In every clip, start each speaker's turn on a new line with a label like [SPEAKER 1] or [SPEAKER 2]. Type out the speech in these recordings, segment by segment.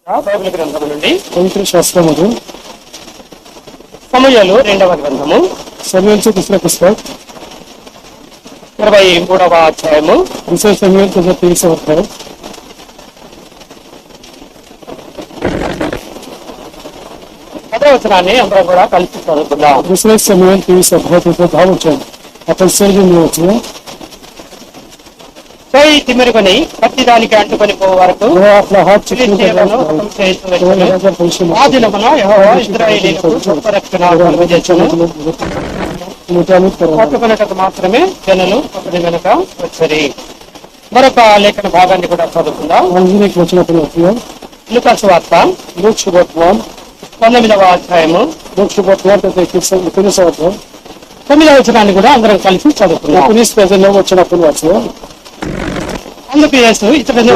[SPEAKER 1] Bible గ్రంథము నుండి
[SPEAKER 2] పవిత్ర శాస్త్రములు
[SPEAKER 1] సమూయేలు 2వ గ్రంథము
[SPEAKER 2] సమూయేలు दूसरा पुस्तक
[SPEAKER 1] 23వ అధ్యాయము
[SPEAKER 2] दूसरा समूएल का 23वां अध्याय
[SPEAKER 1] 10వ వచనాన్ని అందరం కూడా కలిసి చదువుకుందాం.
[SPEAKER 2] दूसरा समूएल 23 अध्याय का 10 वचन अपन सर्व में होते हैं
[SPEAKER 1] చేయి తిమిరుకొని ప్రతి దానికి అంటుకొని పోయే వరకు
[SPEAKER 2] वो अपना हाथ चिकनी कर
[SPEAKER 1] ఫిలిష్తీయులను హతం చేస్తూ వచ్చెను. ఆ దినమున యెహోవా ఇశ్రాయేలీయులకు గొప్ప రక్షణ కలుగజేసెను. పట్టుకొనుటకు మాత్రమే జనులు అతని వెనుక వచ్చరి. మరొక లేఖన భాగాన్ని కూడా చదువుకుందాం.
[SPEAKER 2] एक वचन अपन होती है
[SPEAKER 1] లూకా సువార్త
[SPEAKER 2] लोक शुभवर्तमान
[SPEAKER 1] 19వ అధ్యాయము
[SPEAKER 2] लोक शुभवर्तमान का 19वां अध्याय
[SPEAKER 1] 9వ వచనాన్ని కూడా అందరం కలిసి చదువుకుందాం.
[SPEAKER 2] 19 पैसे 9 वचन अपन वाचे
[SPEAKER 1] అందుకు యేసు ఇతడిని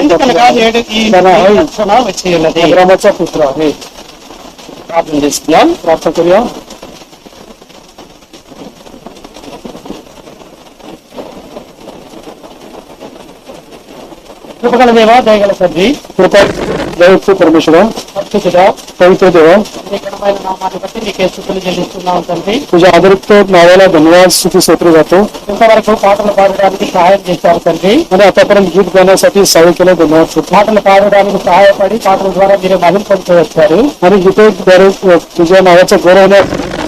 [SPEAKER 1] ఎందుకనగా నేడు ఈ రక్షణ వచ్చి ఉన్నది.
[SPEAKER 2] अब्राहमाचा पुत्र आहे
[SPEAKER 1] ప్రార్థన చేస్తున్నాం.
[SPEAKER 2] प्रार्थना करूया
[SPEAKER 1] కృపగల దేవా, దయగల తండ్రి,
[SPEAKER 2] कृपा दययुक्त परमेश्वर
[SPEAKER 1] పరిశుద్ధుడా,
[SPEAKER 2] पवित्र देवा
[SPEAKER 1] నీ ఘనమైన నామాన్ని బట్టి నీకే స్తుతులు చెల్లిస్తున్నాం తండ్రి.
[SPEAKER 2] तुझ्या आदरित नावाला धन्यवाद स्तुती स्तोत्र जातो
[SPEAKER 1] ఇంతవరకు పాటలు పాడడానికి సహాయం చేశారు తండ్రి.
[SPEAKER 2] आणि आतापर्यंत गीत गाण्यासाठी सहाय्य केलं धन्यवाद करतो
[SPEAKER 1] పాటలు పాడడానికి సహాయపడి పాటల ద్వారా మీరు మహిమ పొందుతూ వచ్చారు.
[SPEAKER 2] आणि गीतेद्वारे तुझ्या नावाचा गौरव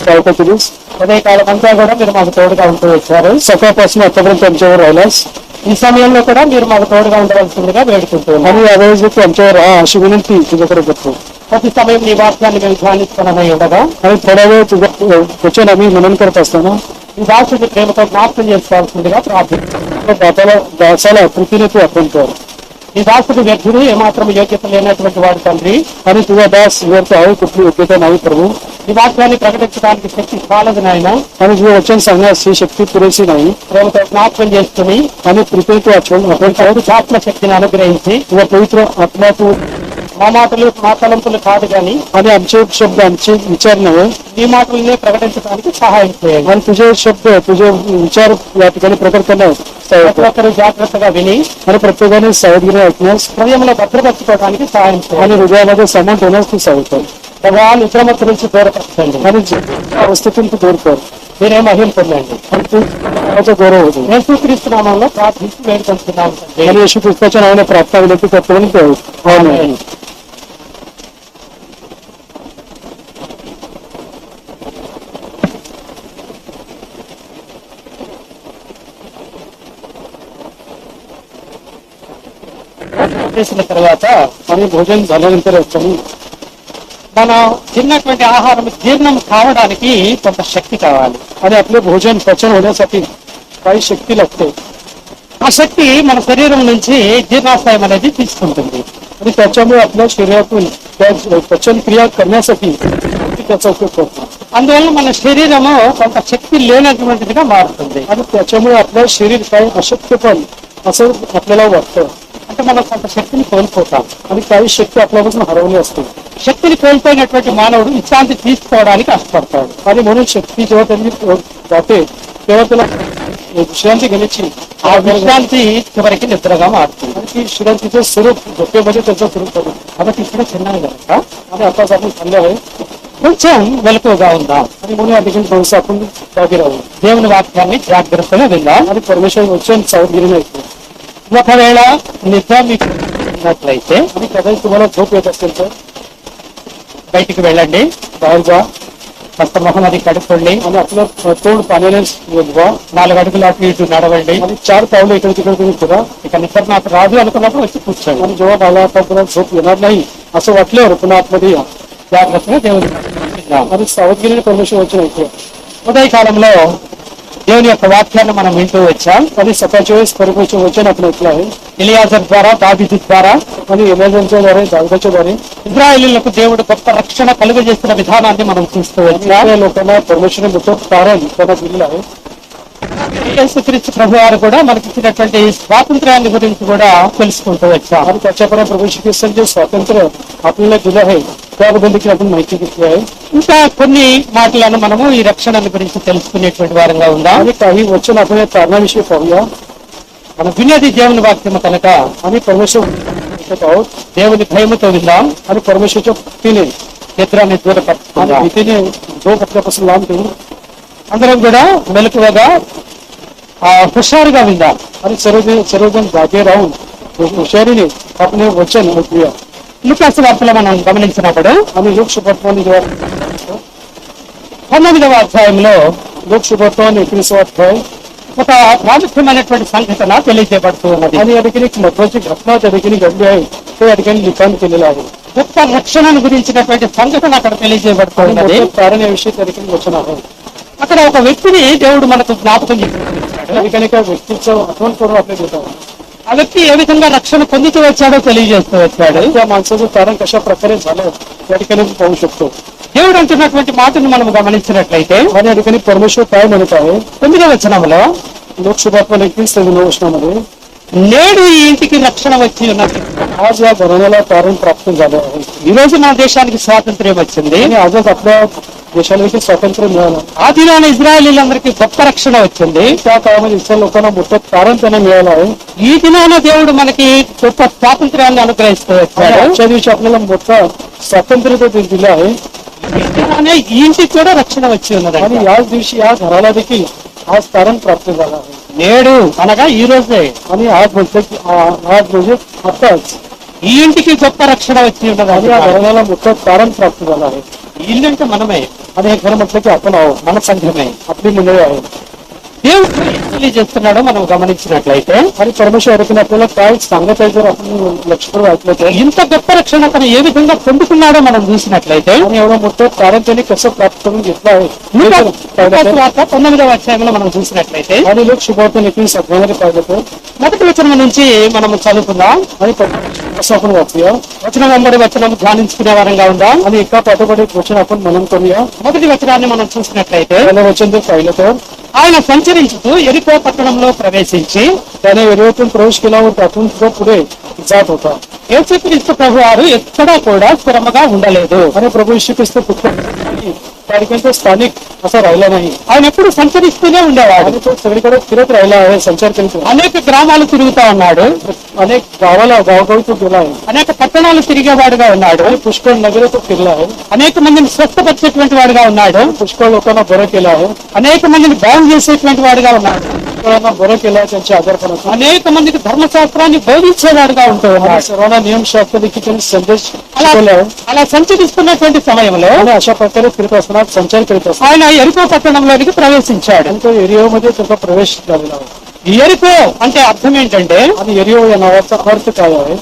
[SPEAKER 2] सहायता केलीस
[SPEAKER 1] ఉదయకాలం అంతా కూడా మీరు మాకు తోడుగా ఉంటూ వచ్చారు.
[SPEAKER 2] सकाळपासून आतापर्यंत आमच्यावर राहिलास
[SPEAKER 1] ఈ సమయంలో కూడా మీరు మాకు తోడుగా ఉండవలసిందిగా వేడుకుంటున్నాం.
[SPEAKER 2] आणि यावेळेस तू आमच्यावर राहा अशी विनंती तुझ्याकडे करतो
[SPEAKER 1] ప్రతి సమయం నీ వాక్యాన్ని మేము ధ్యానిస్తున్నామై ఉండగా
[SPEAKER 2] आणि थोडा वेळ तुझं वचन आम्ही मनन करत असताना
[SPEAKER 1] ఈ దాసుని ప్రేమతో జ్ఞాపకం చేసుకోవాల్సిందిగా ప్రార్థిస్తున్నాం.
[SPEAKER 2] दासाला कृतीने तू अर्पण कर
[SPEAKER 1] ఈ దాసుడు వ్యర్థుడు, ఏమాత్రం యోగ్యత లేనటువంటి వాడు తండ్రి.
[SPEAKER 2] आणि तुझा दास व्यर्थ आहे कुठली योग्यता नाही प्रभू
[SPEAKER 1] ఈ వాక్యాన్ని ప్రకటించడానికి శక్తి చాలదు నాయన.
[SPEAKER 2] आणि तुझं वचन सांगण्यास ही शक्ती पुरेशी नाही
[SPEAKER 1] ప్రేమతో జ్ఞాపకం చేసుకుని
[SPEAKER 2] आणि कृपे तू आपण
[SPEAKER 1] ఆత్మ శక్తిని అనుగ్రహించి
[SPEAKER 2] तुझा पवित्र आत्मा तू
[SPEAKER 1] మా మాటలు మా తలంపులు కాదు కానీ
[SPEAKER 2] आणि आमचे शब्द आमचे विचार नव्हे
[SPEAKER 1] ఈ మాటలనే ప్రకటించడానికి సహాయం చేయండి.
[SPEAKER 2] आणि तुझे शब्द तुझे विचार या ठिकाणी प्रकट करण्यास सहाय्य कर.
[SPEAKER 1] ప్రతి ఒక్కరు జాగ్రత్తగా విని
[SPEAKER 2] आणि प्रत्येकाने सावधगिरी ऐकण्यास
[SPEAKER 1] హృదయంలో భద్రపరచుకోవడానికి సహాయం చేయండి.
[SPEAKER 2] आणि हृदयामध्ये समान ठेवण्यास तू सहाय्य कर
[SPEAKER 1] భగవాన్ నిద్రమత్తు నుంచి దూరపరచండి.
[SPEAKER 2] आणि अवस्थेतून तू दूर कर
[SPEAKER 1] మీరే మహిమ పొందండి.
[SPEAKER 2] आणि तू नावाचा गौरव होतो
[SPEAKER 1] యేసుక్రీస్తు నామములో ప్రార్థించి వేడుకుంటున్నాం తండ్రి.
[SPEAKER 2] आणि येशू ख्रिस्ताच्या नावाने प्रार्थना विनंती करतो
[SPEAKER 1] ఆమేన్. చేసిన తర్వాత
[SPEAKER 2] आणि भोजन झाल्यानंतर असताना
[SPEAKER 1] మనం తిన్నటువంటి ఆహారం జీర్ణం కావడానికి కొంత శక్తి కావాలి.
[SPEAKER 2] आणि आपले भोजन पचन होण्यासाठी काही शक्ती लागते
[SPEAKER 1] ఆ శక్తి మన శరీరం నుంచి జీర్ణాశయం అనేది తీసుకుంటుంది.
[SPEAKER 2] आणि त्याच्यामुळे आपल्या शरीरातून त्या पचन क्रिया करण्यासाठी त्याचा उपयोग करतो
[SPEAKER 1] అందువల్ల మన శరీరము కొంత శక్తి లేనటువంటిదిగా మారుతుంది.
[SPEAKER 2] आणि त्याच्यामुळे आपलं शरीर काही अशक्यपण असं आपल्याला वाटतं
[SPEAKER 1] అంటే మనం కొంత శక్తిని కోల్పోతాం.
[SPEAKER 2] आणि काही शक्ती आपल्यापासून हरवली असते
[SPEAKER 1] శక్తిని కోల్పోయినటువంటి మానవుడు విశ్రాంతి తీసుకోవడానికి కష్టపడతాడు.
[SPEAKER 2] आणि म्हणून शक्ती जेव्हा त्यांनी जाते तेव्हा त्याला विश्रांती घेण्याची
[SPEAKER 1] ఆ విశ్రాంతి చివరికి నిద్రగా మారుతుంది.
[SPEAKER 2] आणि ती विश्रांतीचं स्वरूप झोपेमध्ये त्याचं स्वरूप होतं
[SPEAKER 1] కాబట్టి ఇప్పుడు చిన్నది కనుక
[SPEAKER 2] आणि आता आपण चाललो आहे
[SPEAKER 1] కొంచెం వెలుపుగా ఉందాం.
[SPEAKER 2] आणि म्हणून या ठिकाणी थोडंसं आपण जागे राहू
[SPEAKER 1] దేవుని వాక్యాన్ని జాగ్రత్తగా విందాం.
[SPEAKER 2] आणि परमेश्वर वचन सावधगिरीने ऐकू
[SPEAKER 1] ఒకవేళ నిద్ర మీకు ఉన్నట్లయితే
[SPEAKER 2] आणि कदाचित तुम्हाला झोप येत असेल तर
[SPEAKER 1] బయటికి వెళ్ళండి,
[SPEAKER 2] बाहेर जा
[SPEAKER 1] కాస్త మొహం అది కడుక్కోండి,
[SPEAKER 2] आणि आपलं तोंड पाण्याने धुवा
[SPEAKER 1] 4 అడుగులు అటు ఇటు నడవండి.
[SPEAKER 2] आणि 4 पावलं इकडे तिकडे तुम्ही फिरा
[SPEAKER 1] ఇక నిద్ర నాకు రాదు అనుకున్నప్పుడు వచ్చి కూర్చోండి.
[SPEAKER 2] आणि जेव्हा मला आता पुन्हा झोप येणार नाही असं वाटल्यावर पुन्हा आतमध्ये या
[SPEAKER 1] జాగ్రత్తగా దేవుని వాక్యాన్ని విందాం.
[SPEAKER 2] आणि सावधगिरीने परमेश्वर वचन ऐकूया
[SPEAKER 1] ఉదయకాలంలో దేవుని యొక్క వాక్యాన్ని మనం వింటూ వచ్చాం.
[SPEAKER 2] आणि सकाळच्या वेळेस परमेश्वर वचन आपण ऐकलं आहे
[SPEAKER 1] ఎలియాజర్ ద్వారా, దావీదు ద్వారా
[SPEAKER 2] आणि एमेझॉनच्या द्वारे दाविदाच्या द्वारे
[SPEAKER 1] ఇశ్రాయేలీయులకు దేవుడు గొప్ప రక్షణ కలుగజేస్తున్న విధానాన్ని మనం చూస్తూ వచ్చాం.
[SPEAKER 2] त्या लोकांना परमेश्वरने मोठं कारण त्यांना दिलेलं आहे
[SPEAKER 1] యేసుక్రీస్తు ప్రభు వారు కూడా మనకి ఇచ్చినటువంటి స్వాతంత్ర్యాన్ని గురించి కూడా తెలుసుకుంటూ వచ్చాం.
[SPEAKER 2] आणि त्याच्यापर्यंत प्रभू श्री ख्रिस्तांचे जे स्वातंत्र्य आपल्याला दिलं आहे त्याबद्दल देखील आपण माहिती घेतली आहे
[SPEAKER 1] ఇంకా కొన్ని మాటలను మనము ఈ రక్షణ గురించి తెలుసుకునేటువంటి వారంగా ఉందాం.
[SPEAKER 2] आणि काही वचन आपण या कारणाविषयी पाहूया
[SPEAKER 1] మనం వినేది దేవుని వాక్యము కనుక
[SPEAKER 2] आणि परमेश्वर ऐकत आहोत
[SPEAKER 1] దేవుని భయముతో విందాం,
[SPEAKER 2] आणि परमेश्वरच्या भक्तीने
[SPEAKER 1] నిద్రాన్ని
[SPEAKER 2] आणि
[SPEAKER 1] దూరపరుచుకుందాం.
[SPEAKER 2] भीतीने झोप आपल्यापासून लांब ठेवून
[SPEAKER 1] అందరం కూడా మెలకువగా హుషారుగా విందాం.
[SPEAKER 2] आणि सर्वजण जागे राहून हुशारीने आपले वचन ऐकूया.
[SPEAKER 1] లూకాసు వార్తలో మనం గమనించినప్పుడు
[SPEAKER 2] आणि लोकशुभत्वाने जेव्हा
[SPEAKER 1] 19వ అధ్యాయంలో
[SPEAKER 2] लोकशुभत्वाने 21वा अध्याय
[SPEAKER 1] ఒక ప్రాముఖ్యమైనటువంటి సంఘటన తెలియజేయబడుతూ ఉన్నది.
[SPEAKER 2] आणि या ठिकाणी एक महत्वाची घटना त्या ठिकाणी घडली आहे. ते या ठिकाणी लिखाण केलेलं आहे.
[SPEAKER 1] గొప్ప రక్షణను గురించినటువంటి సంఘటన అక్కడ తెలియజేయబడుతూ
[SPEAKER 2] आणि
[SPEAKER 1] ఉన్నది.
[SPEAKER 2] मोठं कारण याविषयी त्या ठिकाणी वचन आहे.
[SPEAKER 1] అక్కడ ఒక వ్యక్తిని దేవుడు మనకు జ్ఞాపకం చేస్తున్నాడు.
[SPEAKER 2] त्या ठिकाणी एका व्यक्तीचं आठवण करून आपल्या देत आहोत.
[SPEAKER 1] ఆ వ్యక్తి ఏ విధంగా రక్షణ పొందుతూ వచ్చాడో తెలియజేస్తూ వచ్చాడు.
[SPEAKER 2] त्या माणसाचं कारण कशा प्रकारे झालं त्या ठिकाणी आपण पाहू शकतो.
[SPEAKER 1] దేవుడు అంటున్నటువంటి మాటను మనం గమనించినట్లయితే
[SPEAKER 2] आणि या ठिकाणी परमेश्वर काय म्हणत आहे
[SPEAKER 1] 9వ వచనంలో,
[SPEAKER 2] लोकशुभात्मा 21 वचनामध्ये
[SPEAKER 1] నేడు ఈ ఇంటికి రక్షణ వచ్చి ఉన్నది.
[SPEAKER 2] आज या घराण्याला तारण प्राप्त झालं आहे.
[SPEAKER 1] ఈ రోజు మన దేశానికి స్వాతంత్ర్యం వచ్చింది.
[SPEAKER 2] आणि आजच आपल्या देशाला देखील स्वातंत्र्य मिळालं.
[SPEAKER 1] ఆ దినాన ఇజ్రాయేలీలందరికీ గొప్ప రక్షణ వచ్చింది.
[SPEAKER 2] त्या काळामध्ये इस्रायल लोकांना मोठं तारण त्यांना मिळालं आहे.
[SPEAKER 1] ఈ దినాన దేవుడు మనకి గొప్ప స్వాతంత్ర్యాన్ని అనుగ్రహిస్తూ
[SPEAKER 2] आणि
[SPEAKER 1] వచ్చాడు.
[SPEAKER 2] आजच्या दिवशी आपल्याला मोठं स्वातंत्र्य ते दिलं आहे.
[SPEAKER 1] ఈ దినానే ఈ ఇంటికి కూడా రక్షణ వచ్చి ఉన్నది.
[SPEAKER 2] आणि याच दिवशी या घराला देखील आज तारण प्राप्त झालं आहे.
[SPEAKER 1] నేడు అనగా ఈ రోజే
[SPEAKER 2] आणि आज म्हटलं की आज म्हणजे आताच
[SPEAKER 1] ఈ ఇంటికి గొప్ప రక్షణ వచ్చి ఉన్నది.
[SPEAKER 2] आणि या घराण्याला मोठं तारण प्राप्त झालं आहे.
[SPEAKER 1] ఈ ఇల్లు అంటే మనమే,
[SPEAKER 2] आणि हे घर म्हटलं की आपण आहोत,
[SPEAKER 1] మన సంఘమే.
[SPEAKER 2] आपली मंडळी आहे.
[SPEAKER 1] దేవుడు ఏం తెలియజేస్తున్నాడో మనం గమనించినట్లయితే,
[SPEAKER 2] आणि परमेश्वर या ठिकाणी आपल्याला काय सांगत आहे जर आपण लक्ष करून ऐकलं तर
[SPEAKER 1] ఇంత గొప్ప రక్షణ తను ఏ విధంగా పొందుకున్నాడో మనం చూసినట్లయితే,
[SPEAKER 2] आणि एवढं मोठं तारण त्यांनी कसं प्राप्त करून घेतलं आहे हे जर पाहिलं
[SPEAKER 1] లూకాసు
[SPEAKER 2] तर
[SPEAKER 1] వార్త 9వ అధ్యాయంలో మనం చూసినట్లయితే,
[SPEAKER 2] आणि लोक शुभार्थ 21 अध्यायामध्ये पाहिलं तर
[SPEAKER 1] మొదటి వచనం నుంచి మనం చదువుకుందాం.
[SPEAKER 2] आणि असं आपण वाचूया
[SPEAKER 1] వచనం వెంబడి వచనం ధ్యానించుకునే వారంగా ఉందాం.
[SPEAKER 2] आणि एका पाठोपाठ एक वचन आपण मनन करूया.
[SPEAKER 1] మొదటి వచనాన్ని మనం చూసినట్లయితే,
[SPEAKER 2] पहिलं वचन जर पाहिलं तर
[SPEAKER 1] ఆయన సంచరించుతూ ఎరికో పట్టణంలో ప్రవేశించి
[SPEAKER 2] त्याने एरियातून प्रवेश केला व त्यातून तो पुढे जात होता.
[SPEAKER 1] యేసుక్రీస్తు ప్రభు వారు ఎక్కడా కూడా స్థిరముగా ఉండలేదు.
[SPEAKER 2] आणि प्रभू यीशु ख्रिस्त त्या ठिकाणी तो स्थानिक असा राहिला नाही.
[SPEAKER 1] ఆయన ఎప్పుడు సంచరిస్తూనే ఉండేవాడు.
[SPEAKER 2] आणि तो सगळीकडे फिरत राहिला आहे, संचार करीत आहे.
[SPEAKER 1] అనేక గ్రామాలు తిరుగుతా ఉన్నాడు.
[SPEAKER 2] अनेक गावागावी तो गेला आहे.
[SPEAKER 1] అనేక పట్టణాలు తిరిగేవాడుగా ఉన్నాడు.
[SPEAKER 2] आणि पुष्कळ नगरे तो फिरला आहे.
[SPEAKER 1] అనేక మందిని స్వస్థపరిచేటువంటి వాడుగా ఉన్నాడు.
[SPEAKER 2] पुष्कळ लोकांना बरं केलं आहे.
[SPEAKER 1] అనేక మందిని బాగు చేసేటువంటి వాడుగా ఉన్నాడు.
[SPEAKER 2] पुष्कळांना बरं केलं आहे त्यांच्या आजारपणातून.
[SPEAKER 1] అనేక మందికి ధర్మశాస్త్రాన్ని బోధించేవాడుగా ఉంటూ
[SPEAKER 2] आणि
[SPEAKER 1] ఉన్నాడు.
[SPEAKER 2] सर्वांना नियमशास्त्र देखील त्यांनी संदेश
[SPEAKER 1] అలా
[SPEAKER 2] शिकवले आहे.
[SPEAKER 1] అలా సంచరిస్తున్నటువంటి సమయంలో
[SPEAKER 2] आणि अशा प्रकारे फिरत असताना संचार करीत असताना
[SPEAKER 1] ఆయన ఎరుకో పట్టణంలోనికి ప్రవేశించాడు.
[SPEAKER 2] आणि तो एरियामध्ये त्याचा प्रवेश झालेला आहे.
[SPEAKER 1] ఈ ఎరుకో అంటే అర్థం ఏంటంటే
[SPEAKER 2] आणि एरियो या नावाचा अर्थ काय आहे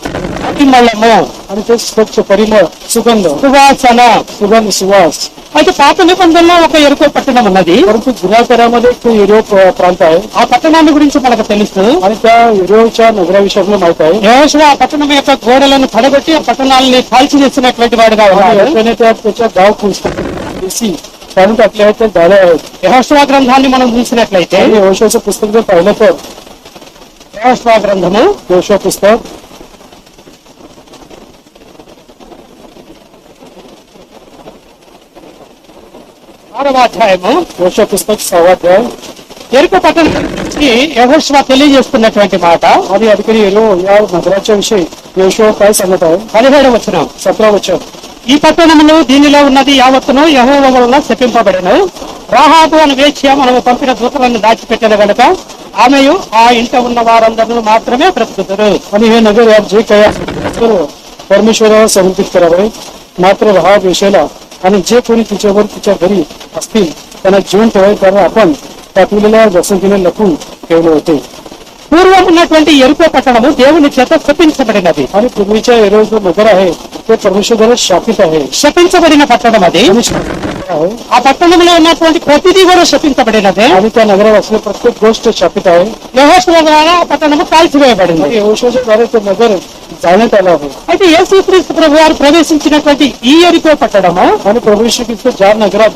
[SPEAKER 1] పరిమళము,
[SPEAKER 2] आणि ते स्वच्छ परिमळ सुगंध
[SPEAKER 1] సువాసన.
[SPEAKER 2] सुगंध सुवास.
[SPEAKER 1] అయితే పాత నిబంధనలో ఒక ఎరుకో పట్టణం ఉన్నది.
[SPEAKER 2] परंतु जुन्या करामध्ये एक एरियो प्रांत आहे
[SPEAKER 1] ఆ పట్టణాన్ని గురించి మనకు తెలుసు.
[SPEAKER 2] आणि त्या एरियोच्या नगराविषयी आपल्याला माहित आहे.
[SPEAKER 1] యెహోషువ ఆ పట్టణం యొక్క గోడలను పడగొట్టి ఆ పట్టణాలని కాల్చివేసినటువంటి వాడుగా
[SPEAKER 2] आणि
[SPEAKER 1] ఉన్నాడు.
[SPEAKER 2] यहोशुआने त्याच्या गाव देशी काढून टाकले आहेत, ते झाले आहेत.
[SPEAKER 1] యెహోషువ గ్రంథాన్ని మనం చూసినట్లయితే,
[SPEAKER 2] आणि यहोशुआचं पुस्तक जर पाहिलं तर
[SPEAKER 1] యెహోషువ గ్రంథము
[SPEAKER 2] यहोशुआ पुस्तक
[SPEAKER 1] 6వ అధ్యాయము
[SPEAKER 2] यहोशुआ पुस्तक 6वा अध्याय
[SPEAKER 1] ఎరుకో పట్టణం గురించి యెహోషువ తెలియజేస్తున్నటువంటి మాట
[SPEAKER 2] आणि या ठिकाणी एरियो या नगराच्या विषयी यहोशुआ काय सांगत आहे
[SPEAKER 1] 17వ వచనం.
[SPEAKER 2] 17 वचन.
[SPEAKER 1] ఈ పట్టణములు దీనిలో ఉన్నది యావత్తును యెహోవా వలన శపింపబడెను. రాహాబు అను వేశ్య మనము పంపిన దూతలను దాచిపెట్టిన గనుక ఆమెయు ఆ ఇంట ఉన్న వారందరూ మాత్రమే బ్రతుకుతారు.
[SPEAKER 2] आणि हे नगर यात जे काही आहे सर्व परमेश्वराला समर्पित करावे. मात्र राहा वेशेला आणि जे कोणी तिच्यावर तिच्या घरी असतील त्यांना जीवन ठेवावे, कारण आपण पाठविलेल्या वसंतीने लपून ठेवले होते.
[SPEAKER 1] పూర్వం ఉన్నటువంటి ఎరుకో పట్టణము దేవుని చేత శపించబడినది.
[SPEAKER 2] आणि पूर्वीच्या एरिया जो नगर आहे ते परमेश्वराला शापित आहे.
[SPEAKER 1] శపించబడిన పట్టణం అది.
[SPEAKER 2] आणि शापित आहे.
[SPEAKER 1] ఆ పట్టణంలో ఉన్నటువంటి ప్రతిదీ కూడా శపించబడినదే.
[SPEAKER 2] आणि त्या नगरात असलेली प्रत्येक गोष्ट शापित आहे.
[SPEAKER 1] యెహోషువ ద్వారా ఆ పట్టణము కాల్చివేయబడింది.
[SPEAKER 2] आणि यहोशुआच्या द्वारे ते नगर जाळण्यात आलं आहे.
[SPEAKER 1] అయితే యేసుక్రీస్తు ప్రభు వారు ప్రవేశించినటువంటి ఈ ఎరికో పట్టణము
[SPEAKER 2] आणि प्रभू यीशु ख्रिस्त ज्या नगरात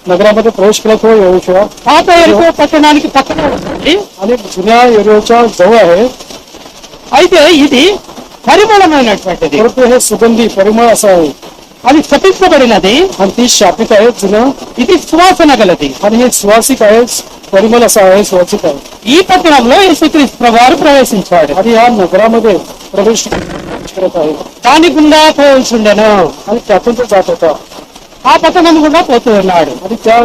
[SPEAKER 2] नगरामध्ये प्रवेश केला तो यहोशुआ
[SPEAKER 1] పాత ఎరికో పట్టణానికి పక్కన ఉంటుంది.
[SPEAKER 2] आणि जुन्या एरियाच्या जवळ आहे.
[SPEAKER 1] అయితే ఇది పరిమళమైనటువంటిది.
[SPEAKER 2] परंतु हे सुगंधी परिमळ असं आहे.
[SPEAKER 1] అది శపించబడినది.
[SPEAKER 2] आणि ती शापित आहे जुनं.
[SPEAKER 1] ఇది సువాసన గలది.
[SPEAKER 2] आणि हे सुवासिक आहे, परिमळ असा आहे, सुवासिक आहे.
[SPEAKER 1] ఈ పట్టణంలో యేసుక్రీస్తు ప్రభు వారు ప్రవేశించాడు.
[SPEAKER 2] आणि या नगरामध्ये प्रवेश करत आहे
[SPEAKER 1] దాని గుండా పోవలసి ఉండెను.
[SPEAKER 2] आणि त्यातून तो जात होता
[SPEAKER 1] ఆ పట్టణం గుండా పోతూ ఉన్నాడు.
[SPEAKER 2] आणि त्या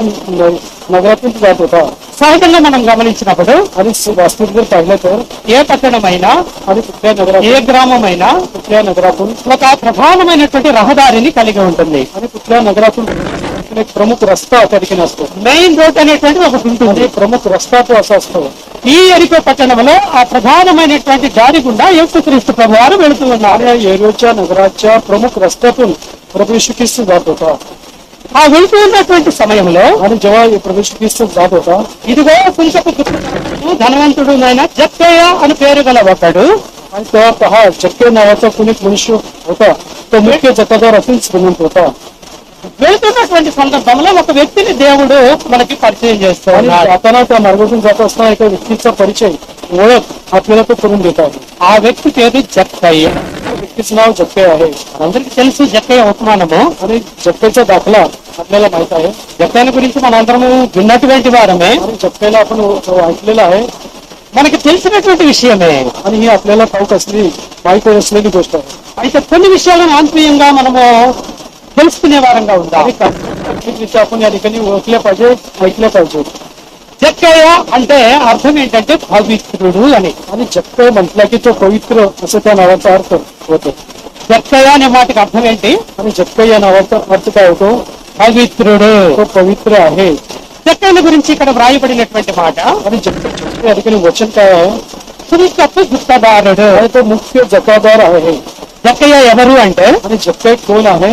[SPEAKER 2] नगरातून तो जात होता
[SPEAKER 1] సహజంగా మనం గమనించినప్పుడు
[SPEAKER 2] आणि वास्तविक जर पाहिलं तर
[SPEAKER 1] ఏ పట్టణమైనా
[SPEAKER 2] आणि कुठल्या नगरात
[SPEAKER 1] ఏ గ్రామమైనా
[SPEAKER 2] कुठल्या नगरातून
[SPEAKER 1] ఒక ప్రధానమైనటువంటి రహదారిని కలిగి ఉంటుంది.
[SPEAKER 2] आणि कुठल्या नगरातून एक प्रमुख रस्ता त्या ठिकाणी असतो
[SPEAKER 1] మెయిన్ రోడ్ అనేటువంటిది ఒకటి ఉంటుంది.
[SPEAKER 2] आणि प्रमुख रस्ता तो असा असतो
[SPEAKER 1] ఈ ఎరికో పట్టణంలో ఆ ప్రధానమైనటువంటి దారి గుండా యేసుక్రీస్తు ప్రభువారు వెళుతూ ఉన్నారు.
[SPEAKER 2] आणि या एरोच्या नगराच्या प्रमुख रस्त्यातून प्रभू येशू ख्रिस्त जात होता
[SPEAKER 1] ఆ వెళుతూ ఉన్నటువంటి సమయంలో
[SPEAKER 2] आणि जेव्हा प्रभू येशू ख्रिस्त जात होता
[SPEAKER 1] ఇదిగో కుంచపు ధనవంతుడు అయిన జక్కయ్య అని పేరు గల ఒకడు
[SPEAKER 2] आणि तेव्हा पहा जक्के नावाचा कुणी एक मनुष्य होता तो मुख्य जकादार असून श्रीमंत होता
[SPEAKER 1] వెళుతున్నటువంటి సందర్భంలో ఒక వ్యక్తిని దేవుడు మనకి పరిచయం చేస్తూ
[SPEAKER 2] आणि
[SPEAKER 1] ఉన్నాడు.
[SPEAKER 2] जाताना त्या मार्गातून जात असताना एका व्यक्तीचा परिचय ओळख आपल्याला तो करून देत आहे
[SPEAKER 1] ఆ వ్యక్తి పేరు జక్కయ్య.
[SPEAKER 2] त्या व्यक्तीचं नाव जक्के आहे
[SPEAKER 1] అందరికి తెలుసు జక్కయ్య ఉపమానము.
[SPEAKER 2] आणि जक्केचा दाखला आपल्याला माहित आहे
[SPEAKER 1] జక్కయ్య గురించి మనందరము విన్నటువంటి వారమే,
[SPEAKER 2] आणि जक्केला आपण ऐकलेलं आहे
[SPEAKER 1] మనకి తెలిసినటువంటి విషయమే.
[SPEAKER 2] आणि ही आपल्याला ठाऊक असलेली माहित असलेली गोष्ट आहे
[SPEAKER 1] అయితే కొన్ని విషయాలను ఆత్మీయంగా మనము తెలుసుకునే వారంగా ఉందాం.
[SPEAKER 2] आणि तांत्रिकरित्या आपण या ठिकाणी ओळखल्या पाहिजे ऐकल्या पाहिजे
[SPEAKER 1] జక్కయ్య అంటే అర్థం ఏంటంటే పవిత్రుడు అని.
[SPEAKER 2] आणि जक्के म्हटलं की तो पवित्र असं त्या नावाचा अर्थ होतो
[SPEAKER 1] జక్కయ్య అనే మాటకి అర్థం ఏంటి?
[SPEAKER 2] आणि जक्के या नावाचा अर्थ काय होतो
[SPEAKER 1] పవిత్రుడు.
[SPEAKER 2] तो पवित्र आहे
[SPEAKER 1] జక్కయ్య గురించి ఇక్కడ వ్రాయబడినటువంటి మాట
[SPEAKER 2] आणि जक्के या ठिकाणी वचन काय आहे
[SPEAKER 1] సురికప్పు గుత్తదారుడు.
[SPEAKER 2] आणि तो मुख्य जकादार आहे
[SPEAKER 1] జక్కయ్య ఎవరు అంటే
[SPEAKER 2] आणि जक्के कोण आहे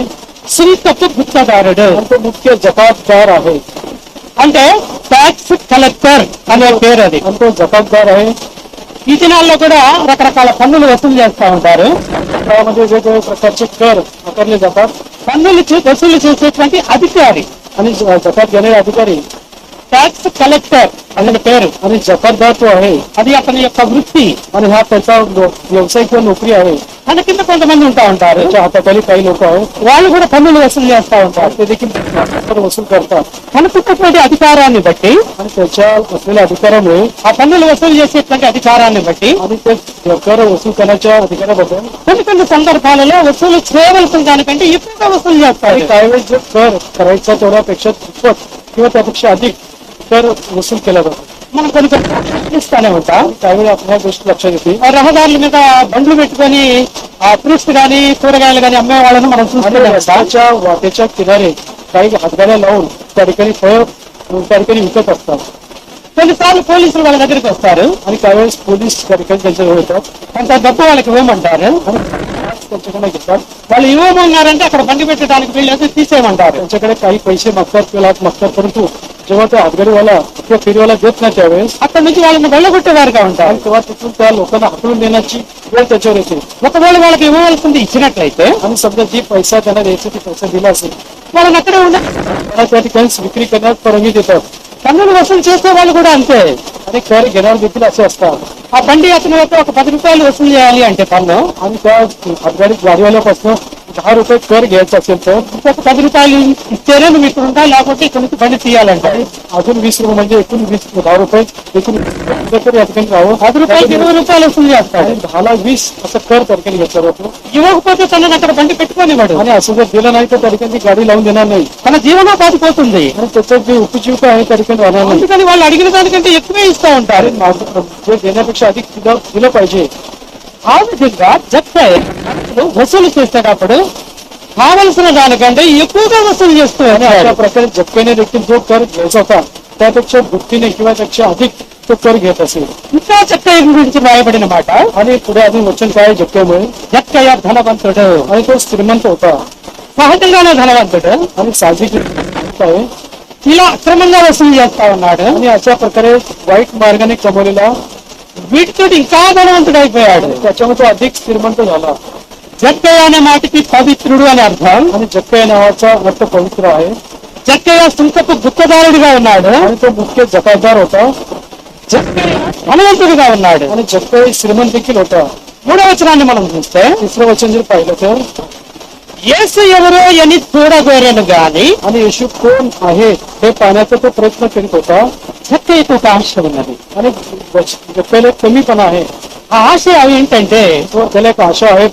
[SPEAKER 1] సురికప్పు గుత్తదారుడు
[SPEAKER 2] आणि तो मुख्य जकातदार आहे
[SPEAKER 1] అంటే ట్యాక్స్ కలెక్టర్ అనే పేరు అది.
[SPEAKER 2] आणि तो जकातदार आहे
[SPEAKER 1] ఈ దినాల్లో కూడా రకరకాల పన్నులు వసూలు చేస్తా ఉంటారు.
[SPEAKER 2] त्यामध्ये वेगवेगळ्या प्रकारचे कर आकारले जातात
[SPEAKER 1] పన్నులు వసూలు చేసేటువంటి అధికారి
[SPEAKER 2] आणि जकात घेणारे अधिकारी
[SPEAKER 1] ట్యాక్స్ కలెక్టర్ అనే పేరు.
[SPEAKER 2] आणि जकातदार तो आहे
[SPEAKER 1] అది అతని యొక్క వృత్తి.
[SPEAKER 2] आणि हा त्याचा व्यवसाय किंवा नोकरी आहे
[SPEAKER 1] తన కింద కొంతమంది ఉంటా ఉంటారు,
[SPEAKER 2] त्याच्या हाताखाली काही लोक आहेत
[SPEAKER 1] వాళ్ళు కూడా పన్నులు వసూలు చేస్తా ఉంటారు.
[SPEAKER 2] ते देखील कर वसूल करतात
[SPEAKER 1] తనకున్నటువంటి అధికారాన్ని బట్టి,
[SPEAKER 2] आणि त्याच्या असलेल्या अधिकारामुळे
[SPEAKER 1] ఆ పన్నులు వసూలు చేసేటువంటి అధికారాన్ని బట్టి
[SPEAKER 2] आणि ते कर वसूल करण्याच्या अधिकाराबद्दल
[SPEAKER 1] కొన్ని సందర్భాలలో వసూలు చేయవలసిన దానికంటే ఎక్కువగా వసూలు చేస్తారు.
[SPEAKER 2] आणि काही वेळेस जो कर करायचा तेवढ्यापेक्षा दुप्पट किंवा त्यापेक्षा अधिक कर वसूल केला जातो
[SPEAKER 1] మనం కొన్ని చూస్తానే ఉంటాం.
[SPEAKER 2] काही वेळी आपल्या गोष्ट लक्षात येते
[SPEAKER 1] ఆ రహదారుల మీద బండ్లు పెట్టుకొని ఆ ఫ్రూట్స్ గాని కూరగాయలు గాని అమ్మే వాళ్ళని మనం
[SPEAKER 2] आणि
[SPEAKER 1] చూస్తూనే ఉంటాం.
[SPEAKER 2] रस्त्याच्या वाटेच्या किनारे काही हातगाड्या लावून त्या ठिकाणी फळ त्या ठिकाणी विकत असतात
[SPEAKER 1] కొన్నిసార్లు పోలీసులు వాళ్ళ దగ్గరికి వస్తారు.
[SPEAKER 2] आणि काही वेळेस पोलीस त्या ठिकाणी त्यांच्याजवळ येतात
[SPEAKER 1] కొంత డబ్బు వాళ్ళకి ఇవ్వమంటారు.
[SPEAKER 2] आणि त्यांच्याकडे घेतात
[SPEAKER 1] వాళ్ళు ఇవ్వమన్నారంటే అక్కడ బండి పెట్టడానికి వెళ్ళేసి తీసేయమంటారు.
[SPEAKER 2] त्यांच्याकडे काही पैसे मागतात किंवा लाच मागतात परंतु जेव्हा त्या हातगाडीवाला किंवा फेरीवाला देत नाही त्यावेळेस
[SPEAKER 1] అక్కడ నుంచి వాళ్ళని వెళ్ళగొట్టేవారుగా ఉంటారు.
[SPEAKER 2] आणि तेव्हा तिथून त्या लोकांना हाकलून देण्याची वेळ त्याच्यावर येते
[SPEAKER 1] ఒకవేళ వాళ్ళకి ఇవ్వవలసింది ఇచ్చినట్లయితే
[SPEAKER 2] आणि समजा जी पैसा त्यांना द्यायचा ती पैसा दिला असेल
[SPEAKER 1] వాళ్ళని అక్కడే ఉండే
[SPEAKER 2] त्यांना त्या ठिकाणी विक्री करण्यास परवानगी देतात
[SPEAKER 1] పన్నులు వసూలు చేసే వాళ్ళు కూడా అంతే.
[SPEAKER 2] आणि कर घेणारे देखील असे असतात
[SPEAKER 1] ఆ బండి అతని వద్ద ఒక 10 రూపాయలు వసూలు చేయాలి అంటే పన్ను
[SPEAKER 2] आणि त्या हातगाडी गाडीवाल्यापासून 10 रुपये कर घ्यायचा असेल तर
[SPEAKER 1] ఒక 10 రూపాయలు ఇస్తేనే నువ్వు ఇక్కడ ఉంటా, లేకపోతే ఇక్కడ నుంచి బండి తీయాలంటే
[SPEAKER 2] अजून 20 रुपये म्हणजे एकूण 10 रुपये एकूण 20 रुपये या ठिकाणी राहावं
[SPEAKER 1] 10 రూపాయలకి 20 రూపాయలు వసూలు చేస్తాడు.
[SPEAKER 2] आणि 10ला 20 असं कर त्या ठिकाणी घेतला जातो
[SPEAKER 1] ఇవ్వకపోతే తనని అక్కడ బండి పెట్టుకోనివాడు.
[SPEAKER 2] आणि असं जर दिलं नाही तर त्या ठिकाणी ती गाडी लावून देणार नाही
[SPEAKER 1] తన జీవనోపాధి పోతుంది.
[SPEAKER 2] आणि त्याचं जे उपजीविका आहे त्या ठिकाणी राहणार नाही
[SPEAKER 1] అందుకని వాళ్ళు అడిగిన దానికంటే ఎక్కువే ఇస్తా ఉంటారు.
[SPEAKER 2] जे देण्यापेक्षा अधिक दिलं पाहिजे
[SPEAKER 1] ఆ విధంగా జక్కయ్య వసూలు చేసేటప్పుడు కావలసిన దానికంటే ఎక్కువగా వసూలు చేస్తూ
[SPEAKER 2] आणि अशा
[SPEAKER 1] వచ్చాడు.
[SPEAKER 2] प्रकारे जक्केने देखील जो कर घ्यायचा होता त्यापेक्षा दुपटीने किंवा त्यापेक्षा अधिक तो कर घेत असेल
[SPEAKER 1] ఇంకా జక్కయ్య గురించి రాయబడిన మాట,
[SPEAKER 2] आणि पुढे अजून वचन काय जक्केमुळे
[SPEAKER 1] జక్కయ్య ధనవంతుడు.
[SPEAKER 2] आणि तो श्रीमंत होता
[SPEAKER 1] సహజంగానే ధనవంతుడు.
[SPEAKER 2] आणि साहजिक आहे
[SPEAKER 1] ఇలా అక్రమంగా వసూలు చేస్తా ఉన్నాడు.
[SPEAKER 2] आणि अशा प्रकारे वाईट मार्गाने कमवलेला
[SPEAKER 1] వీటితో ఇంకా ధనవంతుడు అయిపోయాడు.
[SPEAKER 2] त्याच्यामुळे तो अधिक श्रीमंत झाला
[SPEAKER 1] జక్కయ్య అనే మాటకి పవిత్రుడు అని అర్థం.
[SPEAKER 2] आणि जक्के नावाचा अर्थ पवित्र आहे
[SPEAKER 1] జక్కయ్య సుంకపు గుత్తదారుడిగా ఉన్నాడు.
[SPEAKER 2] आणि तो मुख्य जकातदार होता
[SPEAKER 1] జక్కయ్య ధనవంతుడిగా ఉన్నాడు.
[SPEAKER 2] आणि जक्के श्रीमंत देखील होता
[SPEAKER 1] 3వ వచనాన్ని మనం చూస్తే,
[SPEAKER 2] तिसरं वचन जर पाहिलं तर
[SPEAKER 1] యేసు ఎవరో అని చూడగోరను గాని
[SPEAKER 2] आणि येशू कोण आहे हे पाहण्याचा तो प्रयत्न करीत होता
[SPEAKER 1] జక్కయ్యకు ఒక ఆశ ఉన్నది.
[SPEAKER 2] आणि जक्केला एक कमीपणा आहे
[SPEAKER 1] ఆ ఆశ ఏంటంటే
[SPEAKER 2] तो त्याला एक आशा आहे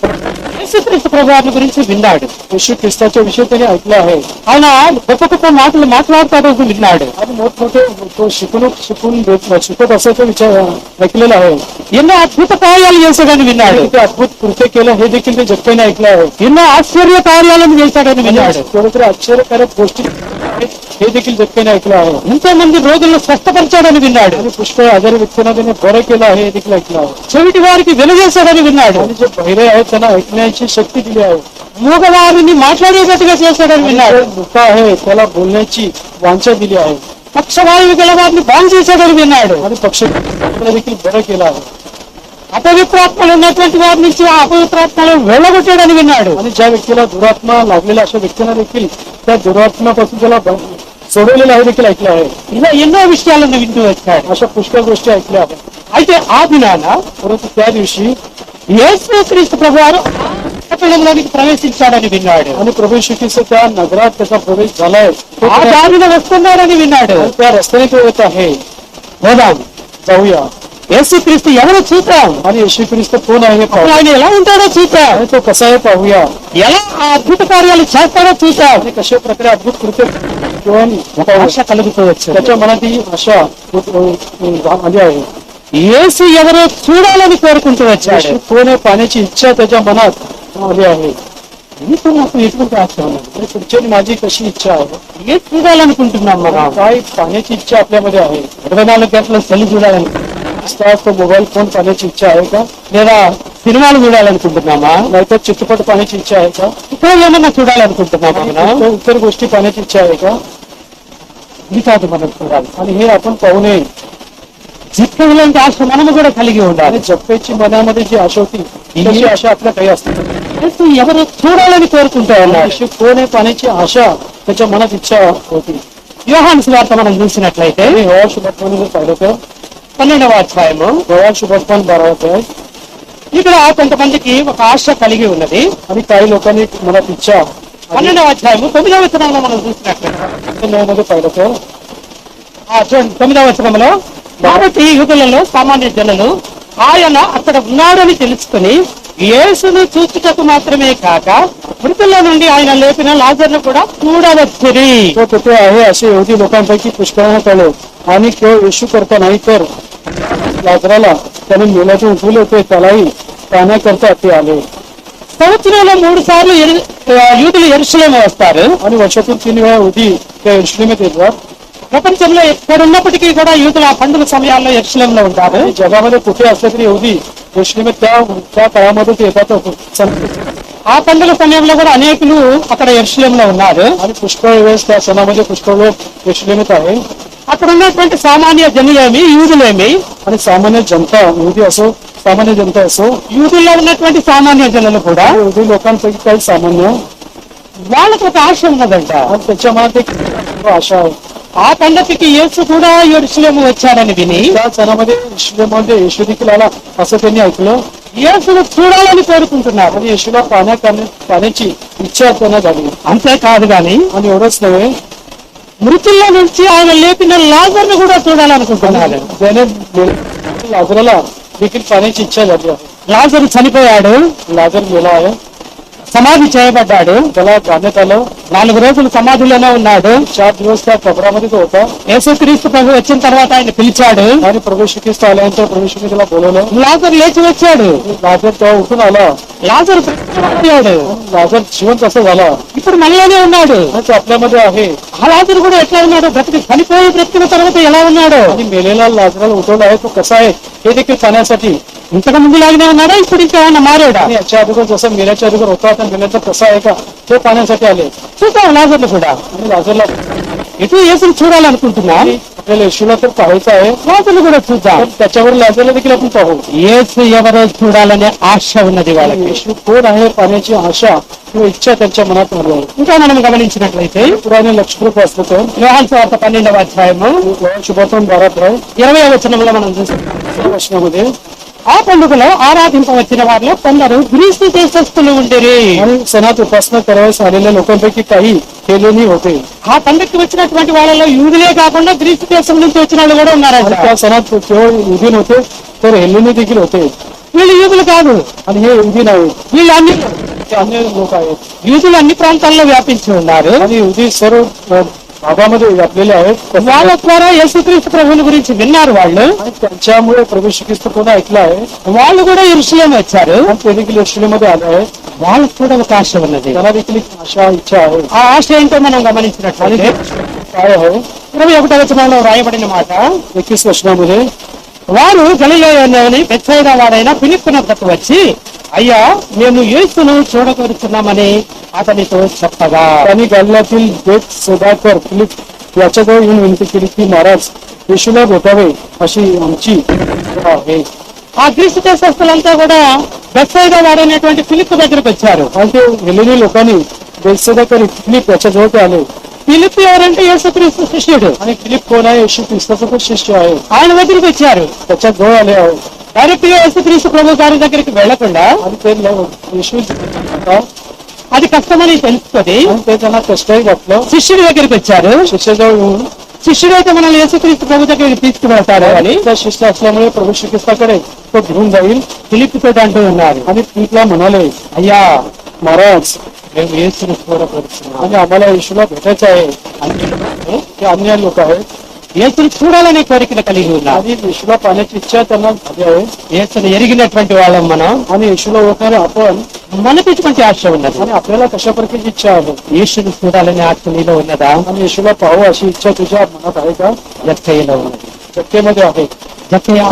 [SPEAKER 1] యేసుక్రీస్తు ప్రభువారి గురించి విన్నాడు.
[SPEAKER 2] येशू ख्रिस्ताच्या विषयी त्याने ऐकलं आहे
[SPEAKER 1] ఆయన గొప్ప గొప్ప మాటలు మాట్లాడతాడు విన్నాడు.
[SPEAKER 2] आणि मोठमोठे तो शिकत असायचं विचार ऐकलेला आहे.
[SPEAKER 1] ఎన్నో అద్భుత కార్యాలు చేశాడని విన్నాడు.
[SPEAKER 2] ते अद्भुत कृत्य केलं हे देखील ते जगताना ऐकलं आहे.
[SPEAKER 1] ఎన్నో ఆశ్చర్య కార్యాలను చేశాడని విన్నాడు.
[SPEAKER 2] कोणीतरी आश्चर्यकारक गोष्टी आहेत, हे देखील जगताना ऐकलं आहे.
[SPEAKER 1] ఎంతో మంది రోగులను స్వస్థపరిచాడని విన్నాడు.
[SPEAKER 2] आणि पुष्कळ आजारी व्यक्तींना त्याने बरं केलं आहे हे देखील ऐकलं आहे.
[SPEAKER 1] చెవిటి వారికి వెలుగేశాడని విన్నాడు.
[SPEAKER 2] आणि जे बहिरे आहेत त्यांना ऐकण्याची शक्ती दिली आहे.
[SPEAKER 1] మూగవారిని మాట్లాడేటట్టుగా చేశాడని విన్నాడు.
[SPEAKER 2] जो मुका आहे त्याला बोलण्याची वांछा दिली आहे.
[SPEAKER 1] పక్షవాయువు గల వారిని బాగు చేశాడని విన్నాడు.
[SPEAKER 2] आणि पक्ष देखील बरं केलं आहे.
[SPEAKER 1] అపవిత్రాత్మలు ఉన్నటువంటి వారి నుంచి ఆ అపవిత్రాత్మలను వెళ్ళగొట్టాడని విన్నాడు.
[SPEAKER 2] आणि ज्या व्यक्तीला दुरात्मा लागलेल्या अशा व्यक्तींना देखील त्या दुरात्म्यापासून त्याला सोडवलेलं आहे देखील ऐकलं आहे.
[SPEAKER 1] ఇలా ఎన్నో విషయాలను వింటూ వచ్చాడు.
[SPEAKER 2] अशा पुष्कळ गोष्टी ऐकल्या आहेत.
[SPEAKER 1] అయితే ఆ దినాన
[SPEAKER 2] परंतु त्या दिवशी
[SPEAKER 1] యేసుక్రీస్తు ప్రభువారు పట్టణంలోనికి ప్రవేశించాడని విన్నాడు.
[SPEAKER 2] आणि प्रभू येशू ख्रिस्त त्या नगरात त्याचा प्रवेश झालाय. तो
[SPEAKER 1] ఆ దారిలో వస్తున్నాడని విన్నాడు.
[SPEAKER 2] त्या रस्त्याने तो येत आहे.
[SPEAKER 1] పోదాం.
[SPEAKER 2] जाऊया.
[SPEAKER 1] యేసుక్రీస్తు ఎవరో చూద్దాం.
[SPEAKER 2] आणि येशू ख्रिस्त कोण आहे हे
[SPEAKER 1] అసలు
[SPEAKER 2] पाहू.
[SPEAKER 1] ఆయన ఎలా ఉంటాడో చూద్దాం.
[SPEAKER 2] आणि तो कसा आहे पाहूया.
[SPEAKER 1] ఎలా ఆ అద్భుత కార్యాలు చేస్తాడో చూద్దాం.
[SPEAKER 2] आणि कशा प्रकारे अद्भुत कृत्य
[SPEAKER 1] ఒక ఆశ కలుగుతూ వచ్చింది.
[SPEAKER 2] त्याच्या मनात ही आशा आली आहे.
[SPEAKER 1] యేసు ఎవరో చూడాలని కోరుకుంటూ వచ్చాడు.
[SPEAKER 2] येशू कोण आहे पाहण्याची इच्छा त्याच्या मनात आली आहे.
[SPEAKER 1] నీకు నాకు ఎటువంటి ఆశ ఉన్నది?
[SPEAKER 2] आणि तुमची आणि माझी कशी इच्छा आहे.
[SPEAKER 1] ఏం చూడాలనుకుంటున్నాం మనం?
[SPEAKER 2] काय पाहण्याची इच्छा आपल्यामध्ये आहे.
[SPEAKER 1] 24 గంటల సెల్ చూడాలను
[SPEAKER 2] आज तो मोबाईल फोन पाहण्याची इच्छा आहे का.
[SPEAKER 1] లేదా సినిమాలు చూడాలనుకుంటున్నామా?
[SPEAKER 2] नाहीतर चित्रपट पाहण्याची इच्छा आहे का.
[SPEAKER 1] ఇక్కడ ఏమన్నా చూడాలనుకుంటున్నామా మనం?
[SPEAKER 2] इतर गोष्टी पाहण्याची इच्छा आहे का.
[SPEAKER 1] ఇది కాదు మనం చూడాలి.
[SPEAKER 2] आणि हे आपण पाहू नये.
[SPEAKER 1] జీవితంలోంటి ఆశ మనము కూడా కలిగి ఉండాలి.
[SPEAKER 2] आणि जप्पेची मनामध्ये जी आशा होती तशी आशा आपल्या काही असते.
[SPEAKER 1] యేసు ఎవరు చూడాలని కోరుకుంటూ ఉన్నాడు.
[SPEAKER 2] येशू कोण आहे पाहण्याची आशा त्याच्या मनात इच्छा होती.
[SPEAKER 1] యోహాను సువార్త మనం చూసినట్లయితే
[SPEAKER 2] आणि हवा शुभत्वाने जर पाहिलं तर
[SPEAKER 1] 12వ అధ్యాయము
[SPEAKER 2] हवा शुभत्वान 12 आहे.
[SPEAKER 1] ఇక్కడ కొంతమందికి ఒక ఆశ కలిగి ఉన్నది.
[SPEAKER 2] आणि काही लोकांनी मनात इच्छा
[SPEAKER 1] 12వ అధ్యాయము 9వ వచనంలో మనం చూసినట్లయితే
[SPEAKER 2] मध्ये पाहिलं तर
[SPEAKER 1] చూడండి 9వ వచనంలో కాబట్టి యూదులలో సామాన్య జనులు ఆయన అక్కడ ఉన్నాడని తెలుసుకుని యేసును చూచుటకు మాత్రమే కాక మృతుల్లో నుండి ఆయన లేపిన లాజర్ను కూడా చూడవచ్చురి.
[SPEAKER 2] तो तिथे आहे असे यहुदी लोकांपैकी पुष्कळांना कळले. आणि केवळ येशू करता नाही तर लाजराला त्याने मेल्यातून उठवले होते त्यालाही पाहण्याकरता ते आले.
[SPEAKER 1] సంవత్సరంలో 3 సార్లు యూదులు యెరూషలేము వస్తారు.
[SPEAKER 2] आणि वर्षातून 3 वेळा यहुदी त्या यरुशलेमेत येतात.
[SPEAKER 1] ప్రపంచంలో ఎక్కడ ఉన్నప్పటికీ కూడా యూదులు ఆ పండుగ సమయాల్లో యెరూషలేములో ఉంటారు.
[SPEAKER 2] आणि जगामध्ये कुठे असले तरी यहुदी यरुशलेमेत त्या काळामध्ये ते येतात.
[SPEAKER 1] ఆ పండుగ సమయంలో కూడా అనేకులు అక్కడ యెరూషలేములో ఉన్నారు.
[SPEAKER 2] आणि पुष्कळ वेळेस त्या सणामध्ये पुष्कळ लोक यरुशलेमेत आहे.
[SPEAKER 1] అక్కడ ఉన్నటువంటి సామాన్య జనులేమి యూదులేమి
[SPEAKER 2] आणि सामान्य जनता यहुदी असो सामान्य जनता असो
[SPEAKER 1] యూదుల్లో ఉన్నటువంటి సామాన్య జనులు కూడా
[SPEAKER 2] यहुदी लोकांपैकी काही सामान्य
[SPEAKER 1] వాళ్ళకు ఒక ఆశ ఉన్నదంట.
[SPEAKER 2] आणि त्याच्या मनात एक आशा आहे.
[SPEAKER 1] ఆ పండగకి యేసు కూడా యెరూషలేము వచ్చాడని విని
[SPEAKER 2] त्या सणामध्ये यरुशलेममध्ये येशू देखील आला असं त्यांनी ऐकलं.
[SPEAKER 1] యేసును చూడాలని కోరుకుంటున్నారు.
[SPEAKER 2] आणि येशूला पाहण्याची इच्छा त्यांना झाली.
[SPEAKER 1] అంతేకాదు గాని
[SPEAKER 2] आणि एवढंच नव्हे
[SPEAKER 1] మృతుల్లో నుంచి ఆయన లేపిన లాజర్ను కూడా చూడాలనుకుంటున్నారు.
[SPEAKER 2] त्याने लाजराला देखील पाहण्याची इच्छा झाली आहे.
[SPEAKER 1] లాజరు చనిపోయాడు,
[SPEAKER 2] लाजर गेला आहे.
[SPEAKER 1] సమాధి చేయబడ్డాడు,
[SPEAKER 2] त्याला जाण्यात आलं.
[SPEAKER 1] 4 రోజులు సమాధిలోనే ఉన్నాడు.
[SPEAKER 2] 4 दिवस त्या कबरामध्ये तो होता.
[SPEAKER 1] యేసుక్రీస్తు ప్రభు వచ్చిన తర్వాత ఆయన పిలిచాడు.
[SPEAKER 2] आणि प्रभू श्री ख्रिस्त आल्यानंतर प्रभू श्री त्याला बोलवलं.
[SPEAKER 1] లాజరు లేచి వచ్చాడు.
[SPEAKER 2] लाजर तेव्हा उठून आला.
[SPEAKER 1] లాజరు బ్రతికిపోయాడు.
[SPEAKER 2] लाजर जिवंत असं झाला.
[SPEAKER 1] ఇప్పుడు మనలోనే ఉన్నాడు.
[SPEAKER 2] आणि तो आपल्यामध्ये आहे.
[SPEAKER 1] ఆ లాజరు కూడా ఎట్లా ఉన్నాడు? బ్రతికిన తర్వాత ఎలా ఉన్నాడు?
[SPEAKER 2] आणि मेलेला लाजराला उठवला आहे तो कसा आहे हे देखील पाहण्यासाठी.
[SPEAKER 1] ఇంతకు ముందు లాగానే ఉన్నాడా? ఇప్పుడు ఇంకా ఏమన్నా మారాడా?
[SPEAKER 2] आणि याच्या अगोदर जसं मेल्याच्या अगोदर होता आता मेल्याचं कसं आहे का ते पाहण्यासाठी आले.
[SPEAKER 1] చూద్దాం లాజర్ను కూడా.
[SPEAKER 2] आणि लाजरला
[SPEAKER 1] ఇటు యేసును చూడాలనుకుంటున్నా,
[SPEAKER 2] आपल्याला येशूला तर पाहायचं आहे.
[SPEAKER 1] లాజర్ను కూడా చూద్దాం.
[SPEAKER 2] तर त्याच्यावर लाजरला देखील आपण पाहू.
[SPEAKER 1] యేసు ఎవరో చూడాలనే ఆశ ఉన్నది వాళ్ళకి.
[SPEAKER 2] येशू कोण आहे पाहण्याची आशा किंवा इच्छा त्यांच्या मनात आली आहे.
[SPEAKER 1] ఇంకా మనం గమనించినట్లయితే
[SPEAKER 2] पुराणे लक्षपूर्वक वाचलं तर
[SPEAKER 1] యోహాను సువార్త 12వ అధ్యాయము
[SPEAKER 2] शुभातून 12
[SPEAKER 1] 20వ వచనంలో మనం చూస్తాం.
[SPEAKER 2] वचनामध्ये
[SPEAKER 1] ఆ పండుగలో ఆరాధింపవచ్చిన వారిలో కొందరు గ్రీసు దేశస్థులు ఉండేరి.
[SPEAKER 2] आणि सणात उपासना करावयास आलेल्या लोकांपैकी काही हेलेनी होते.
[SPEAKER 1] ఆ పండుగకి వచ్చినటువంటి వాళ్ళలో యూదులే కాకుండా గ్రీసు దేశం నుంచి వచ్చిన వాళ్ళు కూడా ఉన్నారంట.
[SPEAKER 2] आणि त्या सणात केवळ युदीन होते तर हेलेनी देखील होते.
[SPEAKER 1] వీళ్ళు యూదులు కాదు,
[SPEAKER 2] आणि हे युदीन आहे.
[SPEAKER 1] వీళ్ళు అన్యులు.
[SPEAKER 2] ते अन्य लोक आहेत
[SPEAKER 1] యూదులు అన్ని ప్రాంతాల్లో వ్యాపించి ఉన్నారు.
[SPEAKER 2] आणि युदी सर्व भागामध्ये व्यापलेले आहेत
[SPEAKER 1] వాళ్ళ ద్వారా యేసుక్రీస్తు ప్రభువుని గురించి విన్నారు వాళ్ళు.
[SPEAKER 2] आणि त्यांच्यामुळे प्रभू श्री ख्रिस्त कोण ऐकलं आहे
[SPEAKER 1] వాళ్ళు కూడా యెరూషలేం వచ్చారు.
[SPEAKER 2] आणि ते देखील यरूशलेममध्ये आले आहेत.
[SPEAKER 1] వాళ్ళకు కూడా ఒక ఆశ ఉన్నది.
[SPEAKER 2] त्यांना देखील एक आशा इच्छा आहे.
[SPEAKER 1] ఆ ఆశ ఏంటో మనం
[SPEAKER 2] आणि
[SPEAKER 1] గమనించినట్లయితే
[SPEAKER 2] काय आहे
[SPEAKER 1] 21వ వచనంలో రాయబడిన మాట,
[SPEAKER 2] 21 वचनामध्ये
[SPEAKER 1] వారు గలిలయలోని బెత్సయిదా వాడైన ఫిలిప్పు వద్దకు వచ్చి, అయ్యా మేము యేసును చూడగోరుతున్నామని అతనితో చెప్పగా,
[SPEAKER 2] त्यांनी गलिलातील बेत सदाकर फिलिप याच्याजवळ येऊन विनंती केली की महाराज येशूला भेटावे अशी आमची इच्छा आहे.
[SPEAKER 1] ఆ గ్రీసు దేశస్తులంతా కూడా బెత్సయిదా వాడైనటువంటి ఫిలిప్పు దగ్గరకు వచ్చారు.
[SPEAKER 2] आणि ते गेलेले लोकांनी बेतसदाकर फिलिप याच्याजवळ ते आले.
[SPEAKER 1] ఫిలిప్పు ఎవరంటే యేసుక్రీస్తు శిష్యుడు.
[SPEAKER 2] आणि फिलिप कोण आहे येशू ख्रिस्ताचा तो शिष्य आहे.
[SPEAKER 1] ఆయన దగ్గరికి వచ్చారు.
[SPEAKER 2] त्याच्या जवळ आले आहे
[SPEAKER 1] డైరెక్ట్ గా యేసుక్రీస్తు ప్రభు గారి దగ్గరికి వెళ్లకుండా
[SPEAKER 2] आणि ते येशू
[SPEAKER 1] అది కష్టమని తెలుసుకొని
[SPEAKER 2] आणि ते त्यांना कष्टही वाटलं.
[SPEAKER 1] శిష్యుడి దగ్గరికి వచ్చారు.
[SPEAKER 2] शिष्याजवळ येऊन
[SPEAKER 1] శిష్యుడు అయితే మనల్ని యేసుక్రీస్తు ప్రభు దగ్గరికి తీసుకువెళ్తారు అని
[SPEAKER 2] त्या शिष्य असल्यामुळे प्रभू श्री ख्रिस्ताकडे तो घेऊन जाईल.
[SPEAKER 1] ఫిలిప్పుతో అంటూ ఉన్నారు,
[SPEAKER 2] आणि फिलिपला म्हणाले
[SPEAKER 1] అయ్యా
[SPEAKER 2] महाराज
[SPEAKER 1] మేము యేసును చూడగలుగుతున్నాం.
[SPEAKER 2] आणि आम्हाला येशूला भेटायचं आहे. आणि ते अन्य लोक आहेत
[SPEAKER 1] యేసును చూడాలనే కోరికలు కలిగి ఉన్నారు.
[SPEAKER 2] आणि येशूला पाहण्याची इच्छा त्यांना झाली आहे.
[SPEAKER 1] యేసును ఎరిగినటువంటి వాళ్ళం మనం.
[SPEAKER 2] आणि येशूला ओळखणारे आपण
[SPEAKER 1] మనకి ఇటువంటి ఆశ ఉన్నది.
[SPEAKER 2] आणि आपल्याला कशा प्रकारची इच्छा आहे
[SPEAKER 1] యేసును చూడాలనే ఆశ నీలో ఉన్నదా?
[SPEAKER 2] आणि येशूला पाहावं अशी इच्छा तुझ्या मनात आहे का?
[SPEAKER 1] జక్కయ్యలో ఉన్నది.
[SPEAKER 2] जक्केमध्ये आहे.
[SPEAKER 1] జక్కయ్య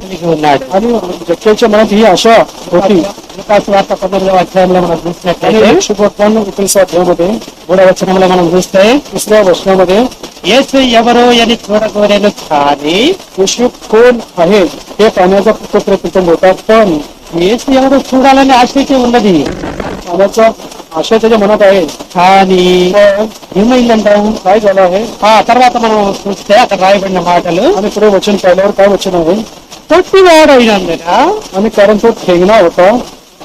[SPEAKER 1] కలిగి ఉన్నాడు.
[SPEAKER 2] आणि जक्केच्या मनात ही आशा होती.
[SPEAKER 1] లూకాసు వార్త 19వ అధ్యాయంలో మనం
[SPEAKER 2] आणि
[SPEAKER 1] చూసినట్లయితే
[SPEAKER 2] शुभवर्तमान 19 अध्यायामध्ये
[SPEAKER 1] 3వ వచనంలో మనం చూస్తే,
[SPEAKER 2] 3ऱ्या वचनामध्ये
[SPEAKER 1] యేసు ఎవరో అని చూడగోరేను కానీ
[SPEAKER 2] येशू कोण आहे हे पाहण्याचा तो प्रयत्न होता. पण
[SPEAKER 1] యేసు ఎవరో చూడాలని ఆశైతే ఉన్నది.
[SPEAKER 2] पाहण्याचा आशा त्याच्या मनात आहे.
[SPEAKER 1] కానీ
[SPEAKER 2] पण
[SPEAKER 1] ఏమైందంటాం?
[SPEAKER 2] काय झालं आहे
[SPEAKER 1] ఆ తర్వాత మనం చూస్తే అక్కడ రాయబడిన మాటలు,
[SPEAKER 2] आणि पुढे वचन पाहिल्यावर काय वचन आहे
[SPEAKER 1] పొట్టివాడైనందున
[SPEAKER 2] आणि कारण तो ठेंगणा होता.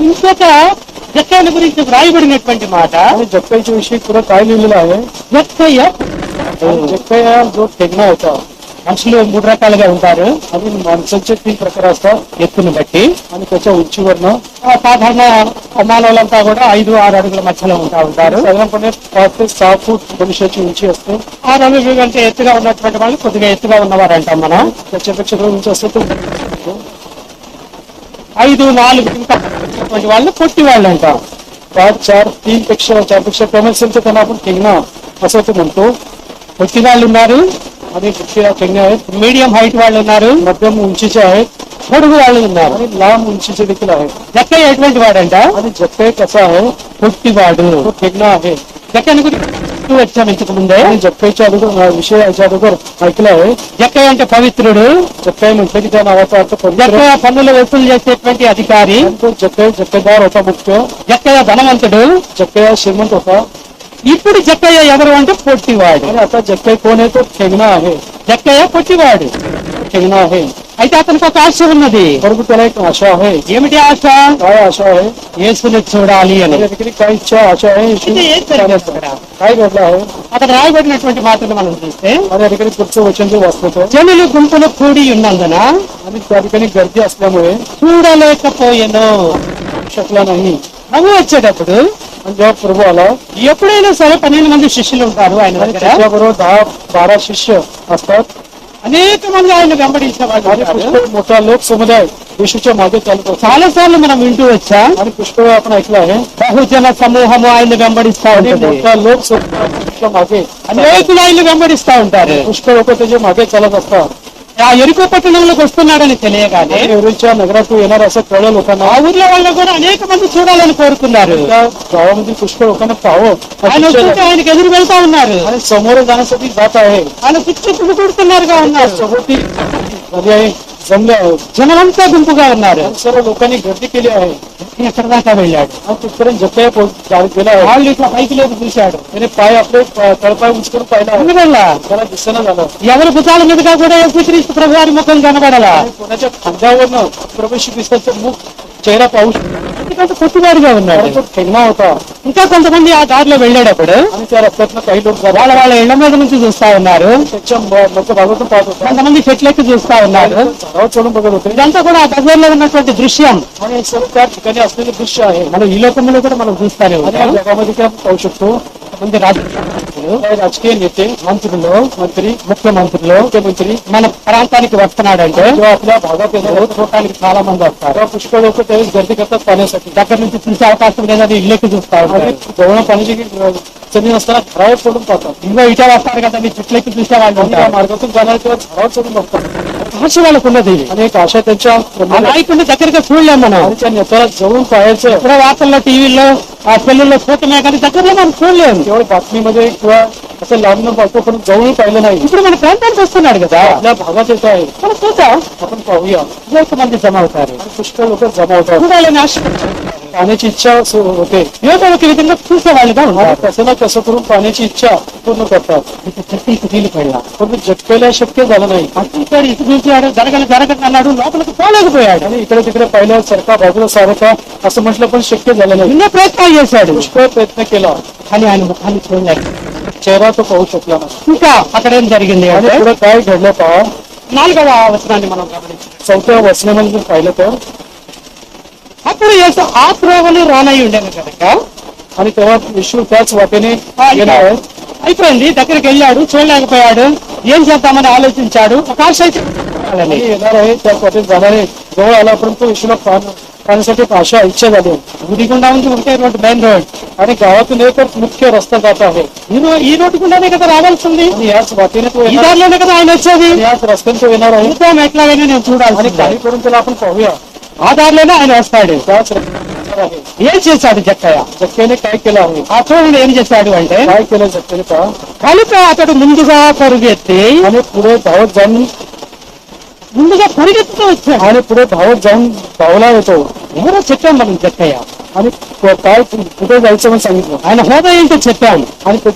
[SPEAKER 1] ఇంకొక జక్కయ్య గురించి వ్రాయబడినటువంటి మాట,
[SPEAKER 2] आणि जक्कईच्या विषयी पुढे काय लिहिलेलं आहे
[SPEAKER 1] జక్కయ్య
[SPEAKER 2] आणि जक्कई जो ठेंगणा होता.
[SPEAKER 1] మనుషులు 3 రకాలుగా ఉంటారు.
[SPEAKER 2] आणि माणसांचे 3 प्रकार असतात.
[SPEAKER 1] ఎత్తును బట్టి
[SPEAKER 2] आणि त्याच्या उंचीवरनं
[SPEAKER 1] సాధారణ మానవులంతా కూడా 5-6 అడుగుల మధ్యలో ఉంటారు.
[SPEAKER 2] साधारणपणे 5 ते 6 फूट मनुष्याची उंची असते.
[SPEAKER 1] 6 అడుగుల కంటే ఎత్తుగా ఉన్నటువంటి వాళ్ళు కొద్దిగా ఎత్తుగా ఉన్నవారు అంటాం మనం.
[SPEAKER 2] त्याच्यापेक्षा थोडी उंची असते तो
[SPEAKER 1] 5-4 ఇంకా ఉన్నటువంటి వాళ్ళు పొట్టి వాళ్ళు అంటాం.
[SPEAKER 2] 5, 4, 3 पेक्षा 4 पेक्षा कमी असेल तर त्यांना आपण ठेंगणा असं ते म्हणतो.
[SPEAKER 1] పొట్టి వాళ్ళు ఉన్నారు,
[SPEAKER 2] आणि दुसऱ्या ठेंगणे आहेत.
[SPEAKER 1] మీడియం హైట్ వాళ్ళు ఉన్నారు,
[SPEAKER 2] मध्यम उंचीचे आहेत
[SPEAKER 1] పొడుగు వాళ్ళు ఉన్నారు.
[SPEAKER 2] आणि लांब उंचीचे देखील आहेत.
[SPEAKER 1] జక్కయ్య ఎటువంటి వాడంట?
[SPEAKER 2] आणि जक्कई कसा आहे
[SPEAKER 1] పొట్టివాడు.
[SPEAKER 2] तो ठेंगणा आहे.
[SPEAKER 1] జక్కయ్యని గురించి వచ్చాము ఇంతకు ముందే.
[SPEAKER 2] आणि जक्कईच्या अगोदर विषयाच्या अगोदर ऐकलं आहे.
[SPEAKER 1] జక్కయ్య అంటే పవిత్రుడు.
[SPEAKER 2] जक्कई म्हटलं की त्या नावाचा अर्थ पवित्र.
[SPEAKER 1] జక్కయ్య పన్నులు వసూలు చేసేటువంటి అధికారి.
[SPEAKER 2] आणि तो जक्केदार होता मुख्य.
[SPEAKER 1] జక్కయ్య ధనవంతుడు.
[SPEAKER 2] जक्कई श्रीमंत होता.
[SPEAKER 1] ఇప్పుడు జక్కయ్య ఎవరు అంటే పొట్టివాడు.
[SPEAKER 2] आणि आता जक्कई कोण आहे तो ठेंगणा आहे.
[SPEAKER 1] జక్కయ్య పొట్టివాడు.
[SPEAKER 2] ठेंगणा आहे.
[SPEAKER 1] అయితే అతనికి ఒక ఆశ ఉన్నది.
[SPEAKER 2] परंतु त्याला एक आशा आहे.
[SPEAKER 1] ఏమిటి ఆశ?
[SPEAKER 2] काय आशा आहे
[SPEAKER 1] యేసుని చూడాలి అని.
[SPEAKER 2] त्या ठिकाणी काय इच्छा आशा आहे येशू
[SPEAKER 1] ఇది ఏం జరిగింది అక్కడ?
[SPEAKER 2] काय घडलं आहे.
[SPEAKER 1] అక్కడ రాయబడినటువంటి మాటలు మనం చూస్తే,
[SPEAKER 2] आणि या ठिकाणी पुढचं वचन जे वाचतो
[SPEAKER 1] జనులు గుంపులు కూడి ఉన్నందున
[SPEAKER 2] आणि त्या ठिकाणी गर्दी असल्यामुळे
[SPEAKER 1] చూడలేకపోయెను.
[SPEAKER 2] शकला नाही.
[SPEAKER 1] ప్రభు వచ్చేటప్పుడు
[SPEAKER 2] आणि जेव्हा प्रभू आला
[SPEAKER 1] ఎప్పుడైనా సరే 12 మంది శిష్యులు ఉంటారు ఆయన
[SPEAKER 2] आणि
[SPEAKER 1] దగ్గర.
[SPEAKER 2] त्याच्याबरोबर 10-12 शिष्य असतात.
[SPEAKER 1] అనేక మంది ఆయన వెంబడించే వాళ్ళు
[SPEAKER 2] आणि
[SPEAKER 1] ఉంటారు.
[SPEAKER 2] पुष्कळ मोठा लोक समुदाय येशूच्या मागे चालत असतात.
[SPEAKER 1] చాలా సార్లు మనం వింటూ వచ్చాం,
[SPEAKER 2] आणि पुष्कळ वेळा आपण ऐकलं आहे
[SPEAKER 1] బహుజన సమూహము ఆయన వెంబడిస్తా
[SPEAKER 2] आणि
[SPEAKER 1] ఉంటుంది.
[SPEAKER 2] मोठा लोक समुदाय येशूच्या मागे
[SPEAKER 1] అనేకులు ఆయన వెంబడిస్తా ఉంటారు.
[SPEAKER 2] पुष्कळ लोक त्याच्या मागे चालत असतात.
[SPEAKER 1] ఆ ఎరుకో పట్టణంలోకి వస్తున్నాడని తెలియగానే
[SPEAKER 2] आणि एवढीच्या नगरातून येणार असं कळलं लोकांना.
[SPEAKER 1] ఆ ఊర్లో వాళ్ళు కూడా అనేక మంది చూడాలని కోరుకున్నారు.
[SPEAKER 2] त्या गावामध्ये पुष्कळ लोकांना पाहावं
[SPEAKER 1] ఆయన
[SPEAKER 2] अशी इच्छा
[SPEAKER 1] వస్తుంటే
[SPEAKER 2] आहे.
[SPEAKER 1] ఆయనకు ఎదురు వెళ్తా ఉన్నారు.
[SPEAKER 2] आणि समोर जाण्यासाठी जात आहे.
[SPEAKER 1] ఆయన చుట్టూ కూడుతున్నారుగా ఉన్నారు.
[SPEAKER 2] सभोवती झाली आहे, जमले आहेत.
[SPEAKER 1] జనమంతా గుంపుగా ఉన్నారు.
[SPEAKER 2] आणि सर्व लोकांनी गर्दी केली आहे.
[SPEAKER 1] ఎక్కడ దాకా వెళ్ళాడు.
[SPEAKER 2] आणि तिथपर्यंत जक्कई गेला आहे.
[SPEAKER 1] వాళ్ళు ఇట్లా పైకి లేపు చూశాడు.
[SPEAKER 2] त्याने पाय आपले तळपाय उंचकरून पाहिला आहे.
[SPEAKER 1] ఎందువల్ల?
[SPEAKER 2] त्याला दिसेना झालं.
[SPEAKER 1] ఎవరి భుజాల మీదుగా కూడా యేసుక్రీస్తు ప్రభు వారి ముఖం కనబడాల.
[SPEAKER 2] आणि कोणाच्या खांद्यावरनं प्रभू येशू ख्रिस्ताचं मुख चेहरा पाहू शकतो.
[SPEAKER 1] ఎందుకంటే పొట్టివాడిగా ఉన్నాడు.
[SPEAKER 2] कारण तो ठेंगणा होता.
[SPEAKER 1] ఇంకా కొంతమంది ఆ దారిలో వెళ్ళేటప్పుడు
[SPEAKER 2] आणि त्या रस्त्यातनं काही लोक जातात.
[SPEAKER 1] వాళ్ళ వాళ్ళ ఇళ్ల మీద నుంచి చూస్తా ఉన్నారు,
[SPEAKER 2] त्याच्या मोठ्या भागातून पाहत होता.
[SPEAKER 1] కొంతమంది చెట్లెక్కి చూస్తా ఉన్నారు.
[SPEAKER 2] झाडावर चढून बघत होते.
[SPEAKER 1] ఇదంతా కూడా ఆ బజార్లో ఉన్నటువంటి దృశ్యం
[SPEAKER 2] आणि हे सर्व त्या ठिकाणी असलेले दृश्य आहे.
[SPEAKER 1] మనం ఈ లోకంలో కూడా మనం చూస్తానే
[SPEAKER 2] आणि या
[SPEAKER 1] ఉంటాం.
[SPEAKER 2] जगामध्ये काय आपण पाहू शकतो.
[SPEAKER 1] కొంతమంది రాజకీయ
[SPEAKER 2] काही राजकीय नेते,
[SPEAKER 1] మంత్రులు,
[SPEAKER 2] मंत्री,
[SPEAKER 1] ముఖ్యమంత్రులు
[SPEAKER 2] मुख्यमंत्री
[SPEAKER 1] మన ప్రాంతానికి వస్తున్నాడంటే
[SPEAKER 2] जेव्हा आपल्या भागात येतात
[SPEAKER 1] చూడటానికి చాలా మంది వస్తారు.
[SPEAKER 2] तेव्हा पुष्कळ लोक त्यावेळेस गर्दी करतात पाण्यासाठी.
[SPEAKER 1] దగ్గర నుంచి చూసే అవకాశం లేదని ఇళ్ళకి చూస్తా
[SPEAKER 2] आणि
[SPEAKER 1] ఉంటారు.
[SPEAKER 2] जवळ पाण्याची जमीन असताना घरावर चढून पाहतात.
[SPEAKER 1] ఇంకో ఇటే వస్తారు కదా మీ చెట్లెక్కి చూసే వాళ్ళు
[SPEAKER 2] आणि या
[SPEAKER 1] ఉంటారు.
[SPEAKER 2] मार्गातून जाणार तेव्हा झाडावर चढून बघतात.
[SPEAKER 1] ఆశ వాళ్ళకు ఉన్నది.
[SPEAKER 2] आणि एक आशा त्यांच्या
[SPEAKER 1] ఆ
[SPEAKER 2] प्रमाणे
[SPEAKER 1] నాయకుడిని దగ్గరగా చూడలేం మనం.
[SPEAKER 2] आणि त्या नेत्याला जवळून पाहायचं.
[SPEAKER 1] ఇప్పుడు వార్తల్లో టీవీల్లో ఆ సెల్లుల్లో చూడటమే కానీ దగ్గరలో మనం చూడలేము.
[SPEAKER 2] केवळ बातमीमध्ये किंवा असं लांबून पाहतो पण जवळून पाहिलं नाही.
[SPEAKER 1] ఇప్పుడు మన ప్రాంతానికి వస్తున్నాడు కదా,
[SPEAKER 2] आपल्या भागात येत आहे,
[SPEAKER 1] మనం చూద్దాం.
[SPEAKER 2] आपण पाहूया.
[SPEAKER 1] అనేక మంది జమ అవుతారు.
[SPEAKER 2] आणि पुष्कळ लोक जमा होतात.
[SPEAKER 1] చూడాలని ఆశ
[SPEAKER 2] पाण्याची इच्छा होते
[SPEAKER 1] ఏదో ఒక విధంగా చూసేవాళ్ళుగా
[SPEAKER 2] आणि
[SPEAKER 1] ఉంటారు.
[SPEAKER 2] कसं ना कसं करून पाण्याची इच्छा पूर्ण करतात.
[SPEAKER 1] ఇక చెట్టు నీళ్ళు పడలా,
[SPEAKER 2] पण जटकेला शक्य झालं नाही.
[SPEAKER 1] అక్కడ ఇటు చూసాడు, జరగదు అన్నాడు, లోపలికి పోలేకపోయాడు.
[SPEAKER 2] आणि इकडे तिकडे पाहिलं, सरका बाजूला सारखा असं म्हटलं पण शक्य झालं नाही.
[SPEAKER 1] ఎన్నో ప్రయత్నాలు చేశాడు
[SPEAKER 2] पुष्कळ प्रयत्न केला,
[SPEAKER 1] కానీ ఆయన ముఖాన్ని చూడలేక.
[SPEAKER 2] चेहरा तो पाहू शकला नाही.
[SPEAKER 1] ఇంకా అక్కడ ఏం జరిగింది
[SPEAKER 2] आणि
[SPEAKER 1] అంటే
[SPEAKER 2] पुढे काय घडलं पहा.
[SPEAKER 1] 4వ వచనాన్ని మనం గమనించాం.
[SPEAKER 2] 4व्या वचनामध्ये जर पाहिलं तर,
[SPEAKER 1] అప్పుడు యేసు ఆ త్రోవను రానై ఉండేది కనుక
[SPEAKER 2] आणि तेव्हा येशू त्याच वाटेने
[SPEAKER 1] ఇక
[SPEAKER 2] गेला आहे.
[SPEAKER 1] అయిపోయింది, దగ్గరికి వెళ్ళాడు, చూడలేకపోయాడు, ఏం చేద్దామని ఆలోచించాడు. ఒక ఆశ అయితే
[SPEAKER 2] आणि येणार आहे त्याच वाटेने जाणार आहे. जवळ आला परंतु येशूला पाहण्यासाठी एक आशा इच्छा झाली.
[SPEAKER 1] గుడి గుండా ఉంది ఒకటే రోడ్డు, మెయిన్ రోడ్.
[SPEAKER 2] आणि गावातून एकच मुख्य रस्ता जात आहे.
[SPEAKER 1] ఈ రోడ్డు గుండానే కదా రావాల్సింది,
[SPEAKER 2] आणि याच वाटेने तो
[SPEAKER 1] ఈ
[SPEAKER 2] येणार,
[SPEAKER 1] దారిలోనే కదా ఆయన వచ్చేది.
[SPEAKER 2] आणि याच रस्त्याने तो येणार आहे.
[SPEAKER 1] చూద్దాం ఎట్లాగైనా నేను
[SPEAKER 2] आणि
[SPEAKER 1] చూడాలి.
[SPEAKER 2] काही करून त्याला आपण पाहूया.
[SPEAKER 1] ఆ దారిలోనే ఆయన వస్తాడు.
[SPEAKER 2] त्याच रस्त्याने येणार आहे.
[SPEAKER 1] ఏం చేశాడు జక్కయ్య?
[SPEAKER 2] जक्क्याने काय केलं आहे,
[SPEAKER 1] ఆ చూడండి ఏం చేశాడు అంటే,
[SPEAKER 2] काय केलं जक्क्याने पहा.
[SPEAKER 1] కనుక అతడు ముందుగా పరుగెత్తి
[SPEAKER 2] आणि पुढे धावत जाऊन
[SPEAKER 1] వచ్చాడు.
[SPEAKER 2] आणि पुढे धावत जाऊन धावला येतो.
[SPEAKER 1] ఎవరో చెప్పాం మనం జక్కయ్య,
[SPEAKER 2] आणि काय कुठे जायचं म्हणून सांगितलं.
[SPEAKER 1] ఆయన హోదా ఏంటో చెప్పాం.
[SPEAKER 2] आणि तो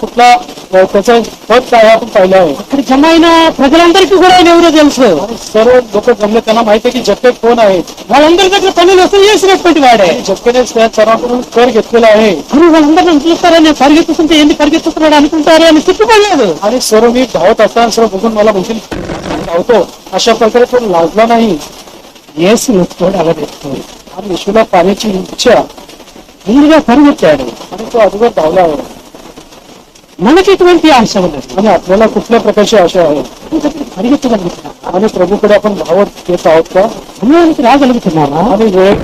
[SPEAKER 2] कुठला त्याचं पद काय आहे आपण पाहिलं आहे.
[SPEAKER 1] అక్కడ జమ అయిన ప్రజలందరికీ కూడా ఆయన ఎవరో తెలుసు.
[SPEAKER 2] आणि सर्व लोक जमले, त्यांना माहिती आहे की जक्के कोण आहेत.
[SPEAKER 1] వాళ్ళందరి దగ్గర పనులు వసూలు చేసినటువంటి వాడే.
[SPEAKER 2] जक्केने त्या सर्वांकडून कर घेतलेला आहे.
[SPEAKER 1] అని వాళ్ళందరినీ చూస్తారని పరిగెత్తుతుంటే ఏంది పరిగెత్తుతున్నాడు అనుకుంటారు అని సిగ్గుపడలేదు.
[SPEAKER 2] आणि सर्व मी धावत असताना सर्व बघून मला म्हणतील धावतो, अशा प्रकारे तो लाजला नाही.
[SPEAKER 1] యేసును చూడాలనేస్తూ
[SPEAKER 2] आणि येशूला पाण्याची इच्छा,
[SPEAKER 1] ముందుగా పరిగెత్తాడు.
[SPEAKER 2] आणि तो अगोदर धावला आहे.
[SPEAKER 1] మనకి ఎటువంటి ఆశ ఉన్నది?
[SPEAKER 2] आणि आपल्याला कुठल्या प्रकारची आशा आहे.
[SPEAKER 1] పరిగెత్తగలుగుతున్నాం,
[SPEAKER 2] आणि प्रभूकडे आपण धावत येत आहोत का.
[SPEAKER 1] సమయానికి రాగలుగుతున్నామా?
[SPEAKER 2] आणि वेळ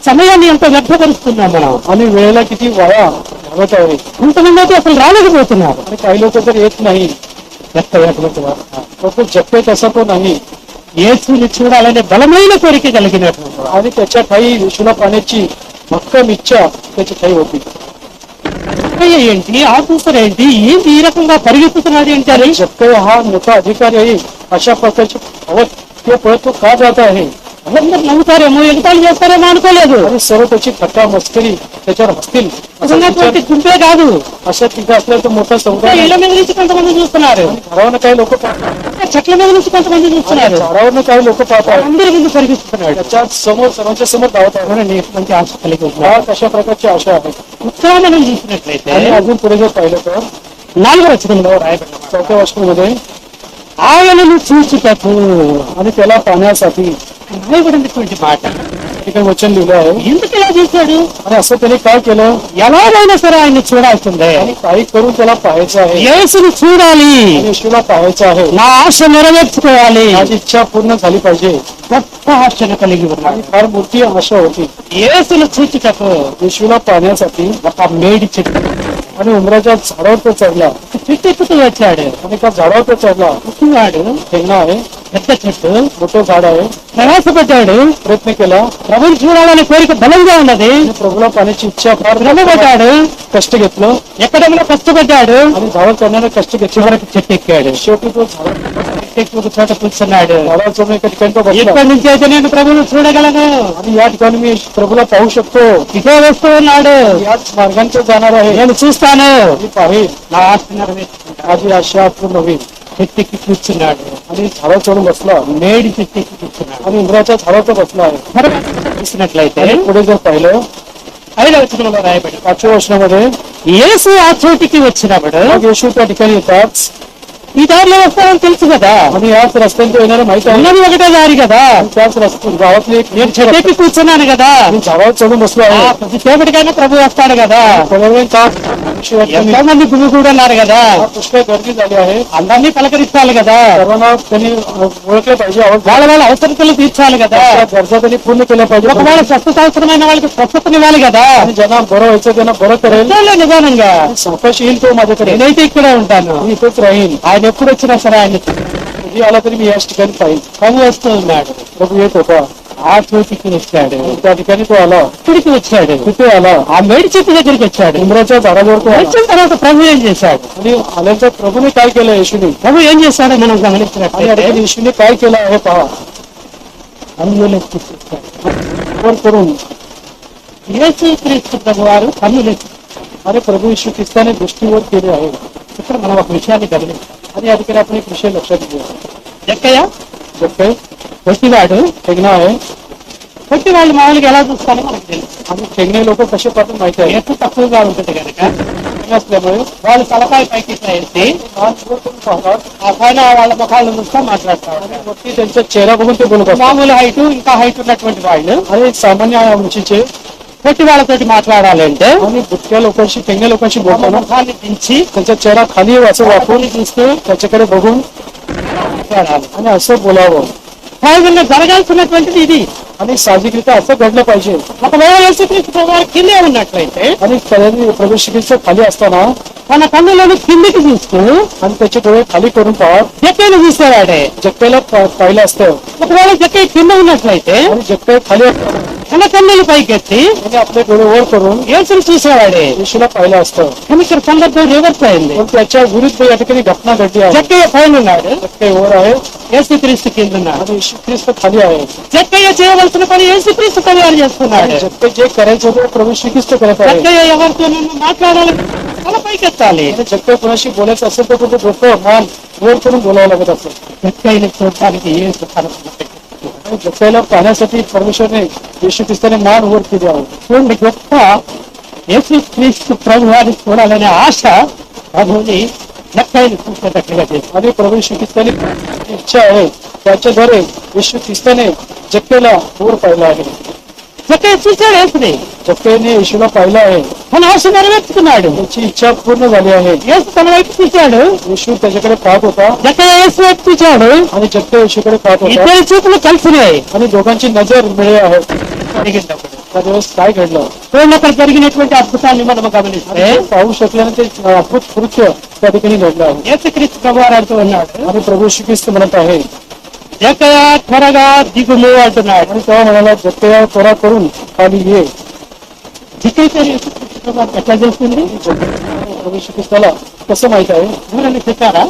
[SPEAKER 1] సమయాన్ని ఎంత వ్యర్థపరుస్తున్నాం మనం.
[SPEAKER 2] आणि वेळेला किती वाया धावत आहे.
[SPEAKER 1] కొంతమంది అయితే అసలు రాలేకపోతున్నారు.
[SPEAKER 2] आणि काही लोक तर येत नाही.
[SPEAKER 1] వ్యర్థమైనటువంటి వారు.
[SPEAKER 2] तो जप्पे तसा तो नाही.
[SPEAKER 1] యేసుని చూడాలనే బలమైన కోరిక కలిగినటువంటి వారు.
[SPEAKER 2] आणि त्याच्या ठाई येशूला पाण्याची भक्कम इच्छा त्याची ठाई होती.
[SPEAKER 1] జక్కయ్య ఏంటి, ఆఫీసర్ ఏంటి, ఏంటి ఈ రకంగా పరిగెత్తుతున్నాడు ఏంటి అని
[SPEAKER 2] जप्पे हा मोठा अधिकारी आहे, अशा प्रकारची धावत ते पळत तो का जात आहे.
[SPEAKER 1] అందరు నవ్వుతారేమో, ఎగతాళి చేస్తారేమో అనుకోలేదు.
[SPEAKER 2] आणि सर्व त्याची थट्टा मस्करी त्याच्यावर हसतील असं
[SPEAKER 1] ఉన్నటువంటి
[SPEAKER 2] विचार-
[SPEAKER 1] గుంపే కాదు,
[SPEAKER 2] अशा तिथे असल्याचं मोठा समुदाय
[SPEAKER 1] ఇళ్ల మీద నుంచి కొంతమంది చూస్తున్నారు,
[SPEAKER 2] घरावरनं काही लोक पाहतात.
[SPEAKER 1] చెట్ల మీద నుంచి కొంతమంది చూస్తున్నారు.
[SPEAKER 2] झाडावरनं काही लोक पाहतात.
[SPEAKER 1] అందరి ముందు పరిగెత్తుతున్నాడు.
[SPEAKER 2] त्याच्या समोर सर्वांच्या समोर धावत आहे.
[SPEAKER 1] అవునండి, మంచి ఆశ కలిగి ఉన్నారు.
[SPEAKER 2] अशा प्रकारची आशा आहे.
[SPEAKER 1] ఉత్సాహం మనం చూసినట్లయితే
[SPEAKER 2] आणि अजून पुढे जर पाहिलं तर
[SPEAKER 1] 4వ వచనంలో రాయబడిన మాట,
[SPEAKER 2] 4व्या वचनामध्ये
[SPEAKER 1] ఆయనను చూచుటకు
[SPEAKER 2] आणि त्याला पाहण्यासाठी
[SPEAKER 1] రాయబడినటువంటి మాట.
[SPEAKER 2] ठिकाणी वचन लिहिलं आहे.
[SPEAKER 1] ఎందుకు ఇలా చేశాడు?
[SPEAKER 2] आणि असं त्याने काय केलं.
[SPEAKER 1] ఎలాగైనా సరే ఆయన్ని చూడాల్సిందే,
[SPEAKER 2] आणि काही करून त्याला पाहायचं आहे.
[SPEAKER 1] యేసుని చూడాలి,
[SPEAKER 2] आणि येशूला पाहायचं आहे.
[SPEAKER 1] నా ఆశ నెరవేర్చుకోవాలి.
[SPEAKER 2] माझी इच्छा पूर्ण झाली पाहिजे.
[SPEAKER 1] గొప్ప ఆశను కలిగి ఉన్నాడు.
[SPEAKER 2] आणि फार मोठी आशा होती
[SPEAKER 1] యేసును చూచుటకు
[SPEAKER 2] येशूला पाहण्यासाठी.
[SPEAKER 1] ఒక మేడి చెట్టు
[SPEAKER 2] आणि उमराच्या झाडावर तो चढला.
[SPEAKER 1] చెట్టు ఎక్కుతూ వచ్చాడు.
[SPEAKER 2] आणि त्या झाडावर तो चढला.
[SPEAKER 1] ఎక్కువాడు,
[SPEAKER 2] ठेंगणा आहे,
[SPEAKER 1] పెద్ద చెట్టు,
[SPEAKER 2] मोठं झाड आहे.
[SPEAKER 1] ప్రయాసపడ్డాడు.
[SPEAKER 2] प्रयत्न केला.
[SPEAKER 1] ప్రభుని చూడాలనే కోరిక బలంగా ఉన్నది.
[SPEAKER 2] आणि प्रभूला पाहण्याची इच्छा फार
[SPEAKER 1] శ్రమపడ్డాడు,
[SPEAKER 2] कष्ट घेतलं.
[SPEAKER 1] ఎక్కడంలో కష్టపడ్డాడు.
[SPEAKER 2] आणि धावत करण्याने कष्ट घेतले.
[SPEAKER 1] చివరికి చెట్టు ఎక్కాడు.
[SPEAKER 2] शेवटी तो झाड
[SPEAKER 1] చెట్టు ఒక చోట కూర్చున్నాడు.
[SPEAKER 2] झाडावर चढून एका ठिकाणी तो बसला.
[SPEAKER 1] ఇక్కడి నుంచి అయితే నేను ప్రభువును చూడగలను.
[SPEAKER 2] आणि या ठिकाणी मी प्रभूला पाहू शकतो.
[SPEAKER 1] ఇదే వస్తూ ఉన్నాడు,
[SPEAKER 2] याच मार्गांचे जाणार आहे.
[SPEAKER 1] నేను చూస్తాను,
[SPEAKER 2] मी पाहिल
[SPEAKER 1] నా ఆశ నెరవేర్చుకుంటాను.
[SPEAKER 2] माझी आशा पूर्ण होईल.
[SPEAKER 1] చెట్టుకి కూర్చున్నాడు,
[SPEAKER 2] आणि झाडावर चढून बसला.
[SPEAKER 1] మేడి చెట్టుకి కూర్చున్నాడు.
[SPEAKER 2] आणि उमराच्या झाडावर तो बसला आहे.
[SPEAKER 1] తర్వాత చూసినట్లయితే
[SPEAKER 2] आणि पुढे जर पाहिलं
[SPEAKER 1] 5వ వచనంలో రాయబడి
[SPEAKER 2] 5व्या वचनामध्ये
[SPEAKER 1] యేసు ఆ చోటికి వచ్చినప్పుడు
[SPEAKER 2] मग येशू त्या ठिकाणी येतात
[SPEAKER 1] ఈ దారిలో వస్తామని తెలుసు కదా,
[SPEAKER 2] आणि याच रस्त्याने तो येणारे माहित आहे.
[SPEAKER 1] ఉన్నది ఒకటే దారి కదా,
[SPEAKER 2] त्याच रस्त्यात गावातली एक
[SPEAKER 1] నేను చెట్టుకి కూర్చున్నాను కదా,
[SPEAKER 2] मी झाडावर चढून बसलो
[SPEAKER 1] ఆ
[SPEAKER 2] आहे.
[SPEAKER 1] కొద్దిసేపటికైనా ప్రభు వస్తాడు కదా,
[SPEAKER 2] थोड्यावेळ का येशू या ठिकाणी
[SPEAKER 1] ఎంతో మంది గుమిగూడున్నారు కదా,
[SPEAKER 2] पुष्कळ गर्दी झाली आहे.
[SPEAKER 1] అందరినీ పలకరించాలి కదా,
[SPEAKER 2] सर्वांना त्यांनी ओळखले पाहिजे.
[SPEAKER 1] వాళ్ళ వాళ్ళ అవసరతలు తీర్చాలి కదా,
[SPEAKER 2] त्या गरजा त्यांनी पूर्ण केल्या पाहिजे.
[SPEAKER 1] ఒకవేళ స్వస్థత అవసరమైన వాళ్ళకి స్వస్థతనివ్వాలి కదా.
[SPEAKER 2] आणि ज्यांना बरं व्हायचं त्यांना बरं करेल.
[SPEAKER 1] అంతేలే నిదానంగా
[SPEAKER 2] सावकाश येईल तो माझ्याकडे.
[SPEAKER 1] నేనైతే ఇక్కడే ఉంటాను.
[SPEAKER 2] मी इथेच राहीन.
[SPEAKER 1] ఆయన ఎప్పుడు వచ్చినా సరే ఆయన
[SPEAKER 2] कधी आला तरी मी याच ठिकाणी पाहिजे.
[SPEAKER 1] ప్రభు వస్తూ ఉన్నాడు.
[SPEAKER 2] प्रभू येत होता.
[SPEAKER 1] ఆ చోటికి వచ్చాడు,
[SPEAKER 2] त्या ठिकाणी तो आला.
[SPEAKER 1] ఇక్కడికి వచ్చాడు,
[SPEAKER 2] तिथे आला.
[SPEAKER 1] ఆ మేడి చెట్టు దగ్గరికి వచ్చాడు.
[SPEAKER 2] उमराच्या झाडावर तो आला.
[SPEAKER 1] వచ్చిన తర్వాత ప్రభు ఏం చేశాడు?
[SPEAKER 2] आणि आल्याच्या प्रभूने काय केलं येशूने?
[SPEAKER 1] ప్రభు ఏం చేశాడో మనం
[SPEAKER 2] आणि
[SPEAKER 1] గమనించినట్లయితే
[SPEAKER 2] अडकून येशूने काय केलं आहे पहा.
[SPEAKER 1] కన్నులెత్తి చూశాడు.
[SPEAKER 2] वर करून
[SPEAKER 1] యేసుక్రీస్తు ప్రభు వారు కన్నులెత్తి
[SPEAKER 2] अरे प्रभू येशू ख्रिस्ताने दृष्टीवर केले आहे.
[SPEAKER 1] ఇక్కడ మనం ఒక విషయాన్ని గమనించాం.
[SPEAKER 2] आणि या ठिकाणी आपण एक विषय लक्षात घेऊया.
[SPEAKER 1] ఎక్కయ్య
[SPEAKER 2] जगते
[SPEAKER 1] పొట్టివాడు,
[SPEAKER 2] ठेंगणा आहे.
[SPEAKER 1] పొట్టి వాళ్ళు మామూలుగా ఎలా చూస్తారో మనకు తెలుసు.
[SPEAKER 2] आणि ठेंगणे लोक कसे पाहतात माहिती आहे.
[SPEAKER 1] ఎత్తు తక్కువగా ఉంటుంది కనుక
[SPEAKER 2] ठेंगणे असल्यामुळे
[SPEAKER 1] వాళ్ళు తలకాయ పైకి ఇట్లా ఎత్తి
[SPEAKER 2] मान वर करून पाहतात
[SPEAKER 1] ఆ పైన వాళ్ళ ముఖాలను చూస్తా మాట్లాడతా ఉంటారు.
[SPEAKER 2] वरती त्यांचा चेहरा बघून ते बोलत असतात.
[SPEAKER 1] మామూలు హైట్ ఇంకా హైట్ ఉన్నటువంటి వాళ్ళు
[SPEAKER 2] आणि सामान्य उंचीचे
[SPEAKER 1] పొట్టి వాళ్ళతోటి మాట్లాడాలంటే
[SPEAKER 2] आणि बुटक्या लोकांशी ठेंगण्या लोकांशी
[SPEAKER 1] వాళ్ళ
[SPEAKER 2] बोलताना
[SPEAKER 1] ముఖాన్ని దించి
[SPEAKER 2] त्यांचा चेहरा खाली असं वाकून
[SPEAKER 1] చూస్తూ
[SPEAKER 2] त्याच्याकडे बघून
[SPEAKER 1] మాట్లాడాలి.
[SPEAKER 2] आणि असं बोलावं.
[SPEAKER 1] సహజంగా జరగాల్సినటువంటిది ఇది.
[SPEAKER 2] आणि साहजिकरित्या असं घडलं पाहिजे.
[SPEAKER 1] ఒకవేళ యేసుక్రీస్తు ప్రభు వారు కిందే ఉన్నట్లయితే
[SPEAKER 2] आणि त्यांनी प्रवेश खाली असताना
[SPEAKER 1] తన కన్నులను కిందికి చూస్తూ
[SPEAKER 2] आणि त्याचे डोळे खाली करून पाहत
[SPEAKER 1] జక్కయ్యను చూసేవాడే.
[SPEAKER 2] जगत्याला पाहिलं असतं.
[SPEAKER 1] ఒకవేళ జక్కయ్య కింద ఉన్నట్లయితే
[SPEAKER 2] आणि जगत्या खाली असतं.
[SPEAKER 1] తన కన్నులు పైకెత్తి
[SPEAKER 2] त्याने आपले डोळे वर करून
[SPEAKER 1] యేసును చూసేవాడే.
[SPEAKER 2] येशूला पाहिलं असतं.
[SPEAKER 1] కానీ ఇక్కడ సందర్భం రివర్స్ అయింది.
[SPEAKER 2] पण त्याच्या विरुद्ध या ठिकाणी घटना घडली आहे.
[SPEAKER 1] జక్కయ్య పైన ఉన్నాడు,
[SPEAKER 2] जगत्या वर आहे
[SPEAKER 1] యేసుక్రీస్తు కింద ఉన్నాడు.
[SPEAKER 2] आणि येशू ख्रिस्त खाली आहे.
[SPEAKER 1] జక్కయ్య చేయవలసిన పని యేసుక్రీస్తు తయారు చేస్తున్నాడు.
[SPEAKER 2] आणि जगते जे करायचं होतं प्रभू ख्रिस्त करत आहे.
[SPEAKER 1] జక్కయ్య ఎవరితో మాట్లాడాలి, తల పైకెత్తాలి.
[SPEAKER 2] आणि जगते कोणाशी बोलायचं असेल तर तो डोकं मान वर करून बोलावं लागत असतं.
[SPEAKER 1] జక్కయ్యని చూడటానికి యేసు తరపున
[SPEAKER 2] आणि जगत्याला पाहण्यासाठी परमेश्वरने येशू ख्रिस्ताने मान वर केली आहे.
[SPEAKER 1] చూడండి, గొప్ప యేసుక్రీస్తు ప్రభు వారిని చూడాలనే ఆశ ప్రభుని జక్కయ్యని చూసేటట్లుగా చేసి
[SPEAKER 2] आणि प्रभू येशू ख्रिस्ताने इच्छा आहे त्याच्याद्वारे येशू ख्रिस्ताने जगतेला वर पाहिलं आहे.
[SPEAKER 1] జక్కయ్య చూశాడు యేసుని,
[SPEAKER 2] जगतेने येशूला पाहिलं आहे.
[SPEAKER 1] తన ఆశ నెరవేర్చుకున్నాడు.
[SPEAKER 2] त्याची इच्छा पूर्ण झाली आहे.
[SPEAKER 1] యేసు తన వైపు చూశాడు,
[SPEAKER 2] येशू त्याच्याकडे पाहत होता
[SPEAKER 1] జక్కయ్య యేసు వైపు చూశాడు.
[SPEAKER 2] आणि जगते येशूकडे पाहत होता
[SPEAKER 1] ఇద్దరి చూపులు కలిసినాయి.
[SPEAKER 2] आणि दोघांची नजर मिळली आहे.
[SPEAKER 1] జరిగినప్పుడు
[SPEAKER 2] त्या दिवस काय घडलं
[SPEAKER 1] చూడండి, అక్కడ జరిగినటువంటి అద్భుతాన్ని మనం గమనిస్తే
[SPEAKER 2] आणि ते पाहू शकल्याने ते अद्भुत कृत्य त्या ठिकाणी घडलं आहे.
[SPEAKER 1] యేసుక్రీస్తు ప్రభు వారు అంటూ ఉన్నాడు,
[SPEAKER 2] आणि प्रभू येशू ख्रिस्त म्हणत आहे
[SPEAKER 1] జక్కయ్య త్వరగా దిగుము అంటున్నాడు.
[SPEAKER 2] आणि तेव्हा म्हणाला जगते त्वरा करून खाली ये.
[SPEAKER 1] జక్కయ్య యేసుక్రీస్తు ప్రభు వారికి ఎట్లా తెలుస్తుంది?
[SPEAKER 2] प्रभू येशू ख्रिस्ताला कसं माहित आहे?
[SPEAKER 1] ఎవరైనా చెప్పారా?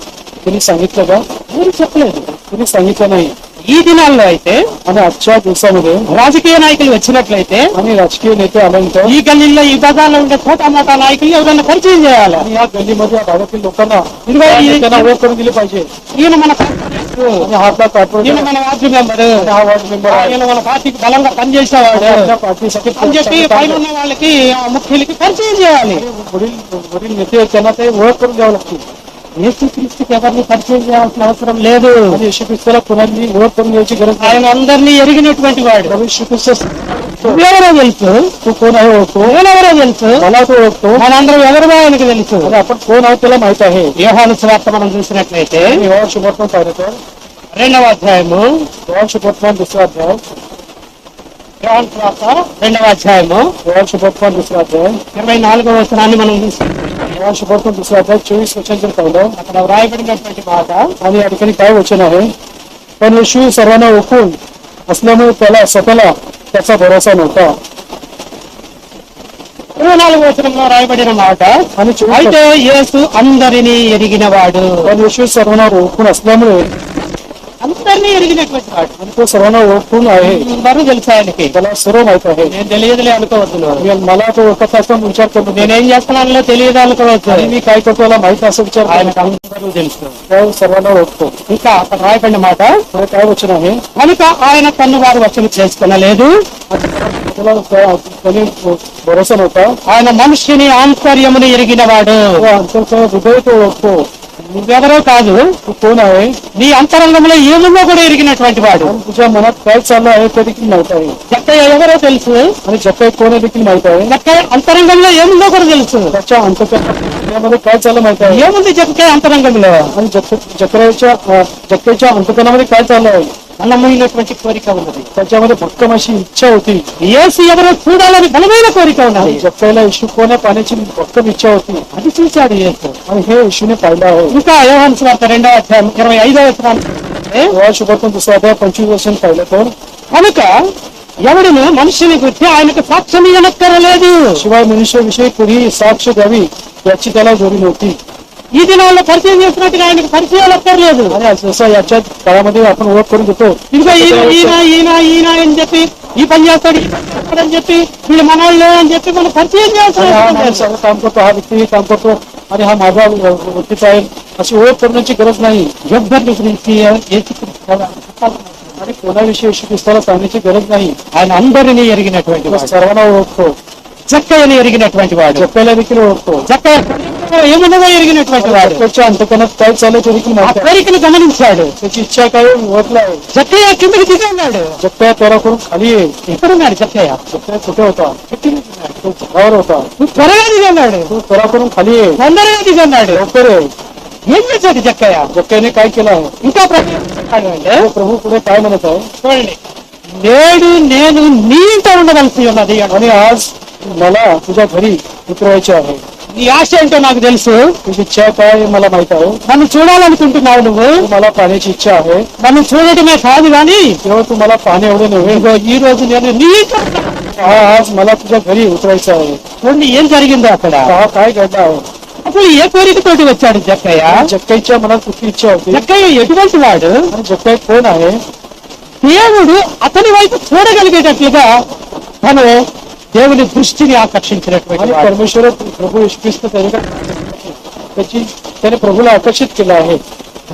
[SPEAKER 2] त्यांनी सांगितलं का?
[SPEAKER 1] ఎవరు చెప్పలేదు.
[SPEAKER 2] त्यांनी सांगितलं नाही.
[SPEAKER 1] ఈ దినాల్లో అయితే
[SPEAKER 2] आणि आजच्या दिवसामध्ये
[SPEAKER 1] రాజకీయ నాయకులు వచ్చినట్లయితే
[SPEAKER 2] आणि राजकीय नेते आल्यानंतर
[SPEAKER 1] ఈ గల్లీలో ఈ బజార్లో ఉండే छोटा मोठा నాయకులు ఎవరైనా పరిచయం చేయాలి.
[SPEAKER 2] आणि या गल्लीमध्ये या भागातील लोकांना
[SPEAKER 1] ఇదిగో
[SPEAKER 2] त्यांना ओळख करून दिली पाहिजे.
[SPEAKER 1] ఈయన మన కార్పొరేటర్,
[SPEAKER 2] आणि हा आपला कॉर्पोरेट
[SPEAKER 1] ఈయన మన వార్డు మెంబర్,
[SPEAKER 2] हा वार्ड मेंबर आहे.
[SPEAKER 1] ఈయన మన పార్టీకి బలంగా పనిచేసేవాడు
[SPEAKER 2] आपल्या पार्टीसाठी
[SPEAKER 1] అని చెప్పి పైన ఉన్న వాళ్ళకి ఆ ముఖ్యులకి పరిచయం చేయాలి.
[SPEAKER 2] वडील वडील नेते आहेत, त्यांना ते ओळख करून द्यावं लागते.
[SPEAKER 1] యేసుక్రీస్తుకి ఎవరిని పరిచయం చేయాల్సిన అవసరం లేదు.
[SPEAKER 2] आणि येशू ख्रिस्ताला कोणाची ओळख करून द्यायची गरज नाही.
[SPEAKER 1] ఆయన అందరినీ ఎరిగినటువంటి వాడు.
[SPEAKER 2] प्रभू येशू ख्रिस्त
[SPEAKER 1] ఎవరో తెలుసు,
[SPEAKER 2] तू कोण आहे ओळखतो.
[SPEAKER 1] ఎవరెవరో తెలుసు,
[SPEAKER 2] मला तो ओळखतो.
[SPEAKER 1] మనందరం ఎవరిదో ఆయనకు తెలుసు.
[SPEAKER 2] आणि आपण कोण आहोत त्याला माहित आहे.
[SPEAKER 1] యోహాను సువార్త మనం చూసినట్లయితే
[SPEAKER 2] आणि योहान शुभवर्तमान पाहिलं तर
[SPEAKER 1] 2వ అధ్యాయము,
[SPEAKER 2] योहान शुभवर्तमान 2रा अध्याय
[SPEAKER 1] యోహాను సువార్త 2వ అధ్యాయము
[SPEAKER 2] योहान शुभवर्तमान 2रा अध्याय
[SPEAKER 1] 24వ వచనాన్ని మనం చూస్తాం.
[SPEAKER 2] योहान शुभवर्तमान 2रा अध्याय 24 वचन जर पाहिलं
[SPEAKER 1] అక్కడ వ్రాయబడినటువంటి మాట,
[SPEAKER 2] आणि या ठिकाणी काय वचन आहे? पण येशू सर्वांना ओळखून असल्यामुळे त्याला स्वतःला त्याचा भरोसा नव्हता.
[SPEAKER 1] 24వ వచనంలో రాయబడిన మాట,
[SPEAKER 2] आणि 24
[SPEAKER 1] అయితే యేసు అందరినీ ఎరిగినవాడు.
[SPEAKER 2] पण येशू सर्वांना ओळखून असल्यामुळे
[SPEAKER 1] అంత అందరినీ ఎరిగినటువంటి వాడు.
[SPEAKER 2] आणि तो सर्वांना ओळखून आहे.
[SPEAKER 1] అందరూ తెలుసు ఆయనకి.
[SPEAKER 2] त्याला सर्व माहित आहे.
[SPEAKER 1] నేను తెలియదులే అనుకోవద్దు నువ్వు.
[SPEAKER 2] आणि मला तो ओळखत असं विचार करतो.
[SPEAKER 1] నేనేం చేస్తున్నానో తెలియదు అనుకోవచ్చు.
[SPEAKER 2] आणि मी काय करतो याला माहित असं विचार
[SPEAKER 1] ఆయనకు అందరూ తెలుసు.
[SPEAKER 2] तो सर्वांना ओळखतो.
[SPEAKER 1] ఇంకా అక్కడ రాయబడిన మాట,
[SPEAKER 2] तर काय वचन आहे,
[SPEAKER 1] కనుక ఆయన తను వారు వచనం చేసుకునలేదు,
[SPEAKER 2] त्याला कोणी भरोसा नव्हता.
[SPEAKER 1] ఆయన మనుష్యుని ఆంతర్యమును ఎరిగిన వాడు.
[SPEAKER 2] तो अंतरचा हृदय तो ओळखतो.
[SPEAKER 1] నువ్వెవరో కాదు,
[SPEAKER 2] तू कोण आहे
[SPEAKER 1] నీ అంతరంగంలో ఏముందో కూడా ఎరిగినటువంటి వాడు.
[SPEAKER 2] आणि तुझ्या मनात काय चाललं आहे ते देखील माहित आहे.
[SPEAKER 1] జక్కయ్య ఎవరో తెలుసు,
[SPEAKER 2] आणि जपय कोण आहे देखील माहित आहे.
[SPEAKER 1] జక్కయ్య అంతరంగంలో ఏముందో కూడా తెలుసు.
[SPEAKER 2] त्याच्या अंतकरणामध्ये काय चाललं माहित आहे.
[SPEAKER 1] ఏముంది జక్కయ్య అంతరంగంలో?
[SPEAKER 2] आणि जक्कईच्या अंतकरणामध्ये काय चाललं आहे.
[SPEAKER 1] బలమైనటువంటి కోరిక ఉన్నది.
[SPEAKER 2] त्याच्यामध्ये भक्कम अशी इच्छा होती.
[SPEAKER 1] యేసు ఎవరో చూడాలని బలమైన కోరిక ఉన్నది.
[SPEAKER 2] जक्कईला येशू कोण आहे पाहण्याची भक्कम इच्छा होती.
[SPEAKER 1] అది చూశాడు యేసు.
[SPEAKER 2] आणि हे येशूने पाहिलं आहे.
[SPEAKER 1] ఇంకా యోహాను సువార్త 2వ అధ్యాయం 25వ వచనం,
[SPEAKER 2] शुभर्तन 2 अध्याय 25 वर्षांनी पाहिलं तर,
[SPEAKER 1] కనుక ఎవడును మనుషుని గురించి ఆయనకు సాక్ష్యం ఇవ్వనక్కరలేదు.
[SPEAKER 2] शिवाय मनुष्याविषयी कुणी साक्ष द्यावी याची त्याला जोडी नव्हती.
[SPEAKER 1] ఈ దినాల్లో పరిచయం చేసినట్టుగా ఆయనకు పరిచయాలు అక్కర్లేదు.
[SPEAKER 2] आणि जसं याच्या काळामध्ये आपण ओळख करून देतो.
[SPEAKER 1] ఇదిగో ఈయన ఈయన ఈయన ఈయన అని చెప్పి, ఈ పని చేస్తాడు ఈ పని చేస్తాడని చెప్పి, వీళ్ళు మనవాళ్ళు అని చెప్పి మనం పరిచయం
[SPEAKER 2] आणि हा
[SPEAKER 1] చేస్తాం.
[SPEAKER 2] माणूस हा काम करतो, हा व्यक्ती हे काम करतो आणि हा माझा व्यक्तीचा आहे अशी ओळख करण्याची गरज नाही.
[SPEAKER 1] ఎవ్వరి గురించి
[SPEAKER 2] आणि कोणाविषयी येशू ख्रिस्ताला सांगण्याची गरज नाही.
[SPEAKER 1] ఆయన అందరినీ ఎరిగినటువంటి
[SPEAKER 2] तो
[SPEAKER 1] వాడు.
[SPEAKER 2] सर्वांना ओळखतो.
[SPEAKER 1] జక్కయ్యని ఎరిగినటువంటి వాడు.
[SPEAKER 2] जक्कईला देखील ओळखतो.
[SPEAKER 1] జక్కయ్య ఏమున్నదో ఎరిగినటువంటి వాడు.
[SPEAKER 2] जक्कईच्या अंतकरणात काय चाललं ते देखील
[SPEAKER 1] ఆ
[SPEAKER 2] माहिती आहे.
[SPEAKER 1] కోరికను గమనించాడు.
[SPEAKER 2] त्याची इच्छा काय ओळखला आहे.
[SPEAKER 1] జక్కయ్య కిందకి దిగి ఉన్నాడు.
[SPEAKER 2] जक्कया तेरा करून खाली ये.
[SPEAKER 1] ఎక్కడున్నాడు జక్కయ్య?
[SPEAKER 2] जक्कया कुठे होता.
[SPEAKER 1] చెట్టు మీద ఉన్నాడు.
[SPEAKER 2] तो झाडावर होता.
[SPEAKER 1] నువ్వు త్వరగా దిగి ఉన్నాడు.
[SPEAKER 2] तो तेरा करून खाली ये.
[SPEAKER 1] తొందరగా దిగి ఉన్నాడు.
[SPEAKER 2] लवकर ये.
[SPEAKER 1] ఏం చేశాడు జక్కయ్య?
[SPEAKER 2] जक्कयाने काय केलं आहे.
[SPEAKER 1] ఇంకా ప్రశ్నిస్తున్నాడు అంటే,
[SPEAKER 2] तो प्रभू पुढे काय म्हणत आहे.
[SPEAKER 1] చూడండి, నేడు నేను నీ ఇంట ఉండవలసి ఉన్నది.
[SPEAKER 2] आणि आज मला तुझ्या घरी उतरवायचे आहे.
[SPEAKER 1] నీ ఆశ ఏంటో నాకు తెలుసు.
[SPEAKER 2] तुझी इच्छा काय हे मला माहित आहे.
[SPEAKER 1] నన్ను చూడాలనుకుంటున్నావు నువ్వు.
[SPEAKER 2] तू मला पाहण्याची इच्छा आहे.
[SPEAKER 1] నన్ను చూడటమే కాదు కానీ,
[SPEAKER 2] तेव्हा तू मला पाहणे एवढे नव्हे.
[SPEAKER 1] ఇదిగో ఈ రోజు నేను నీ ఇంట ఉంటాను.
[SPEAKER 2] आज मला तुझ्या घरी उतरायचं आहे.
[SPEAKER 1] చూడండి ఏం జరిగిందో అక్కడ.
[SPEAKER 2] हा काय घडला आहे.
[SPEAKER 1] అసలు ఏ కోరికతోటి వచ్చాడు జక్కయ్య?
[SPEAKER 2] जक्कईच्या मनात कुठली इच्छा होती.
[SPEAKER 1] జక్కయ్య ఎటువంటి వాడు?
[SPEAKER 2] आणि जक्कई कोण आहे.
[SPEAKER 1] దేవుడు అతని వైపు చూడగలిగేటట్లుగా తను దేవుని దృష్టిని ఆకర్షించినటువంటి
[SPEAKER 2] आणि
[SPEAKER 1] వాడు.
[SPEAKER 2] परमेश्वर प्रभू येशू ख्रिस्त त्याने प्रभूला आकर्षित केलं आहे.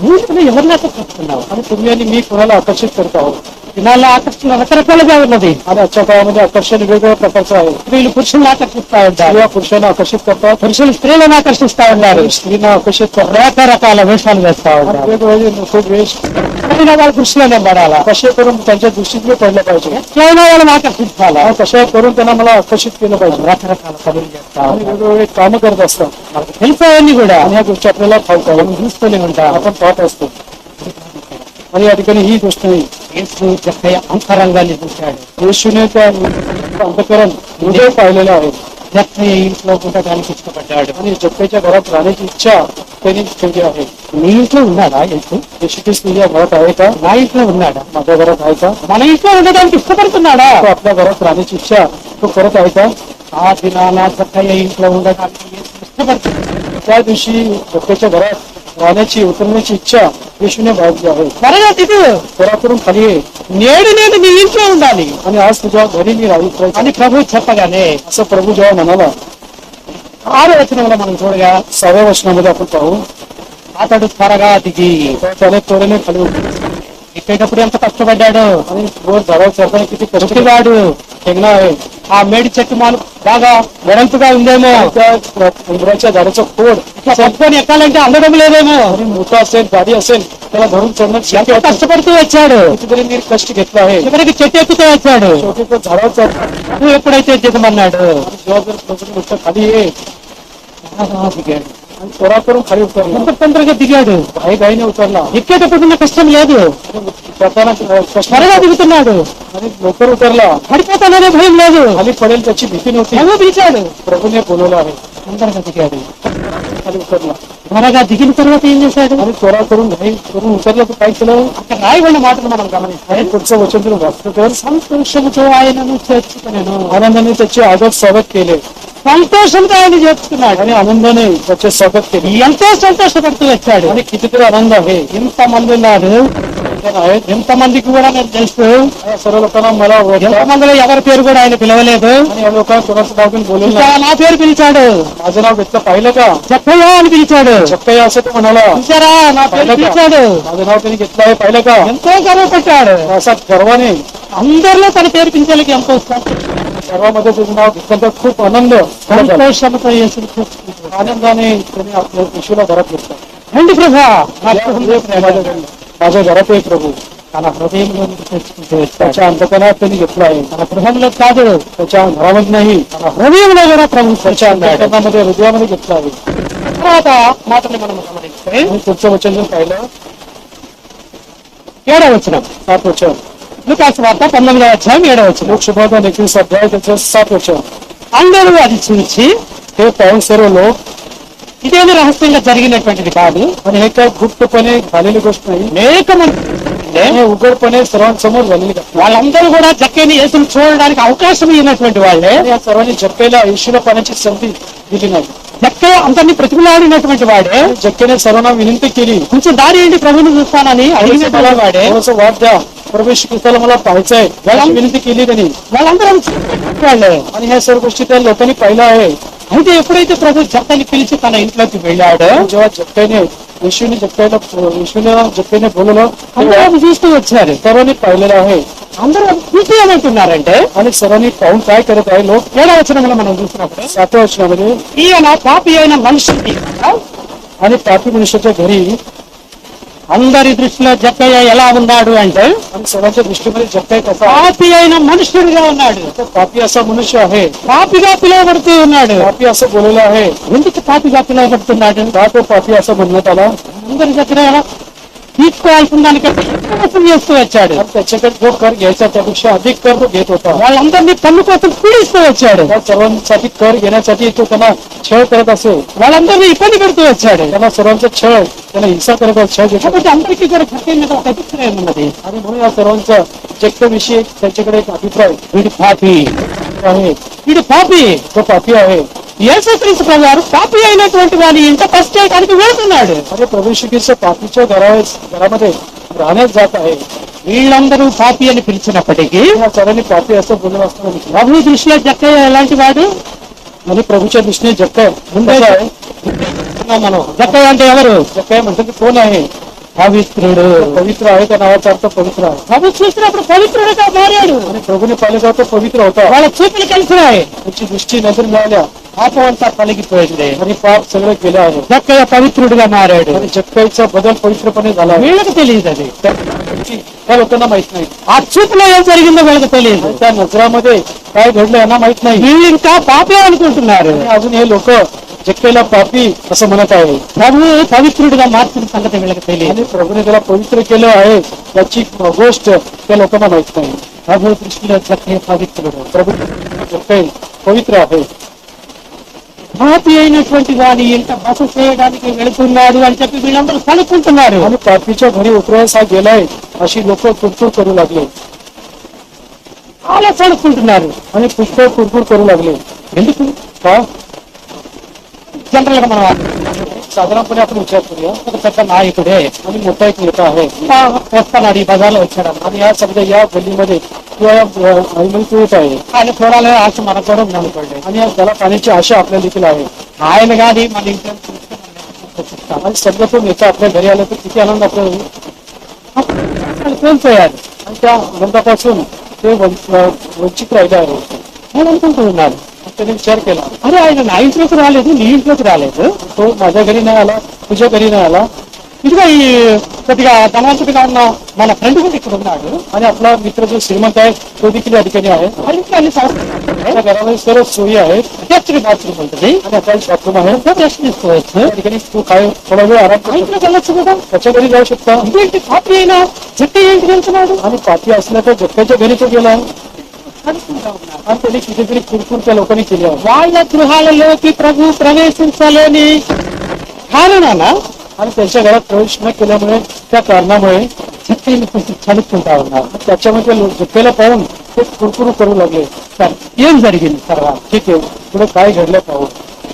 [SPEAKER 1] నువ్వు ఎవరిని ఆకర్షిస్తున్నావు?
[SPEAKER 2] आणि तुम्ही आणि मी कोणाला आकर्षित करत आहोत.
[SPEAKER 1] దినాల్లో ఆకర్షణ రకరకాలుగా ఉన్నది.
[SPEAKER 2] आणि आजच्या काळामध्ये आकर्षण वेगवेगळ्या प्रकारचं आहे.
[SPEAKER 1] స్త్రీలు పురుషులను ఆకర్షిస్తా ఉంటారు.
[SPEAKER 2] स्त्रिया पुरुषांना आकर्षित करतात.
[SPEAKER 1] పురుషులు స్త్రీలను ఆకర్షిస్తా ఉన్నారు.
[SPEAKER 2] स्त्रीना आकर्षित करतात.
[SPEAKER 1] రకరకాల వేషాలు వేస్తా
[SPEAKER 2] आणि
[SPEAKER 1] ఉంటారు.
[SPEAKER 2] वेगवेगळे नको वेश
[SPEAKER 1] ఎట్లయినా వాళ్ళ దృష్టిలోనే పడాలా,
[SPEAKER 2] कसे करून त्यांच्या दृष्टीत मी पडलं पाहिजे.
[SPEAKER 1] ఎట్లయినా వాళ్ళని ఆకర్షించాలా,
[SPEAKER 2] आणि कशा करून त्यांना मला आकर्षित केलं पाहिजे.
[SPEAKER 1] రకరకాల పనులు చేస్తా
[SPEAKER 2] आणि
[SPEAKER 1] ఉంటారు.
[SPEAKER 2] वेगवेगळे कामं करत असतात.
[SPEAKER 1] మనకు తెలిసేవన్నీ కూడా
[SPEAKER 2] आणि ह्या गोष्टी आपल्याला ठाऊक आहे.
[SPEAKER 1] మనం చూస్తూనే ఉంటాం.
[SPEAKER 2] आपण पाहत असतो. आणि या ठिकाणी ही गोष्ट नाही.
[SPEAKER 1] యేసు జక్కయ్య అంతరంగాన్ని చూశాడు.
[SPEAKER 2] येशूने त्या अंतकरण हृदय पाहिलेलं आहे.
[SPEAKER 1] జక్కయ్య ఇంట్లో ఉండడానికి ఇష్టపడ్డాడు.
[SPEAKER 2] आणि जक्कईच्या घरात राहण्याची इच्छा त्यांनी ठेवली आहे.
[SPEAKER 1] నీ ఇంట్లో ఉన్నాడా యేసు?
[SPEAKER 2] येशू ख्रिस्त तुझ्या घरात आहे का.
[SPEAKER 1] నా ఇంట్లో ఉన్నాడా?
[SPEAKER 2] माझ्या घरात आहे का.
[SPEAKER 1] మన ఇంట్లో ఉండడానికి ఇష్టపడుతున్నాడా?
[SPEAKER 2] तो आपल्या घरात राहण्याची इच्छा तो करत आहे का.
[SPEAKER 1] ఆ దినాన జక్కయ్య ఇంట్లో ఉండడానికి యేసు ఇష్టపడుతున్నాడు.
[SPEAKER 2] त्या दिवशी जक्कईच्या घरात राहण्याची उतरण्याची इच्छा येशूने बाळगली आहे.
[SPEAKER 1] త్వరగా దిగు,
[SPEAKER 2] त्वरा करून खाली ये.
[SPEAKER 1] నేడు నేను నీ ఇంట్లో ఉండాలి
[SPEAKER 2] आणि आज तुझ्या घरी मी राहू
[SPEAKER 1] అని ప్రభు చెప్పగానే
[SPEAKER 2] असं प्रभू जेव्हा म्हणाला.
[SPEAKER 1] 6వ వచనంలో మనం చూడగా,
[SPEAKER 2] 6व्या वचनामध्ये आपण पाहू.
[SPEAKER 1] అతడు త్వరగా దిగి
[SPEAKER 2] त्याने त्वरेने खाली उतरले.
[SPEAKER 1] ఎక్కేటప్పుడు ఎంత కష్టపడ్డాడు.
[SPEAKER 2] आणि वर झाडावर चढताना किती कष्ट
[SPEAKER 1] చెట్టువాడు
[SPEAKER 2] ठेंगणा आहे.
[SPEAKER 1] ఆ మేడి చెట్టు మాలు బాగా వెడల్పుగా ఉందేమో,
[SPEAKER 2] त्या उंबराच्या झाडाचं खोड
[SPEAKER 1] ఇట్లా పట్టుకొని ఎక్కాలంటే అందడం లేదేమో.
[SPEAKER 2] आणि मोठा असेल गाडी असेल त्याला धरून चढणं शक्य
[SPEAKER 1] ఎంత
[SPEAKER 2] होतं.
[SPEAKER 1] కష్టపడుతూ వచ్చాడు.
[SPEAKER 2] कितीतरी नीट कष्ट घेतलं आहे.
[SPEAKER 1] చివరికి చెట్టు ఎక్కుతూ వచ్చాడు.
[SPEAKER 2] शेवटी तो झाडावर चढ.
[SPEAKER 1] నువ్వు ఎప్పుడైతే దిగమన్నాడు,
[SPEAKER 2] जेव्हा जर प्रभूने म्हटलं खाली ये.
[SPEAKER 1] త్వరగా దిగాడు.
[SPEAKER 2] आणि त्वरा करून खाली उतरला.
[SPEAKER 1] తొందరగా దిగాడు.
[SPEAKER 2] घाईघाईने उतरला.
[SPEAKER 1] ఎక్కేటప్పుడు ఉన్న కష్టం లేదు,
[SPEAKER 2] जाताना कष्ट
[SPEAKER 1] త్వరగా దిగుతున్నాడు.
[SPEAKER 2] आणि लवकर उतरला.
[SPEAKER 1] పడిపోతాననే భయం లేదు.
[SPEAKER 2] खाली पडेल त्याची भीती नव्हती.
[SPEAKER 1] ప్రభు పిలిచాడు,
[SPEAKER 2] प्रभूने बोलवलं आहे.
[SPEAKER 1] తొందరగా దిగాడు.
[SPEAKER 2] खाली उतरला.
[SPEAKER 1] త్వరగా దిగిన తర్వాత ఏం చేశాడు?
[SPEAKER 2] आणि त्वरा करून घाई करून उतरला तर काय केलं.
[SPEAKER 1] అక్కడ రాయబడిన మాటలు మనం గమనిస్తే,
[SPEAKER 2] आणि पुढचं वचन तुम्ही वाचलं तर
[SPEAKER 1] సంతోషంతో ఆయనను చేర్చుకునేను.
[SPEAKER 2] आनंदाने त्याचे आदर स्वागत केले.
[SPEAKER 1] సంతోషంతో ఆయన చేర్చుకున్నాడు.
[SPEAKER 2] आणि आनंदाने त्याचे स्वागत केले.
[SPEAKER 1] ఎంతో సంతోషపడుతూ వచ్చాడు.
[SPEAKER 2] आणि कितीतरी आनंद आहे.
[SPEAKER 1] ఇంత మంది ఉన్నారు,
[SPEAKER 2] जण आहेत.
[SPEAKER 1] ఎంతమందికి కూడా నేను తెలుసు,
[SPEAKER 2] या सर्व लोकांना मला ओळखतात
[SPEAKER 1] ఎంతమందిలో ఎవరి పేరు కూడా ఆయన పిలవలేదు.
[SPEAKER 2] आणि या लोकांना कोणाचं नाव पण बोललेलं
[SPEAKER 1] ఇంకా
[SPEAKER 2] नाही.
[SPEAKER 1] నా పేరు పిలిచాడు,
[SPEAKER 2] माझं नाव घेतलं पाहिलं का?
[SPEAKER 1] చెప్పయ్య అని పిలిచాడు.
[SPEAKER 2] जप्पయ్య असं तो म्हणाला.
[SPEAKER 1] చూసారా, నా పేరు పిలిచాడు.
[SPEAKER 2] माझं नाव त्यांनी घेतलं आहे पाहिलं का?
[SPEAKER 1] ఎంతో గర్వపడ్డాడు.
[SPEAKER 2] असा गर्वाने
[SPEAKER 1] అందరిలో తన పేరు పిలిచేందుకు ఎంతో
[SPEAKER 2] सर्वांमध्ये त्याचं नाव घेतल्यानंतर खूप आनंद झाला.
[SPEAKER 1] సంతోషంతో యేసుని చూసుకుంటాడు.
[SPEAKER 2] आनंदाने त्याने आपल्या येशूला घरात घेतलं.
[SPEAKER 1] రండి ప్రభా, నా
[SPEAKER 2] या
[SPEAKER 1] ప్రభువుని
[SPEAKER 2] माझ्या घरी, माझ्या घरात आहे प्रभू.
[SPEAKER 1] తన హృదయంలో తెచ్చుకుంటూ వచ్చాడు.
[SPEAKER 2] त्याच्या अंतकणात त्यांनी घेतलं आहे.
[SPEAKER 1] తన గృహంలో కాదు,
[SPEAKER 2] त्याच्या घरामध्ये नाही,
[SPEAKER 1] తన హృదయంలో కూడా ప్రభు
[SPEAKER 2] त्याच्या
[SPEAKER 1] తెచ్చుకున్నాడు.
[SPEAKER 2] अंतकरणामध्ये हृदयामध्ये घेतलं आहे.
[SPEAKER 1] తర్వాత మాటని మనం గమనిస్తే
[SPEAKER 2] आणि पुढचं वचन जर पाहिलं
[SPEAKER 1] 7వ వచనం,
[SPEAKER 2] 7 वचन.
[SPEAKER 1] లూకాసు వార్త 19వ అధ్యాయం 7వ వచనం.
[SPEAKER 2] लोक शुभोधन 21 अध्याय त्याचं 7 वचन.
[SPEAKER 1] అందరూ అది చూచి
[SPEAKER 2] हे पाहून सर्व लोक,
[SPEAKER 1] ఇదేమి రహస్యంగా జరిగినటువంటిది కాదు,
[SPEAKER 2] आणि हे काय गुप्तपणे झालेली गोष्ट नाही,
[SPEAKER 1] అనేక మంది
[SPEAKER 2] हे उघडपणे सर्वांसमोर झालेली घटना.
[SPEAKER 1] వాళ్ళందరూ కూడా జక్కని యేసుని చూడడానికి అవకాశం ఇచ్చినటువంటి వాళ్ళే.
[SPEAKER 2] आणि या सर्वांनी जप्पेला येशूला पाहण्याची संधी दिली नाही.
[SPEAKER 1] జక్కయ్య అందరినీ ప్రతిమలాడినటువంటి వాడే.
[SPEAKER 2] आणि जक्केने सर्वांना विनंती केली,
[SPEAKER 1] కొంచెం దారి ఏంటి ప్రభుని చూస్తానని అడిగినటువంటి వాడే.
[SPEAKER 2] थोडंसं वाद द्या, परमेश ख्रिस्ताला मला पाहायचंय याची विनंती केली त्यांनी.
[SPEAKER 1] వాళ్ళందరూ వాళ్ళే.
[SPEAKER 2] आणि ह्या सर्व गोष्टी त्या लोकांनी पाहिलं आहे.
[SPEAKER 1] అయితే ఎప్పుడైతే ప్రభు జక్కని పిలిచి తన ఇంట్లోకి వెళ్ళాడో
[SPEAKER 2] आणि जेव्हा जप्पेने येशूने जप्पेने बोलवलं
[SPEAKER 1] అందరూ
[SPEAKER 2] तेव्हा
[SPEAKER 1] అది చూస్తూ వచ్చారు.
[SPEAKER 2] सर्वांनी पाहिलेलं आहे.
[SPEAKER 1] అందరూ అది చూసి ఏమంటున్నారంటే,
[SPEAKER 2] आणि सर्वांनी पाहून काय करत आहे लोक?
[SPEAKER 1] 7వ వచనంలో మనం చూసినప్పుడు
[SPEAKER 2] 7व्या वचनामध्ये,
[SPEAKER 1] ఈయన పాపి అయిన మనిషిని
[SPEAKER 2] आणि पापी मनुष्याच्या घरी,
[SPEAKER 1] అందరి దృష్టిలో జక్కయ్య ఎలా ఉన్నాడు అంటే
[SPEAKER 2] आणि सर्वांच्या दृष्टीमध्ये जप्पाय कसा आहे?
[SPEAKER 1] పాపి అయిన మనుష్యుడిగా ఉన్నాడు.
[SPEAKER 2] तर पापी असा मनुष्य आहे,
[SPEAKER 1] పాపిగా పిలువబడుతూ ఉన్నాడు.
[SPEAKER 2] पापी असं बोलवलं आहे.
[SPEAKER 1] ఎందుకు పాపిగా పిలువబడుతున్నాడు?
[SPEAKER 2] का तो पापी असं म्हणण्यात आला?
[SPEAKER 1] అందరి దగ్గర తీసుకోవాల్సిన దానికంటే ఎక్కువ వసూలు చేస్తూ వచ్చాడు.
[SPEAKER 2] आणि त्याच्याकडे जो कर घ्यायचा त्यापेक्षा अधिक कर तो घेत होता.
[SPEAKER 1] వాళ్ళందరినీ పన్ను కోసం పీడిస్తూ వచ్చాడు.
[SPEAKER 2] त्या सर्वांसाठी कर घेण्यासाठी तो त्यांना छळ करत असे.
[SPEAKER 1] వాళ్ళందరినీ ఇబ్బంది పెడుతూ వచ్చాడు.
[SPEAKER 2] त्यांना सर्वांचा त्यांना हिंसा करत छळ घेत होता.
[SPEAKER 1] కాబట్టి అందరికీ కూడా జక్కయ్య మీద ఒక అభిప్రాయం ఉన్నది.
[SPEAKER 2] आणि म्हणून या सर्वांचा जगताविषयी त्यांच्याकडे एक अभिप्राय
[SPEAKER 1] వీడి పాపి,
[SPEAKER 2] आहे.
[SPEAKER 1] వీడు పాపి.
[SPEAKER 2] तो पापी आहे.
[SPEAKER 1] యేసుక్రీస్తు ప్రభు వారు పాపి అయినటువంటి వారి ఇంట ఫస్ట్ చేయడానికి వెళ్తున్నాడు.
[SPEAKER 2] अरे प्रभू श्री ख्रिस्त पापीच्या घरामध्ये राहण्यात जात आहे.
[SPEAKER 1] వీళ్ళందరూ పాపి అని పిలిచినప్పటికీ
[SPEAKER 2] या सर्वांनी पापी असं बोलत असताना
[SPEAKER 1] ప్రభు దృష్టిలో జక్కయ్య ఎలాంటి వాడు?
[SPEAKER 2] आणि प्रभूच्या दृष्टीने जक्कय
[SPEAKER 1] ముందే
[SPEAKER 2] कसं आहे?
[SPEAKER 1] మనం జక్కయ్య అంటే ఎవరు?
[SPEAKER 2] जक्कय म्हणतात की कोण आहे?
[SPEAKER 1] పవిత్రుడు.
[SPEAKER 2] पवित्र आहे, त्या नावाचा अर्थ पवित्र आहे.
[SPEAKER 1] ప్రభు చూసినప్పుడు పవిత్రుడుగా మారాడు.
[SPEAKER 2] आणि प्रभूने पाहिलं का तो पवित्र होता.
[SPEAKER 1] వాళ్ళ చూపులు కలిసినాయి.
[SPEAKER 2] त्याची दृष्टी नजर मिळाल्या
[SPEAKER 1] పాపం అంతా తొలగిపోయింది.
[SPEAKER 2] आणि पाप सगळं केलं आहे.
[SPEAKER 1] జక్కయ్య పవిత్రుడుగా మారాడు.
[SPEAKER 2] आणि जक्कयचा बदल पवित्रपणे झाला आहे.
[SPEAKER 1] వీళ్ళకి తెలియదు అది.
[SPEAKER 2] त्या लोकांना माहित नाही.
[SPEAKER 1] ఆ చూపులో ఏం జరిగిందో వీళ్ళకి తెలియదు.
[SPEAKER 2] आणि त्या नजरामध्ये काय घडलं यांना माहित नाही.
[SPEAKER 1] వీళ్ళు ఇంకా పాపే అనుకుంటున్నారు.
[SPEAKER 2] आणि अजून हे लोक जक्कयला पापी असं म्हणत आहे.
[SPEAKER 1] ప్రభు పవిత్రుడిగా మార్చిన సంగతి వీళ్ళకి తెలియదు.
[SPEAKER 2] आणि प्रभूने त्याला पवित्र केलं आहे याची गोष्ट त्या लोकांना माहित नाही.
[SPEAKER 1] ప్రభు దృష్టిలో జక్కయ్య పవిత్రుడు.
[SPEAKER 2] प्रभू जक्कय पवित्र आहे.
[SPEAKER 1] పాపి అయినటువంటి వారి ఇంట బస చేయడానికి వెళుతున్నాడు అని చెప్పి వీళ్ళందరూ కనుక్కుంటున్నారు.
[SPEAKER 2] आणि पापीच्या घरी उतरायस हा गेलाय अशी लोक कुरकुर करू लागले.
[SPEAKER 1] చాలా కనుక్కుంటున్నారు.
[SPEAKER 2] आणि पुष्कळ कुरकुर करू लागले.
[SPEAKER 1] ఎందుకు?
[SPEAKER 2] का?
[SPEAKER 1] జనరల్ గా మనం
[SPEAKER 2] साधारणपणे आपण विचार करूया.
[SPEAKER 1] ఒక పెద్ద నాయకుడే
[SPEAKER 2] आणि मोठा एक नेता आहे
[SPEAKER 1] వస్తున్నాడు, ఈ బజార్లో వచ్చాడు.
[SPEAKER 2] आणि या समजा या गल्लीमध्ये किंवा या आईमध्ये येत आहे
[SPEAKER 1] ఆయన చూడాలని ఆశ మనకు కూడా ఉందనుకోండి.
[SPEAKER 2] आणि या त्याला पाहण्याची आशा आपल्याला देखील आहे.
[SPEAKER 1] ఆయన కానీ మన ఇంట్లో
[SPEAKER 2] आणि समजा तो नेता आपल्या घरी आला तर किती आनंद आपल्याला होईल.
[SPEAKER 1] కోల్పోయారు.
[SPEAKER 2] आणि त्या आनंदापासून ते वंचित राहिले आहे.
[SPEAKER 1] నేను అనుకుంటూ ఉన్నాను,
[SPEAKER 2] त्याने विचार केला,
[SPEAKER 1] అరే ఆయన నా ఇంట్లోకి రాలేదు, నీ ఇంట్లోకి రాలేదు.
[SPEAKER 2] तो माझ्या घरी नाही आला, तुझ्या घरी नाही आला.
[SPEAKER 1] ఇదిగో ఈ కొద్దిగా ధనవంతుడిగా ఉన్న మన ఫ్రెండ్ కూడా ఇక్కడ ఉన్నాడు.
[SPEAKER 2] आणि आपला मित्र जो श्रीमंत आहे तो देखील या ठिकाणी आहे.
[SPEAKER 1] ఆ ఇంట్లో అన్ని సమస్యలు
[SPEAKER 2] त्या घरामध्ये सर्व सोयी आहेत
[SPEAKER 1] అధ్యక్షుడి బాత్రూమ్ ఉంటుంది,
[SPEAKER 2] आणि आपल्याला बाथरूम आहे.
[SPEAKER 1] రెస్ట్ తీసుకోవచ్చు.
[SPEAKER 2] त्या ठिकाणी तू काय थोडा वेळ आराम
[SPEAKER 1] ఆ
[SPEAKER 2] करू शकतो.
[SPEAKER 1] ఇంట్లోకి వెళ్ళొచ్చు కదా.
[SPEAKER 2] त्याच्या घरी जाऊ शकता.
[SPEAKER 1] ఇదేంటి పాపి అయినా జక్కయ్య ఏంటి వెళ్తున్నాడు
[SPEAKER 2] आणि पापी असल्या तर जप्प्याच्या घरी तो गेला आहे.
[SPEAKER 1] అనుకుంటా ఉన్నాను.
[SPEAKER 2] आणि त्याने कितीतरी कुरकुर त्या लोकांनी केली आहे.
[SPEAKER 1] వాళ్ళ గృహాలలోకి ప్రభు ప్రవేశించలేని కారణాన
[SPEAKER 2] आणि त्यांच्या घरात प्रवेश न केल्यामुळे त्या कारणामुळे
[SPEAKER 1] జక్కయ్యని కొంచెం చదువుకుంటా ఉన్నారు.
[SPEAKER 2] त्याच्यामध्ये जप्प्याला पाहून ते कुरकुर करू लागले.
[SPEAKER 1] సరే, ఏం జరిగింది తర్వాత?
[SPEAKER 2] ठीक आहे, पुढे काय घडलं पाहू.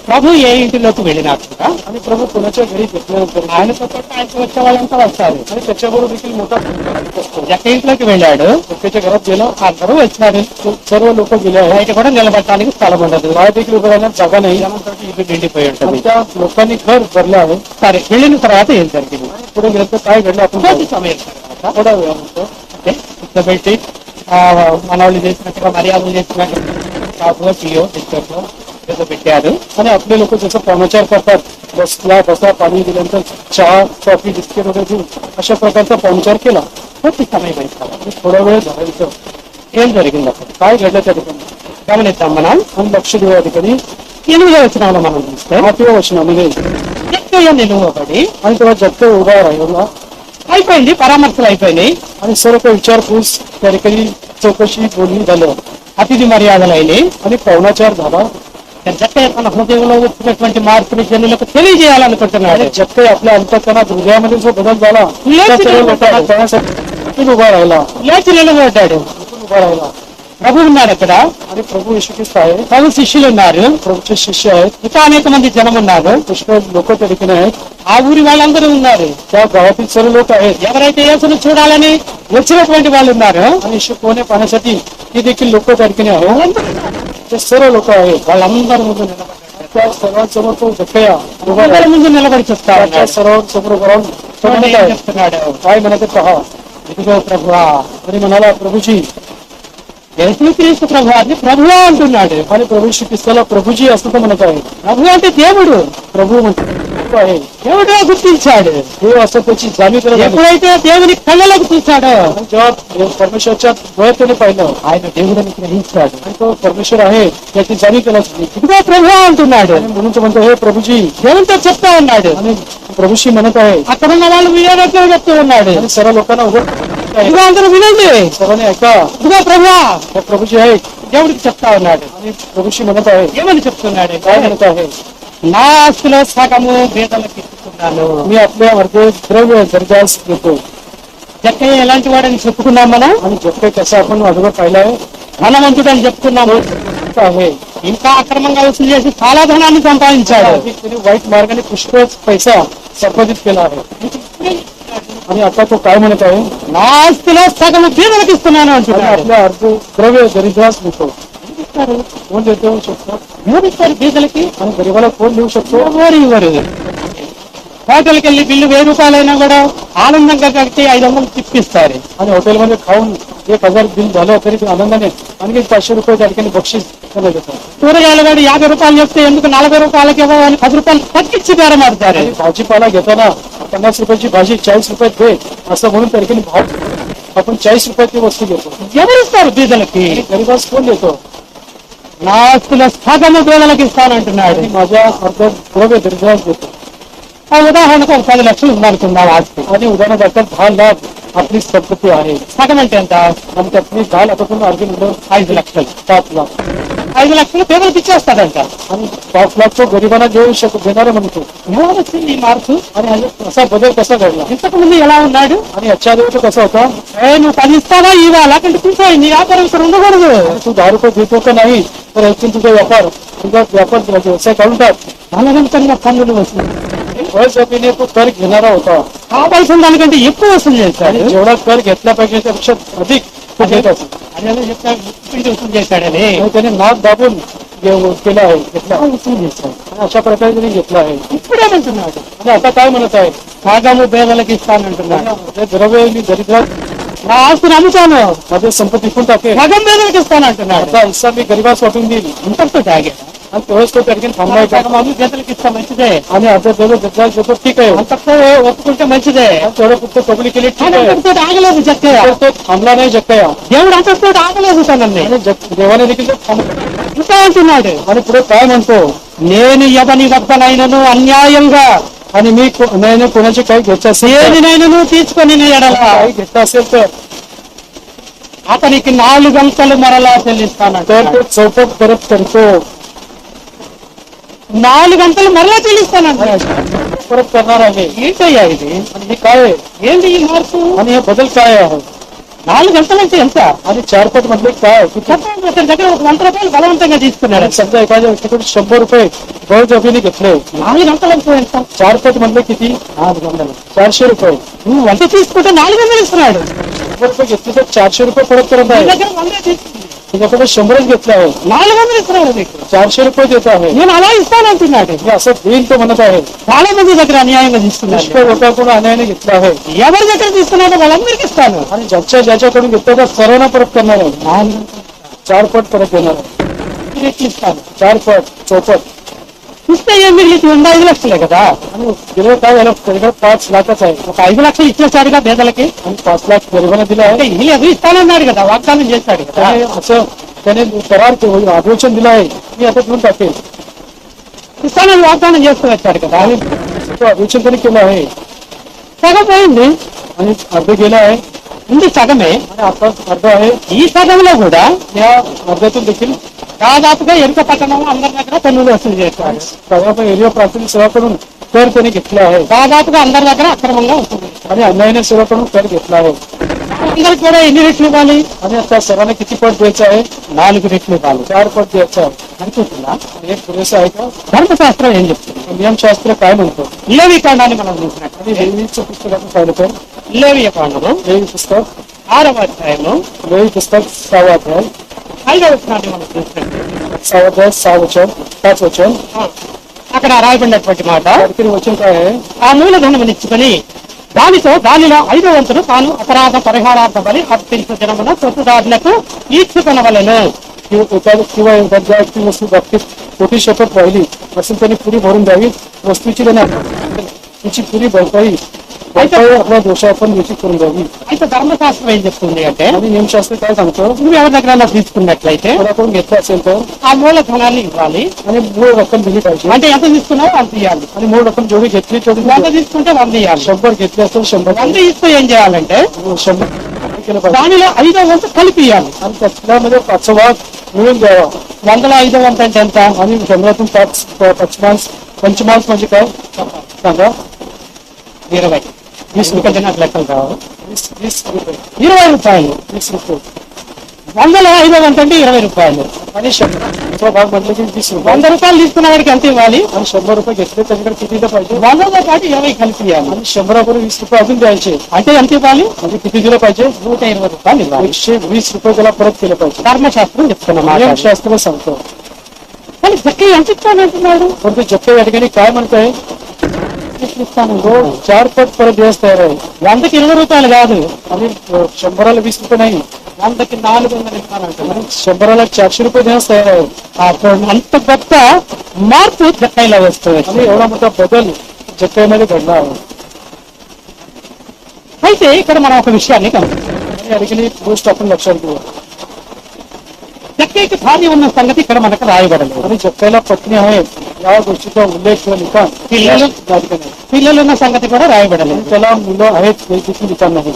[SPEAKER 1] ప్రభు ఏ ఇంటిలోకి వెళ్ళినా కూడా
[SPEAKER 2] आणि प्रभू कोणाच्या घरी घेतल्यानंतर
[SPEAKER 1] ఆయనతో పాటు ఆయనకు వచ్చే వాళ్ళంతా వస్తారు.
[SPEAKER 2] आणि त्याच्याबरोबर देखील मोठा फरक असतो.
[SPEAKER 1] జక్క ఇంట్లోకి వెళ్ళాడు,
[SPEAKER 2] त्याच्या घरात गेला
[SPEAKER 1] అందరూ వచ్చినారు.
[SPEAKER 2] सर्व लोक गेले आहेत.
[SPEAKER 1] బయట కూడా నిలబడటానికి స్థలం ఉండదు.
[SPEAKER 2] बाहेर देखील उभं राहण्यास जागा नाही
[SPEAKER 1] జనంతో ఇల్లు నిండిపోయి
[SPEAKER 2] आणि
[SPEAKER 1] ఉంటుంది.
[SPEAKER 2] त्या लोकांनी घर भरलं आहे.
[SPEAKER 1] సరే, వెళ్ళిన తర్వాత ఏం జరిగింది?
[SPEAKER 2] पुढे गेलं तर काय घडलं आपण
[SPEAKER 1] కొద్ది
[SPEAKER 2] पाहू.
[SPEAKER 1] సమయం తర్వాత
[SPEAKER 2] थोडा वेळानंतर
[SPEAKER 1] అంటే కూర్చోబెట్టి మనవాళ్ళు చేసినట్టుగా మర్యాదలు చేసినట్టు కాపులో టీయో బిస్కెట్లో ఏదో పెట్టారు.
[SPEAKER 2] आणि आपले लोक जसं पाहुणचार करतात, बसला बसा पाणी दिल्यानंतर चहा कॉफी बिस्किट वगैरे देऊन अशा प्रकारचा पाहुणचार केला.
[SPEAKER 1] కొద్ది సమయం అయిన తర్వాత
[SPEAKER 2] आणि थोडा वेळ झाला इथं
[SPEAKER 1] ఏం జరిగింది అప్పుడు
[SPEAKER 2] काय घडलं त्या ठिकाणी
[SPEAKER 1] గమనిద్దాం. మనం
[SPEAKER 2] आणि लक्ष देऊ या ठिकाणी
[SPEAKER 1] 8వ వచనంలో మనం చూస్తే
[SPEAKER 2] 8व्या वचनामध्ये
[SPEAKER 1] జక్కయ్య నిలువబడి
[SPEAKER 2] आणि तेव्हा जगत उभा राहिला
[SPEAKER 1] అయిపోయింది, పరామర్శలు అయిపోయినాయి,
[SPEAKER 2] आणि सर्व काही विचारपूस त्या ठिकाणी चौकशी बोलणी झालं
[SPEAKER 1] అతిథి మర్యాదలు అయినాయి.
[SPEAKER 2] आणि पाहुणाचार झाला.
[SPEAKER 1] జక్కయ్య తన హృదయంలో వచ్చినటువంటి మార్పుని జనులకు తెలియజేయాలనుకుంటున్నాడు.
[SPEAKER 2] आणि जगत आपल्या अंतकरणात हृदयामध्ये जो बदल झाला
[SPEAKER 1] लेच
[SPEAKER 2] त्या सर्व
[SPEAKER 1] निलबड्डाడు.
[SPEAKER 2] लोकांना कळण्यासाठी इथून उभा राहिला
[SPEAKER 1] లేచి నిలబడ్డాడు.
[SPEAKER 2] इथून उभा राहिला.
[SPEAKER 1] ప్రభు ఉన్నాడు అక్కడ,
[SPEAKER 2] आणि प्रभू येशू ख्रिस्त आहे,
[SPEAKER 1] ప్రభు శిష్యులు ఉన్నారు,
[SPEAKER 2] प्रभूचे शिष्य आहेत,
[SPEAKER 1] ఇంకా అనేక మంది జనం ఉన్నారు,
[SPEAKER 2] पुष्कळ लोक त्या ठिकाणी आहेत.
[SPEAKER 1] ఆ ఊరి వాళ్ళందరూ ఉన్నారు.
[SPEAKER 2] त्या गावातील सर्व लोक आहेत
[SPEAKER 1] ఎవరైతే యేసును చూడాలని వచ్చినటువంటి వాళ్ళు ఉన్నారో
[SPEAKER 2] आणि येशू कोण आहे पाहण्यासाठी ती देखील लोक त्या ठिकाणी आहेत. ते सर्व लोक आहेत.
[SPEAKER 1] వాళ్ళందరి ముందు నిలబడ్డాడు.
[SPEAKER 2] त्या सर्वांसमोर तो जखया उभा
[SPEAKER 1] అందరి
[SPEAKER 2] आहे.
[SPEAKER 1] ముందు నిలబడి చెప్తా
[SPEAKER 2] त्या
[SPEAKER 1] ఉన్నాడు.
[SPEAKER 2] सर्वांसमोर उभा राहून तो
[SPEAKER 1] చూడండి
[SPEAKER 2] म्हणत
[SPEAKER 1] ఏం
[SPEAKER 2] आहे,
[SPEAKER 1] చెప్తున్నాడు.
[SPEAKER 2] काय म्हणते पहा.
[SPEAKER 1] ఇదిగో ప్రభువా,
[SPEAKER 2] आणि म्हणाला प्रभूजी,
[SPEAKER 1] యేసుక్రీస్తు ప్రభువాన్ని ప్రభువా అంటున్నాడు.
[SPEAKER 2] आणि प्रभू श्री ख्रिस्ताला प्रभूजी असं तो म्हणत आहे.
[SPEAKER 1] ప్రభు అంటే దేవుడు.
[SPEAKER 2] प्रभू म्हणतो आहे,
[SPEAKER 1] దేవుడే గుర్తించాడు.
[SPEAKER 2] देव असं त्याची जाणीव करत आहे.
[SPEAKER 1] ఎప్పుడైతే దేవుని కళ్ళలోకి చూశాడో
[SPEAKER 2] आणि जेव्हा परमेश्वरच्या डोळ्यात त्याने पाहिलं
[SPEAKER 1] ఆయన దేవుడిని గ్రహించాడు.
[SPEAKER 2] आणि तो परमेश्वर आहे याची जाणीव केला.
[SPEAKER 1] ఇదిగో ప్రభువా అంటున్నాడు.
[SPEAKER 2] आणि म्हणून तो म्हणतो हे प्रभूजी,
[SPEAKER 1] దేవునితో చెప్తా ఉన్నాడు.
[SPEAKER 2] आणि प्रभूशी म्हणत आहे.
[SPEAKER 1] అక్కడ ఉన్న వాళ్ళు వినేటట్లు చెప్తూ ఉన్నాడు.
[SPEAKER 2] आणि सर्व लोकांना उभं आहे.
[SPEAKER 1] ఇదిగో అందరూ వినండి,
[SPEAKER 2] सर्वांनी ऐका,
[SPEAKER 1] ఇదిగో ప్రభువా
[SPEAKER 2] हे प्रभूजी आहे.
[SPEAKER 1] దేవుడికి చెప్తా ఉన్నాడు.
[SPEAKER 2] आणि प्रभूशी म्हणत आहे,
[SPEAKER 1] ఏమని చెప్తున్నాడు?
[SPEAKER 2] काय म्हणत आहे,
[SPEAKER 1] నా ఆస్తిలో సగము పేదలకు ఇస్తున్నాను.
[SPEAKER 2] मी आपल्या अर्धे द्रव्य दर्जास देतो.
[SPEAKER 1] జక్కయ్య ఎలాంటి వాడని చెప్పుకున్నాం మనం.
[SPEAKER 2] आणि जगते कसं आपण अगोदर पाहिलं आहे
[SPEAKER 1] ధనవంతుడని చెప్పుకున్నాము.
[SPEAKER 2] आहे.
[SPEAKER 1] ఇంకా అక్రమంగా వసూలు చేసి చాలా ధనాన్ని సంపాదించాడు.
[SPEAKER 2] अधिक त्याने वाईट मार्गाने पुष्कळ पैसा संपादित केला आहे. आणि आता तो काय म्हणत आहे,
[SPEAKER 1] నా ఆస్తిలో సగము పేదలకు ఇస్తున్నాను
[SPEAKER 2] आणि
[SPEAKER 1] అంటున్నాడు.
[SPEAKER 2] आपल्या अर्धे द्रव्य दरिद्रास देतो. कोण देतो शकतो,
[SPEAKER 1] ఎవరు ఇస్తారు పేదలకి?
[SPEAKER 2] आणि गरीबाला कोण देऊ शकतो.
[SPEAKER 1] ఎవరు ఇవ్వరు. హోటల్కి వెళ్ళి బిల్లు 1000 రూపాయలైనా కూడా ఆనందంగా కట్టి 500 తిప్పిస్తారు.
[SPEAKER 2] आणि हॉटेलमध्ये खाऊन 1000 बिल झालं तरी ते आनंदाने आणखी 500 रुपये त्या ठिकाणी बक्षीस त्यांना देतात.
[SPEAKER 1] కూరగాయలు కూడా 50 రూపాయలు చెప్తే ఎందుకు 40 రూపాయలకి ఇవ్వాలి, 10 రూపాయలు తగ్గించి బేరమాడతారు.
[SPEAKER 2] आणि भाजीपाला घेताना 50 रुपयाची भाजी 40 रुपयात दे असं म्हणून त्या ठिकाणी भाव आपण 40 रुपयात ती वस्तू घेतो.
[SPEAKER 1] ఎవరు ఇస్తారు పేదలకి?
[SPEAKER 2] आणि गरीबास कोण देतो.
[SPEAKER 1] నా ఆస్తుల సగము పేదలకు ఇస్తానంటున్నాడు.
[SPEAKER 2] आणि माझ्या अर्ध द्रव्य दरिद्रास देतो.
[SPEAKER 1] ఆ ఉదాహరణకు ఒక 10 లక్షలు ఉందనుకుందాం ఆస్తి.
[SPEAKER 2] आणि उदाहरणार्थ 10 लाख आपली संपत्ती आहे.
[SPEAKER 1] సగం అంటే ఎంత?
[SPEAKER 2] आणि त्यातली 10 लाखातून अर्धी मुलं
[SPEAKER 1] 5 లక్షలు.
[SPEAKER 2] 5 लाख.
[SPEAKER 1] 5 లక్షలు పేదలకు ఇచ్చేస్తాడంట.
[SPEAKER 2] आणि 5 लाख तो गरिबांना देणार म्हणतो.
[SPEAKER 1] ఎలా వచ్చింది ఈ మార్పు?
[SPEAKER 2] आणि असा बदल कसा घडला.
[SPEAKER 1] ఇంతకు ముందు ఎలా ఉన్నాడు?
[SPEAKER 2] आणि याच्या आधी तो कसा होता.
[SPEAKER 1] నువ్వు 10 ఇస్తావా ఇవ్వాలా కంటే కూర్చో, నీ వ్యాపారం ఇక్కడ ఉండకూడదు.
[SPEAKER 2] आणि तू 10 रुपये देतो का नाही तर यातून तुझा व्यापार व्यवसाय काढून टाक.
[SPEAKER 1] బలవంతంగా పన్నులు వసూలు
[SPEAKER 2] बळजबरीने तो कर घेणारा होता.
[SPEAKER 1] కావాల్సిన దానికంటే ఎక్కువ వసూలు చేశాడు.
[SPEAKER 2] आणि जेवढा कर घेतला पाहिजे त्यापेक्षा अधिक तो घेत असे.
[SPEAKER 1] అదేదో చెప్తాడు, ముప్పిండి వసూలు చేశాడని.
[SPEAKER 2] आणि त्याने नाक दाबून केला आहे, घेतला.
[SPEAKER 1] వసూలు చేశాడు.
[SPEAKER 2] आणि अशा प्रकारे त्यांनी घेतला आहे.
[SPEAKER 1] ఇప్పుడేమంటున్నాడు?
[SPEAKER 2] आणि आता काय म्हणत आहे,
[SPEAKER 1] సగము పేదలకు ఇస్తానంటున్నాడు.
[SPEAKER 2] ते द्रव्य मी दरिद्रात
[SPEAKER 1] నా ఆస్తిని అమ్ముతాను,
[SPEAKER 2] माझे संपत्ती विकून टाकेल.
[SPEAKER 1] సగం పేదలకు ఇస్తానంటున్నాడు.
[SPEAKER 2] आता हिस्सा मी गरीबास वाटून देईल.
[SPEAKER 1] ఇంతటితో తాగాడు.
[SPEAKER 2] आणि तेव्हाच तो त्या ठिकाणी थांबलाय का.
[SPEAKER 1] సగం అమ్మి పేదలకు ఇస్తా మంచిదే,
[SPEAKER 2] आणि अर्ध द्रव्य दरिद्रास देतो ठीक आहे.
[SPEAKER 1] అంతటితో ఒప్పుకుంటే మంచిదే.
[SPEAKER 2] आणि तेवढं फक्त कबुली केली ठीक
[SPEAKER 1] కానీ
[SPEAKER 2] आहे.
[SPEAKER 1] అంతటితో ఆగలేదు జక్కయ్య.
[SPEAKER 2] तर तो थांबला नाही जगया.
[SPEAKER 1] దేవుడు అంతటితో ఆగలేదు తనని.
[SPEAKER 2] आणि देवाने देखील तो थांबला.
[SPEAKER 1] ఇంకా అంటున్నాడు,
[SPEAKER 2] आणि पुढे काय म्हणतो,
[SPEAKER 1] నేను ఎవని వద్దనైనను అన్యాయంగా
[SPEAKER 2] आणि मी नाही कोणाचे काही घ्यायचे असेल तर,
[SPEAKER 1] ఏదినైనను తీసుకొని ఎడల
[SPEAKER 2] काही घेतलं असेल तर
[SPEAKER 1] అతనికి 4 అంతలు మరలా చెల్లిస్తానంట.
[SPEAKER 2] तर तो चौपट परत करतो.
[SPEAKER 1] 4 అంతలు మరలా చెల్లిస్తానంట.
[SPEAKER 2] परत करणार आहे.
[SPEAKER 1] ఏంటయ్యా ఇది?
[SPEAKER 2] आणि हे काय आहे.
[SPEAKER 1] ఏంటి ఈ మార్పు?
[SPEAKER 2] आणि हे बदल काय आहे.
[SPEAKER 1] 4 గంటలంటే ఎంత?
[SPEAKER 2] आणि 4 पट म्हटले काय किती?
[SPEAKER 1] చెప్పండి, అతని దగ్గర ఒక 100 రూపాయలు బలవంతంగా తీసుకున్నాడు.
[SPEAKER 2] आणि समजा एखाद्या व्यक्तीकडून 100 रुपये बळजबरीने घेतले.
[SPEAKER 1] 4 గంటలంటే ఎంత?
[SPEAKER 2] 4 पट म्हटले किती?
[SPEAKER 1] 400.
[SPEAKER 2] 400 रुपये.
[SPEAKER 1] నువ్వు 100 తీసుకుంటే 400 ఇస్తున్నాడు.
[SPEAKER 2] 100 रुपये घेतले तर 400 रुपये परत करत
[SPEAKER 1] నీ
[SPEAKER 2] आहे.
[SPEAKER 1] దగ్గర 100 తీసుకుంది,
[SPEAKER 2] तुझ्याकडे 100च घेतले आहे,
[SPEAKER 1] 400 ఇస్తున్నాడు నీకు.
[SPEAKER 2] 400 रुपये देत आहे.
[SPEAKER 1] నేను అలా ఇస్తానంటున్నాడు.
[SPEAKER 2] हे असं देईल तो म्हणत आहे.
[SPEAKER 1] చాలా మంది దగ్గర అన్యాయంగా తీసుకున్నాడు.
[SPEAKER 2] पुष्कळ लोकांकडून अन्यायाने घेतलं आहे
[SPEAKER 1] ఎవరి దగ్గర తీసుకున్నాడో వాళ్ళందరికీ ఇస్తాను.
[SPEAKER 2] आणि ज्याच्याकडून घेतलं त्या सर्वांना परत करणार आहे. 4 पट परत देणार आहे.
[SPEAKER 1] రెట్లు ఇస్తాను.
[SPEAKER 2] 4 पट चौपट.
[SPEAKER 1] ఇస్తే ఏం మిగిలింది? 5 లక్షలే కదా.
[SPEAKER 2] आणि गेलं काय झालं त्याच्याकडे 5 लाखच आहे
[SPEAKER 1] ఒక 5 లక్షలు ఇచ్చేసాడుగా పేదలకి.
[SPEAKER 2] आणि 5 लाख गरिबांना दिला
[SPEAKER 1] అంటే
[SPEAKER 2] आहे.
[SPEAKER 1] ఇల్లు ఇస్తానన్నాడు కదా, వాగ్దానం చేశాడు కదా.
[SPEAKER 2] त्याने असं त्याने करार केलं, आदेशन दिलं आहे मी आता देऊन टाकेल.
[SPEAKER 1] ఇస్తానని వాగ్దానం చేస్తూ వచ్చాడు కదా.
[SPEAKER 2] आणि तो आदेशन त्याने केलं आहे
[SPEAKER 1] సగం పోయింది,
[SPEAKER 2] आणि अर्ध गेलं आहे
[SPEAKER 1] ఉంది సగమే.
[SPEAKER 2] आणि आता अर्ध आहे.
[SPEAKER 1] ఈ సగంలో కూడా
[SPEAKER 2] या अर्ध्यातून देखील
[SPEAKER 1] దాదాపుగా ఎరుక పట్టణం అందరి దగ్గర పన్నులు వసూలు చేస్తాడు.
[SPEAKER 2] सगळ्या एरिया प्राथमिक सेवाकडून कर त्याने घेतला आहे
[SPEAKER 1] దాదాపుగా అందరి దగ్గర అక్రమంగా వసూలు చేస్తాడు.
[SPEAKER 2] आणि अन्यायाने सेवाकडून कर घेतला आहे.
[SPEAKER 1] అందరికి కూడా ఎన్ని రెట్లు ఇవ్వాలి?
[SPEAKER 2] आणि आता सर्वांना किती पट द्यायचं आहे?
[SPEAKER 1] 4 రెట్లు ఇవ్వాలి.
[SPEAKER 2] 4 पट द्यायचं आहे.
[SPEAKER 1] అనుకుంటున్నా
[SPEAKER 2] आणि हे पुरेसं आहे का?
[SPEAKER 1] ధర్మశాస్త్రం ఏం చెప్తుంది?
[SPEAKER 2] नियमशास्त्र काय म्हणतो?
[SPEAKER 1] లేవి కాండాన్ని మనం చూసినట్టు,
[SPEAKER 2] आणि लेवीचं पुस्तकाचं पाहिलं तर
[SPEAKER 1] లేవియ కాండము
[SPEAKER 2] लेवी पुस्तक
[SPEAKER 1] 6వ అధ్యాయము
[SPEAKER 2] लेवी पुस्तक 6वा अध्याय
[SPEAKER 1] 5వ వచనాన్ని మనం చూసినట్టు
[SPEAKER 2] 6वा अध्याय 6 वचन 5 वचन.
[SPEAKER 1] అక్కడ రాయబడినటువంటి మాట,
[SPEAKER 2] आणखी वचन काय आहे?
[SPEAKER 1] ఆ మూలధనమునిచ్చుకొని దానిలో 5వ వంతును తాను అపరాధ పరిహారార్థ బలి అర్పించు దినమున సొత్తుదారులకు ఈడ్చుకొనవలెను.
[SPEAKER 2] किंवा एखाद्या व्यक्ती वस्तू बाबतीत खोटी शपथ वाहिली असेल त्यांनी पुरी भरून द्यावी. वस्तूची त्यांनी तिची पुरी भरपाई आपल्या दोषापण निश्चित करून द्यावी.
[SPEAKER 1] అయితే ధర్మశాస్త్రం ఏం చెప్తుంది అంటే,
[SPEAKER 2] आणि नियमशास्त्र काय सांगतो?
[SPEAKER 1] నువ్వు ఎవరి దగ్గర తీసుకున్నట్లయితే
[SPEAKER 2] कोणाकडून घेतलं असेल तर
[SPEAKER 1] ఆ మూలధనాన్ని ఇవ్వాలి.
[SPEAKER 2] आणि मूळ रक्कम दिली पाहिजे.
[SPEAKER 1] అంటే ఎంత తీసుకున్నావో అంత ఇవ్వాలి.
[SPEAKER 2] आणि मूळ रक्कम जेवढी घेतली तेवढी
[SPEAKER 1] 100 తీసుకుంటే 100 ఇవ్వాలి.
[SPEAKER 2] 100 घेतली असेल 100
[SPEAKER 1] 100 ఇస్తూ ఏం చేయాలంటే
[SPEAKER 2] 100 केलं पाहिजे.
[SPEAKER 1] దానిలో 5వ వంతు కలిపి ఇవ్వాలి.
[SPEAKER 2] आणि त्याच्यामध्ये 5वा भाग मिळून द्यावा.
[SPEAKER 1] 100లో 5వ వంతు అంటే ఎంత?
[SPEAKER 2] आणि 100तून 5 म्हणजे काय सांगा?
[SPEAKER 1] 20.
[SPEAKER 2] 20
[SPEAKER 1] ఎందుకంటే నాకు లెక్కలు కావు.
[SPEAKER 2] 20 रुपये
[SPEAKER 1] 20 రూపాయలు.
[SPEAKER 2] 20 रुपये.
[SPEAKER 1] 100లో 5వ వంతు అంటే 20 రూపాయలు.
[SPEAKER 2] आणि 100 भाग म्हटलं की 20 रुपये.
[SPEAKER 1] 100 రూపాయలు తీసుకున్న వాడికి ఎంత ఇవ్వాలి?
[SPEAKER 2] आणि 100 रुपये घेतले त्याच्याकडे किती दिलं पाहिजे?
[SPEAKER 1] 100తో పాటు 20 కలిపి ఇవ్వాలి.
[SPEAKER 2] आणि 100 बरोबर 20 रुपये अजून द्यायचे.
[SPEAKER 1] అంటే ఎంత ఇవ్వాలి?
[SPEAKER 2] म्हणजे किती दिलं पाहिजे?
[SPEAKER 1] 120 రూపాయలు ఇవ్వాలి.
[SPEAKER 2] 120 रुपये त्याला परत केलं पाहिजे.
[SPEAKER 1] ధర్మశాస్త్రం చెప్తున్నమాట.
[SPEAKER 2] नियमशास्त्र सांगतो.
[SPEAKER 1] కానీ జక్కి ఎంత ఇస్తానంటున్నాడు?
[SPEAKER 2] पण ते जप्त या ठिकाणी काय म्हणतंय? तो 4 पट परत द्यायला तयार आहे.
[SPEAKER 1] 100కి 20 రూపాయలు కాదు,
[SPEAKER 2] आणि 100ला 20 रुपये नाही,
[SPEAKER 1] 100కి 400 ఇస్తానంటున్నాడు.
[SPEAKER 2] आणि 100ला 400 रुपये द्यायला तयार आहे.
[SPEAKER 1] అంత గొప్ప మార్పు జక్కైలో వస్తుంది.
[SPEAKER 2] आणि एवढा मोठा बदल जप्त्यामध्ये घडला आहे.
[SPEAKER 1] అయితే ఇక్కడ మనం ఒక విషయాన్ని గమనించాలి.
[SPEAKER 2] आणि या ठिकाणी एक गोष्ट आपण लक्षात घेऊ.
[SPEAKER 1] జక్కైకి భార్య ఉన్న సంగతి ఇక్కడ మనకు రాయబడలేదు.
[SPEAKER 2] आणि जप्त्याला पत्नी आहे या गोष्टीचा उल्लेख किंवा लिखाण
[SPEAKER 1] పిల్లలు
[SPEAKER 2] या ठिकाणी आहे.
[SPEAKER 1] పిల్లలున్న సంగతి కూడా రాయబడలేదు.
[SPEAKER 2] आणि त्याला मुलं आहेत हे देखील लिखाण नाही.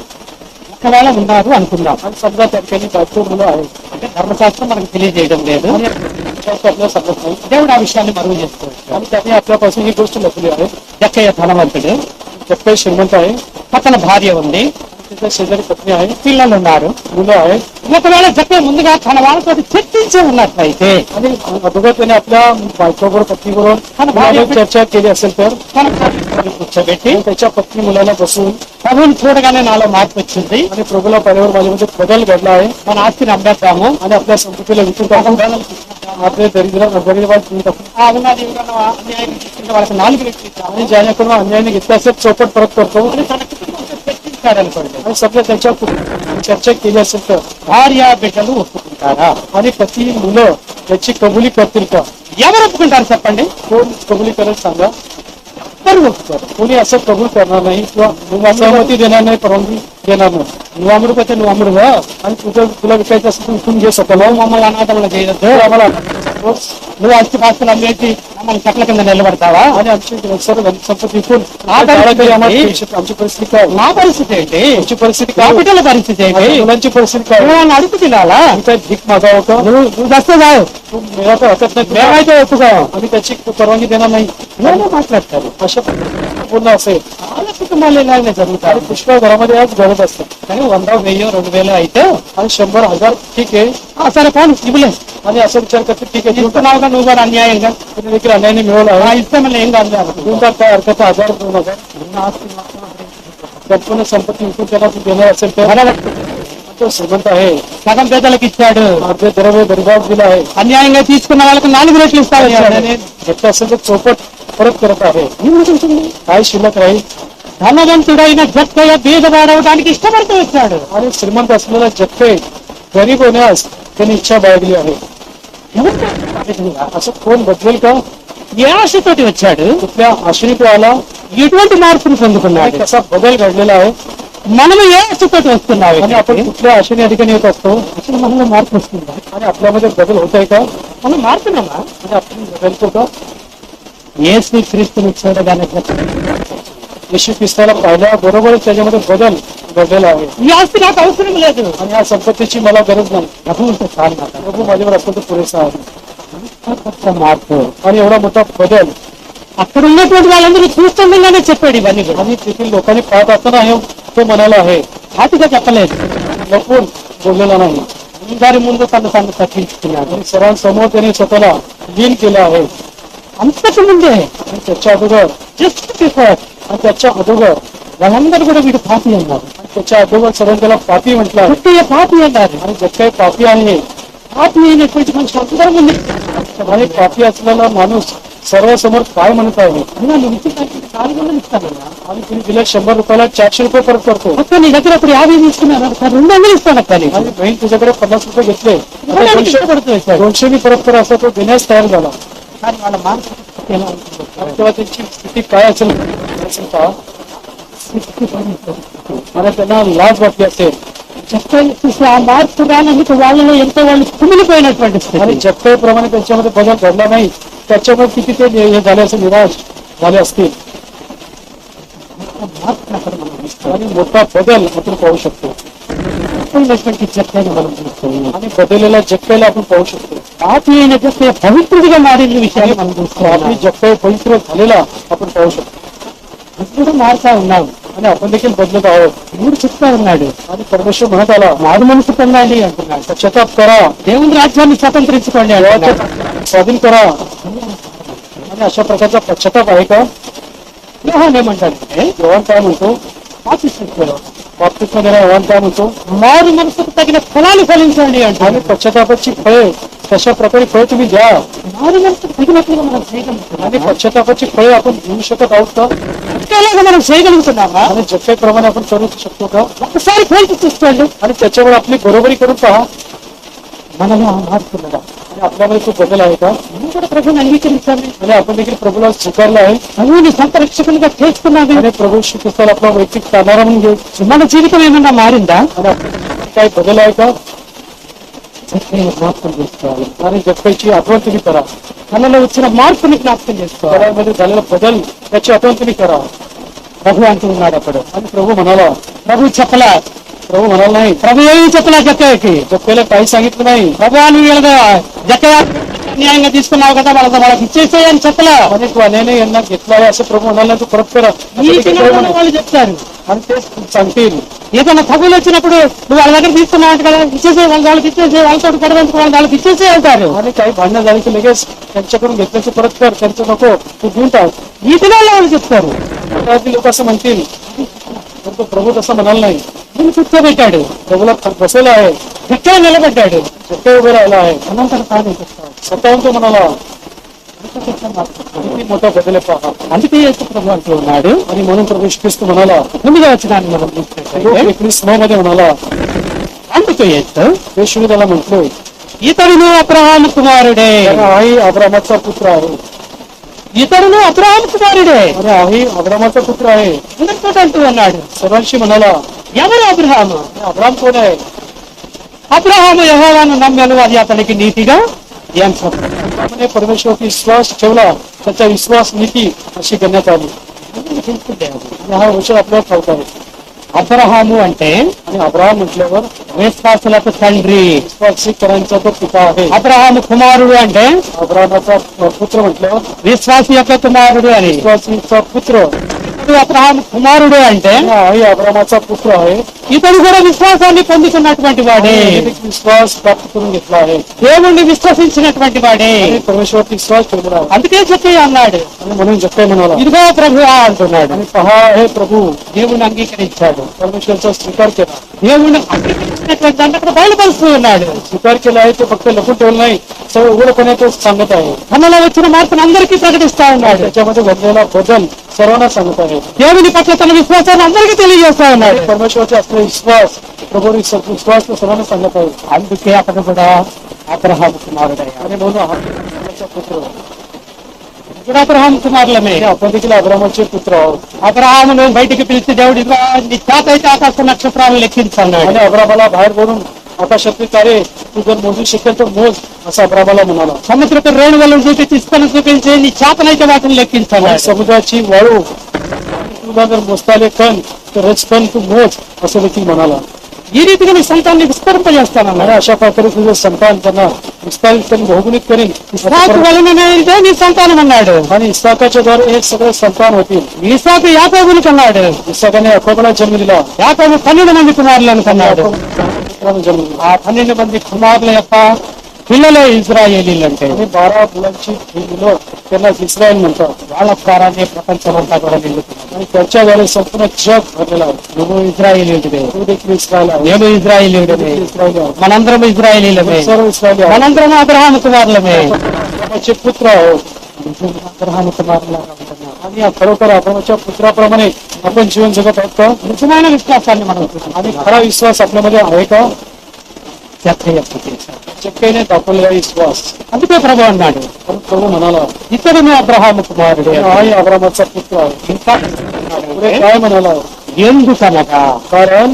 [SPEAKER 1] ఒకవేళ ఉన్నారు అనుకుందాం,
[SPEAKER 2] आणि समजा त्या ठिकाणी बायको मुलं आहेत
[SPEAKER 1] అంటే ధర్మశాస్త్రం మనకు తెలియజేయడం లేదు.
[SPEAKER 2] आणि शास्त्र आपल्याला सांगत नाही.
[SPEAKER 1] దేవుడు ఆ విషయాన్ని మరుగు చేసుకోవచ్చు.
[SPEAKER 2] आणि त्यांनी आपल्यापासून ही गोष्ट लपली आहे.
[SPEAKER 1] జక్కయ్య ధనవంతుడు,
[SPEAKER 2] जप्ताई श्रीमंत आहे,
[SPEAKER 1] పక్కన భార్య ఉంది,
[SPEAKER 2] त्याच्या शेजारी पत्नी आहे,
[SPEAKER 1] పిల్లలు ఉన్నారు.
[SPEAKER 2] मुलं आहेत.
[SPEAKER 1] ఒకవేళ జక్కయ్య ముందుగా తన వాళ్ళతో చర్చించి ఉన్నట్లయితే,
[SPEAKER 2] आणि अगोदर त्याने आपल्या बायकोबरोबर पत्नीबरोबर चर्चा केली असेल तर
[SPEAKER 1] తన భార్యను కూర్చోబెట్టి,
[SPEAKER 2] त्याच्या पत्नी मुलाला बसून
[SPEAKER 1] ప్రభువుని చూడగానే నాలో మార్పు వచ్చింది,
[SPEAKER 2] आणि प्रभूला पाहिल्यावर माझ्यामध्ये बदल घडला आहे.
[SPEAKER 1] మన ఆస్తిని అమ్మేద్దాము,
[SPEAKER 2] आणि आपल्या संपत्तीला विकून टाकून आपले दरिद्रात
[SPEAKER 1] ఆ ఉన్నది ఎవరైనా అన్యాయం చేస్తుంటే వాళ్ళకి 4 రెట్లు ఇద్దాము
[SPEAKER 2] आणि ज्याच्याकडून अन्यायाने घेतला असेल चौपट परत करतो.
[SPEAKER 1] అని తన కుటుంబంతో చర్చించాడనుకోండి.
[SPEAKER 2] आणि सगळं त्याच्या चर्चा केली असेल तर
[SPEAKER 1] భార్య బిడ్డలు ఒప్పుకుంటారా?
[SPEAKER 2] आणि पती मुलं याची कबुली करतील का?
[SPEAKER 1] ఎవరు ఒప్పుకుంటారు చెప్పండి?
[SPEAKER 2] कोण कबुली करेल सांगा?
[SPEAKER 1] ఎవరు ఒప్పుకోరు.
[SPEAKER 2] कोणी असं कबूल करणार नाही किंवा सहमती देणार नाही, परवानगी देणार नाही.
[SPEAKER 1] నువ్వు అమ్ముడుపోతే నువ్వు అమ్ముడుగా,
[SPEAKER 2] आणि तुला विकायचं असेल तर विकून घे स्वतःला.
[SPEAKER 1] నువ్వు మమ్మల్ని అనాథములు చేయొద్దు,
[SPEAKER 2] आम्हाला
[SPEAKER 1] నువ్వు ఆస్తి పాస్తులు అమ్మేసి మమ్మల్ని చెట్ల కింద నిలబడతావా?
[SPEAKER 2] आणि आमची सर्व संपत्ती विकून
[SPEAKER 1] आम्हाला
[SPEAKER 2] आमची परिस्थिती काय?
[SPEAKER 1] నా పరిస్థితి ఏంటి?
[SPEAKER 2] आमची परिस्थिती
[SPEAKER 1] నా
[SPEAKER 2] काय?
[SPEAKER 1] బిడ్డల పరిస్థితి ఏంటి?
[SPEAKER 2] माझ्या मुलांची परिस्थिती काय?
[SPEAKER 1] నువ్వు నన్ను అడుగు తినాలా?
[SPEAKER 2] मी काय भीक मागावं का?
[SPEAKER 1] నువ్వు దస్తదావు,
[SPEAKER 2] तू मेरा तर हरकत नाही.
[SPEAKER 1] మేమైతే ఒప్పుకోవు.
[SPEAKER 2] आम्ही त्याची परवानगी देणार नाही.
[SPEAKER 1] నేనే మాట్లాడతాను.
[SPEAKER 2] अशा बोलणं असेल
[SPEAKER 1] అలా చాలా కుటుంబాలు ఇలాగే జరుగుతాయి.
[SPEAKER 2] आणि पुष्कळ घरामध्ये आज घडत असतात.
[SPEAKER 1] కానీ 100, 1000, 2000 అయితే
[SPEAKER 2] आणि 100,000 ठीक आहे.
[SPEAKER 1] సరే పోను ఇవ్వలే
[SPEAKER 2] आणि असं विचार करते ठीक आहे देऊन टाक.
[SPEAKER 1] ఇస్తున్నావుగా నువ్వు కూడా అన్యాయంగా
[SPEAKER 2] तुम्ही देखील अन्यायाने मिळवला
[SPEAKER 1] ఆ
[SPEAKER 2] आहे.
[SPEAKER 1] ఇస్తే మళ్ళీ ఏం కాదు
[SPEAKER 2] देऊन टाक, काय हरकत आहे. 1000, 2000 संपूर्ण संपत्ती विकून त्याला तू देणार असेल तर तो श्रीमंत आहे.
[SPEAKER 1] సగం పేదలకు ఇచ్చాడు,
[SPEAKER 2] अर्धे द्रव्य गरीबास दिला आहे.
[SPEAKER 1] అన్యాయంగా తీసుకున్న వాళ్ళకి 4 రెట్లు ఇస్తా
[SPEAKER 2] आणि
[SPEAKER 1] వచ్చాడు.
[SPEAKER 2] अन्यायाने घेतलं असेल तर चौपट परत करत आहे. काय शिल्लक राहील.
[SPEAKER 1] ధనవంతుడైన జక్కయ్య బీదవాడవడానికి ఇష్టపడుతూ వచ్చాడు.
[SPEAKER 2] आणि श्रीमंत असलेला जख्खे गरीब होण्यास त्यांनी इच्छा बाळगली आहे. असं कोण बदलेल का.
[SPEAKER 1] ఏ ఆశతోటి వచ్చాడు,
[SPEAKER 2] कुठल्या आशेने तो आला
[SPEAKER 1] ఎటువంటి మార్పును
[SPEAKER 2] आणि
[SPEAKER 1] పొందుకున్నాడు.
[SPEAKER 2] कसा बदल घडलेला आहे.
[SPEAKER 1] మనము ఏ ఆశతోటి వస్తున్నావు,
[SPEAKER 2] आणि आपण कुठल्या आशेने या ठिकाणी येत असतो.
[SPEAKER 1] అసలు మనలో మార్పు వస్తుందా,
[SPEAKER 2] आणि आपल्यामध्ये बदल होत आहे का.
[SPEAKER 1] మనం మారుతున్నామా.
[SPEAKER 2] आणि आपण बदलतो का.
[SPEAKER 1] యేసు క్రీస్తుని చూడగానే
[SPEAKER 2] येशू ख्रिस्ताला पाहिल्याबरोबरच त्याच्यामध्ये बदल घडलेला आहे.
[SPEAKER 1] ఈ ఆస్తి నాకు అవసరం లేదు,
[SPEAKER 2] आणि या संपत्तीची मला गरज नाही.
[SPEAKER 1] ప్రభు ఉంటే చాలు నాకు.
[SPEAKER 2] प्रभू माझ्यावर असलं तर पुरेसा आहे.
[SPEAKER 1] కొత్త మార్పు
[SPEAKER 2] आणि एवढा मोठा बदल.
[SPEAKER 1] అక్కడ ఉన్నటువంటి వాళ్ళందరూ చూస్తుండగానే చెప్పాడు ఇవన్నీ కూడా.
[SPEAKER 2] आणि तेथील लोकांनी पाहत असताना हे तो म्हणाला आहे.
[SPEAKER 1] హాతిగా చెప్పలేదు,
[SPEAKER 2] लपून बोललेला नाही.
[SPEAKER 1] అందరి ముందు తను తగ్గించుకున్నాడు.
[SPEAKER 2] आणि सर्वांसमोर त्याने स्वतःला लीन केलं आहे.
[SPEAKER 1] అంతకు ముందే
[SPEAKER 2] आणि त्याच्या अगोदर
[SPEAKER 1] జస్ట్ బిఫోర్
[SPEAKER 2] आणि त्याच्या अगोदर
[SPEAKER 1] వాళ్ళందరూ కూడా వీడు పాపి అన్నారు.
[SPEAKER 2] आणि त्याच्या अगोदर सर्वांनी त्याला पापी म्हटलं आहे.
[SPEAKER 1] పుట్టిన పాపి అన్నారు.
[SPEAKER 2] आणि जे काही पापी आहे
[SPEAKER 1] పాపి అయినటువంటి మనిషి అందరూ ముందు
[SPEAKER 2] आणि पापी असलेला माणूस सर्वांसमोर काय म्हणत आहे.
[SPEAKER 1] నువ్వు ఇచ్చి 400 ఇస్తానన్నా,
[SPEAKER 2] आणि तुम्ही दिल्या 100 रुपयाला 400 रुपये परत करतो.
[SPEAKER 1] అక్క నీ దగ్గర ఇప్పుడు 50 తీసుకున్నాను సార్, 200 ఇస్తాను అక్క నీకు.
[SPEAKER 2] आणि बहीण तुझ्याकडे 50 रुपये घेतले, आता
[SPEAKER 1] ఇవ్వడానికి ఇష్టపడుతూ వచ్చాడు.
[SPEAKER 2] 200 मी परत करा असं तो देण्यास तयार झाला.
[SPEAKER 1] కానీ వాళ్ళ మానసిక ఎలా ఉంటుందో
[SPEAKER 2] आणि तेव्हा त्यांची स्थिती काय असेल असेल का. मला त्यांना लाज वाटली असेल.
[SPEAKER 1] చెప్పని చూసి ఆ మార్పు రానందుకు వాళ్ళలో ఎంతో వాళ్ళు కుమిలిపోయినటువంటి స్థితి.
[SPEAKER 2] आणि जगताप्रमाणे त्यांच्यामध्ये बदल घडला नाही. त्याच्यामुळे किती ते हे झाले असे निराश झाले असतील.
[SPEAKER 1] మార్పును అక్కడ మనం చూస్తాం.
[SPEAKER 2] आणि मोठा बदल आपण पाहू शकतो.
[SPEAKER 1] పోయినటువంటి చెప్పని మనం చూస్తాం.
[SPEAKER 2] आणि बदललेला जगताला आपण पाहू शकतो.
[SPEAKER 1] పాపి అయిన చెప్పే పవిత్రుడిగా మారిన విషయాన్ని మనం చూస్తాం.
[SPEAKER 2] आपली जगता पवित्र झालेला आपण पाहू शकतो.
[SPEAKER 1] ఇప్పుడు మారుతా ఉన్నాం.
[SPEAKER 2] आणि आपण देखील बदलत आहोत.
[SPEAKER 1] దేవుడు చెప్తా ఉన్నాడు,
[SPEAKER 2] आणि परमेश्वर म्हणत आला
[SPEAKER 1] మారు మనసు పొందాలి అంటున్నాడు.
[SPEAKER 2] पश्चाताप करा,
[SPEAKER 1] దేవుని రాజ్యాన్ని స్వతంత్రించుకోండి అంటున్నాడు.
[SPEAKER 2] स्वाधीन करा. आणि अशा प्रकारचा पश्चाताप आहे का.
[SPEAKER 1] యోహాను ఏమంటాడంటే
[SPEAKER 2] योहान काय म्हणतो.
[SPEAKER 1] పాపిష్ఠుడు,
[SPEAKER 2] बाप्तिस्मा देणारा योहान काय म्हणतो.
[SPEAKER 1] మారు మనసుకు తగిన ఫలాలు ఫలించండి
[SPEAKER 2] आणि
[SPEAKER 1] అంటాడు.
[SPEAKER 2] पश्चातापाची फळे तशा प्रकारे फळे तुम्ही द्या.
[SPEAKER 1] మారు మనసుకు తగినట్లుగా మనం చేయగలుగుతున్నాం.
[SPEAKER 2] आणि पश्चातापाची फळे आपण घेऊ शकत आहोत का.
[SPEAKER 1] ఎలాగ మనం చేయగలుగుతున్నామా.
[SPEAKER 2] आणि जगताप्रमाणे आपण करू शकतो का.
[SPEAKER 1] ఒకసారి పోల్చి చూసుకోండి,
[SPEAKER 2] आणि त्याच्यावर आपली बरोबरी करून पहा.
[SPEAKER 1] మనలో ఆ మార్పు ఉన్నదా.
[SPEAKER 2] आणि आपल्यामध्ये तो बदल आहे का.
[SPEAKER 1] మనం కూడా ప్రభుని అంగీకరించాలి,
[SPEAKER 2] आणि आपण देखील प्रभूला स्वीकारला आहे.
[SPEAKER 1] ప్రభుని సొంత రక్షకులుగా చేసుకున్నాము.
[SPEAKER 2] आणि प्रभू श्री ख्रिस्ताला आपला वैयक्तिक तारणारा म्हणून घेऊ.
[SPEAKER 1] మన జీవితం ఏమన్నా మారిందా.
[SPEAKER 2] आणि आपल्यामध्ये काही बदल आहे का.
[SPEAKER 1] జ్ఞాపకం చేసుకోవాలి.
[SPEAKER 2] आणि जगताची आठवण तुम्ही करा.
[SPEAKER 1] మనలో వచ్చిన మార్పుని జ్ఞాపకం చేసుకోవాలి.
[SPEAKER 2] घरामध्ये झालेला बदल त्याची आठवण तुम्ही करा.
[SPEAKER 1] ప్రభు అంటూ ఉన్నాడు అప్పుడు.
[SPEAKER 2] आणि प्रभू म्हणाला.
[SPEAKER 1] ప్రభు చెప్పలా,
[SPEAKER 2] प्रभू म्हणाला नाही.
[SPEAKER 1] ప్రభు ఏమీ చెప్పలా జక్కయ్యకి.
[SPEAKER 2] जगताला काही सांगितलं नाही.
[SPEAKER 1] ప్రభు అని వీళ్ళగా జక్కయ్య అన్యాయంగా తీసుకున్నావు కదా వాళ్ళకి ఇచ్చేసేయి అని చెప్పలా.
[SPEAKER 2] आणि तू अन्यायाने यांना घेतला आहे असं प्रभू म्हणाला तू परत करा.
[SPEAKER 1] ఈ దినాల్లో వాళ్ళు చెప్తారు,
[SPEAKER 2] आणि ते सांगतील.
[SPEAKER 1] ఏదైనా తగులు వచ్చినప్పుడు నువ్వు వాళ్ళ దగ్గర తీసుకున్నావు కదా, ఇచ్చేసే వాళ్ళకి ఇచ్చేసే, వాళ్ళతో గడవంతుకు వాళ్ళకి ఇచ్చేసే అంటారు.
[SPEAKER 2] आणि काही भांडणं झाली की लगेच त्यांच्याकडून घेतल्याचं परत कर, त्यांचं नको तू घेऊन टाक.
[SPEAKER 1] ఈ దినాల్లో వాళ్ళు చెప్తారు.
[SPEAKER 2] त्यातली लोक असं म्हणतील. पण तो प्रभू तसं म्हणाला नाही.
[SPEAKER 1] నేను కూర్చోబెట్టాడు,
[SPEAKER 2] प्रभूला बसवलं आहे.
[SPEAKER 1] ఎక్కడ నిలబడ్డాడు.
[SPEAKER 2] जगता उभं राहिला आहे.
[SPEAKER 1] అనంతరం తాను చెప్తాడు.
[SPEAKER 2] स्वतःहून तो म्हणाला. किती मोठा बदल आहे पहा.
[SPEAKER 1] అందుకే యేసు ప్రభు అంటూ ఉన్నాడు.
[SPEAKER 2] आणि म्हणून प्रभू श्री ख्रिस्त म्हणाला.
[SPEAKER 1] 9వ వచనాన్ని మనం చూసినట్లయితే,
[SPEAKER 2] 19:9 मध्ये म्हणाला.
[SPEAKER 1] అందుకు యేసు
[SPEAKER 2] येशूने त्याला म्हटले
[SPEAKER 1] ఇతడును అబ్రహాము కుమారుడే,
[SPEAKER 2] हाही अब्रामाचा पुत्र आहे.
[SPEAKER 1] ఇతడును అబ్రహాము కుమారుడే
[SPEAKER 2] आणि हाही अब्रामाचा पुत्र आहे.
[SPEAKER 1] అందరితో అంటూ ఉన్నాడు.
[SPEAKER 2] सर्वांशी म्हणाला.
[SPEAKER 1] ఎవరు అబ్రహాము.
[SPEAKER 2] अब्राम कोण आहे.
[SPEAKER 1] అబ్రహాము యెహోవాను నమ్మాను, అది అతనికి నీతిగా ఎంచబడింది.
[SPEAKER 2] त्यामुळे परमेश्वरची विश्वास ठेवला, त्याचा विश्वास नीती अशी गणण्यात आली. आणि हा विषय आपल्याला ठाऊक आहे.
[SPEAKER 1] అబ్రహాము అంటే
[SPEAKER 2] आणि अब्राम म्हटल्यावर
[SPEAKER 1] విశ్వాసులకు తండ్రి.
[SPEAKER 2] विश्वासीकरांचा तो पिता आहे.
[SPEAKER 1] అబ్రహాము కుమారుడు అంటే
[SPEAKER 2] अब्रामाचा पुत्र म्हटल्यावर
[SPEAKER 1] విశ్వాసి యొక్క కుమారుడు అని.
[SPEAKER 2] विश्वासीचा पुत्र.
[SPEAKER 1] ఇతడు అబ్రహాము కుమారుడు అంటే
[SPEAKER 2] हाही अब्रामाचा पुत्र आहे.
[SPEAKER 1] ఇతడు కూడా విశ్వాసాన్ని పొందుతున్నటువంటి వాడే,
[SPEAKER 2] आणि एक विश्वास प्राप्त करून घेतला आहे
[SPEAKER 1] దేవుణ్ణి విశ్వసించినటువంటి వాడే.
[SPEAKER 2] आणि परमेश्वरती विश्वास ठेवलेला आहे.
[SPEAKER 1] అందుకే జక్కయ్య అన్నాడు,
[SPEAKER 2] आणि म्हणून जक्कय म्हणाला,
[SPEAKER 1] ఇదిగో ప్రభు అంటున్నాడు.
[SPEAKER 2] आणि पहा हे प्रभू,
[SPEAKER 1] దేవుణ్ణి అంగీకరించాడు.
[SPEAKER 2] परमेश्वरचा स्वीकार केला.
[SPEAKER 1] దేవుణ్ణి అంగీకరించినటువంటి దాన్ని అక్కడ బయలుపరుస్తూ ఉన్నాడు.
[SPEAKER 2] स्वीकार केला आहे, तो फक्त लपून ठेवलं नाही, सगळं उघडपणे तो सांगत आहे.
[SPEAKER 1] తనలో వచ్చిన మార్పును అందరికీ ప్రకటిస్తా ఉన్నాడు.
[SPEAKER 2] त्याच्यामध्ये घडलेला बदल सर्वांना सांगत आहे.
[SPEAKER 1] దేవుని పట్ల తన విశ్వాసాన్ని అందరికీ తెలియజేస్తా ఉన్నాడు.
[SPEAKER 2] परमेश्वरचा असलेला विश्वास, प्रभू विश्वास तो सर्वांना सांगत आहे.
[SPEAKER 1] అందుకే అతను కూడా అబ్రహాము కుమారుడయ్యాడు.
[SPEAKER 2] आणि म्हणून हा अब्रामाचा पुत्र,
[SPEAKER 1] ఇప్పుడు అబ్రహాము కుమారులమే.
[SPEAKER 2] आणि आपण देखील अब्रामाचे पुत्र आहोत.
[SPEAKER 1] అబ్రహామును బయటికి పిలిచి దేవుడు ఇదిగో నీ చేత అయితే ఆకాశ నక్షత్రాలను లెక్కించన్నాడు.
[SPEAKER 2] आणि अब्रामाला बाहेर बोलून आकाशातली तारे तू जर मोजू शकेल तर मोज, असं अब्रामाला म्हणाला.
[SPEAKER 1] సముద్రపు రేణువులను చూపించి ఇసుకను చూపించి నీ చేతనైతే వాటిని
[SPEAKER 2] आणि
[SPEAKER 1] లెక్కించన్నాడు.
[SPEAKER 2] समुद्राची वाळू तुला जर मोजता आले कण तर रजकण तू मोज, असं देखील म्हणाला.
[SPEAKER 1] ఈ రీతిగా నీ సంతాన్ని విస్తరింపజేస్తానన్నాడు.
[SPEAKER 2] आणि अशा प्रकारे तुझं संतान त्यांना विस्तारित करून बहुगुणित करेन.
[SPEAKER 1] ఇస్సాకు వలననే ఇదే నీ సంతానం అన్నాడు.
[SPEAKER 2] आणि इसाकाच्या द्वारे एक सगळे संतान होतील.
[SPEAKER 1] ఇస్సాకు యాకోబుని కన్నాడు.
[SPEAKER 2] इसाकाने याकोबाला जन्म दिला.
[SPEAKER 1] యాకోబు 12 మంది కుమారులను కన్నాడు.
[SPEAKER 2] याकोबाला जन्म दिला.
[SPEAKER 1] ఆ 12 మంది కుమారుల యొక్క పిల్లలే ఇజ్రాయేలీలు అంటే.
[SPEAKER 2] आणि 12 मुलांची ही मुलं त्यांना इस्रायल म्हणतात.
[SPEAKER 1] వాళ్ళ ద్వారానే ప్రపంచమంతా కూడా నిండుతుంది.
[SPEAKER 2] आणि त्यांच्याद्वारे संपूर्ण जग भरलेलं आहे.
[SPEAKER 1] నువ్వు ఇజ్రాయేలీయుడివే,
[SPEAKER 2] तू देखील इस्रायल आहे.
[SPEAKER 1] నేను ఇజ్రాయేలీయుడివే,
[SPEAKER 2] इस्रायल आहे.
[SPEAKER 1] మనందరం ఇజ్రాయేలీలమే,
[SPEAKER 2] सर्व इस्रायल आहे.
[SPEAKER 1] మనందరం అబ్రహాము కుమారులమే.
[SPEAKER 2] अब्रामाचे पुत्र आहोत.
[SPEAKER 1] అబ్రహాము కుమారులాగా ఉంటున్నాం.
[SPEAKER 2] आणि खरोखर अब्रामाच्या पुत्राप्रमाणे आपण जीवन जगत आहोत का?
[SPEAKER 1] నిజమైన విశ్వాసాన్ని మనం చూస్తున్నాం.
[SPEAKER 2] आणि खरा विश्वास आपल्यामध्ये आहे का?
[SPEAKER 1] జక్కయ్య చేశాడు.
[SPEAKER 2] चक्केने दाखवलेला विश्वास.
[SPEAKER 1] అందుకే ప్రభు అన్నాడు,
[SPEAKER 2] पण प्रभू म्हणाला,
[SPEAKER 1] ఇతడును అబ్రహాము కుమారుడే.
[SPEAKER 2] हाही अब्रामाचा पुत्र आहे.
[SPEAKER 1] ఇంకా
[SPEAKER 2] पुढे काय म्हणाला?
[SPEAKER 1] ఎందుకనగా,
[SPEAKER 2] कारण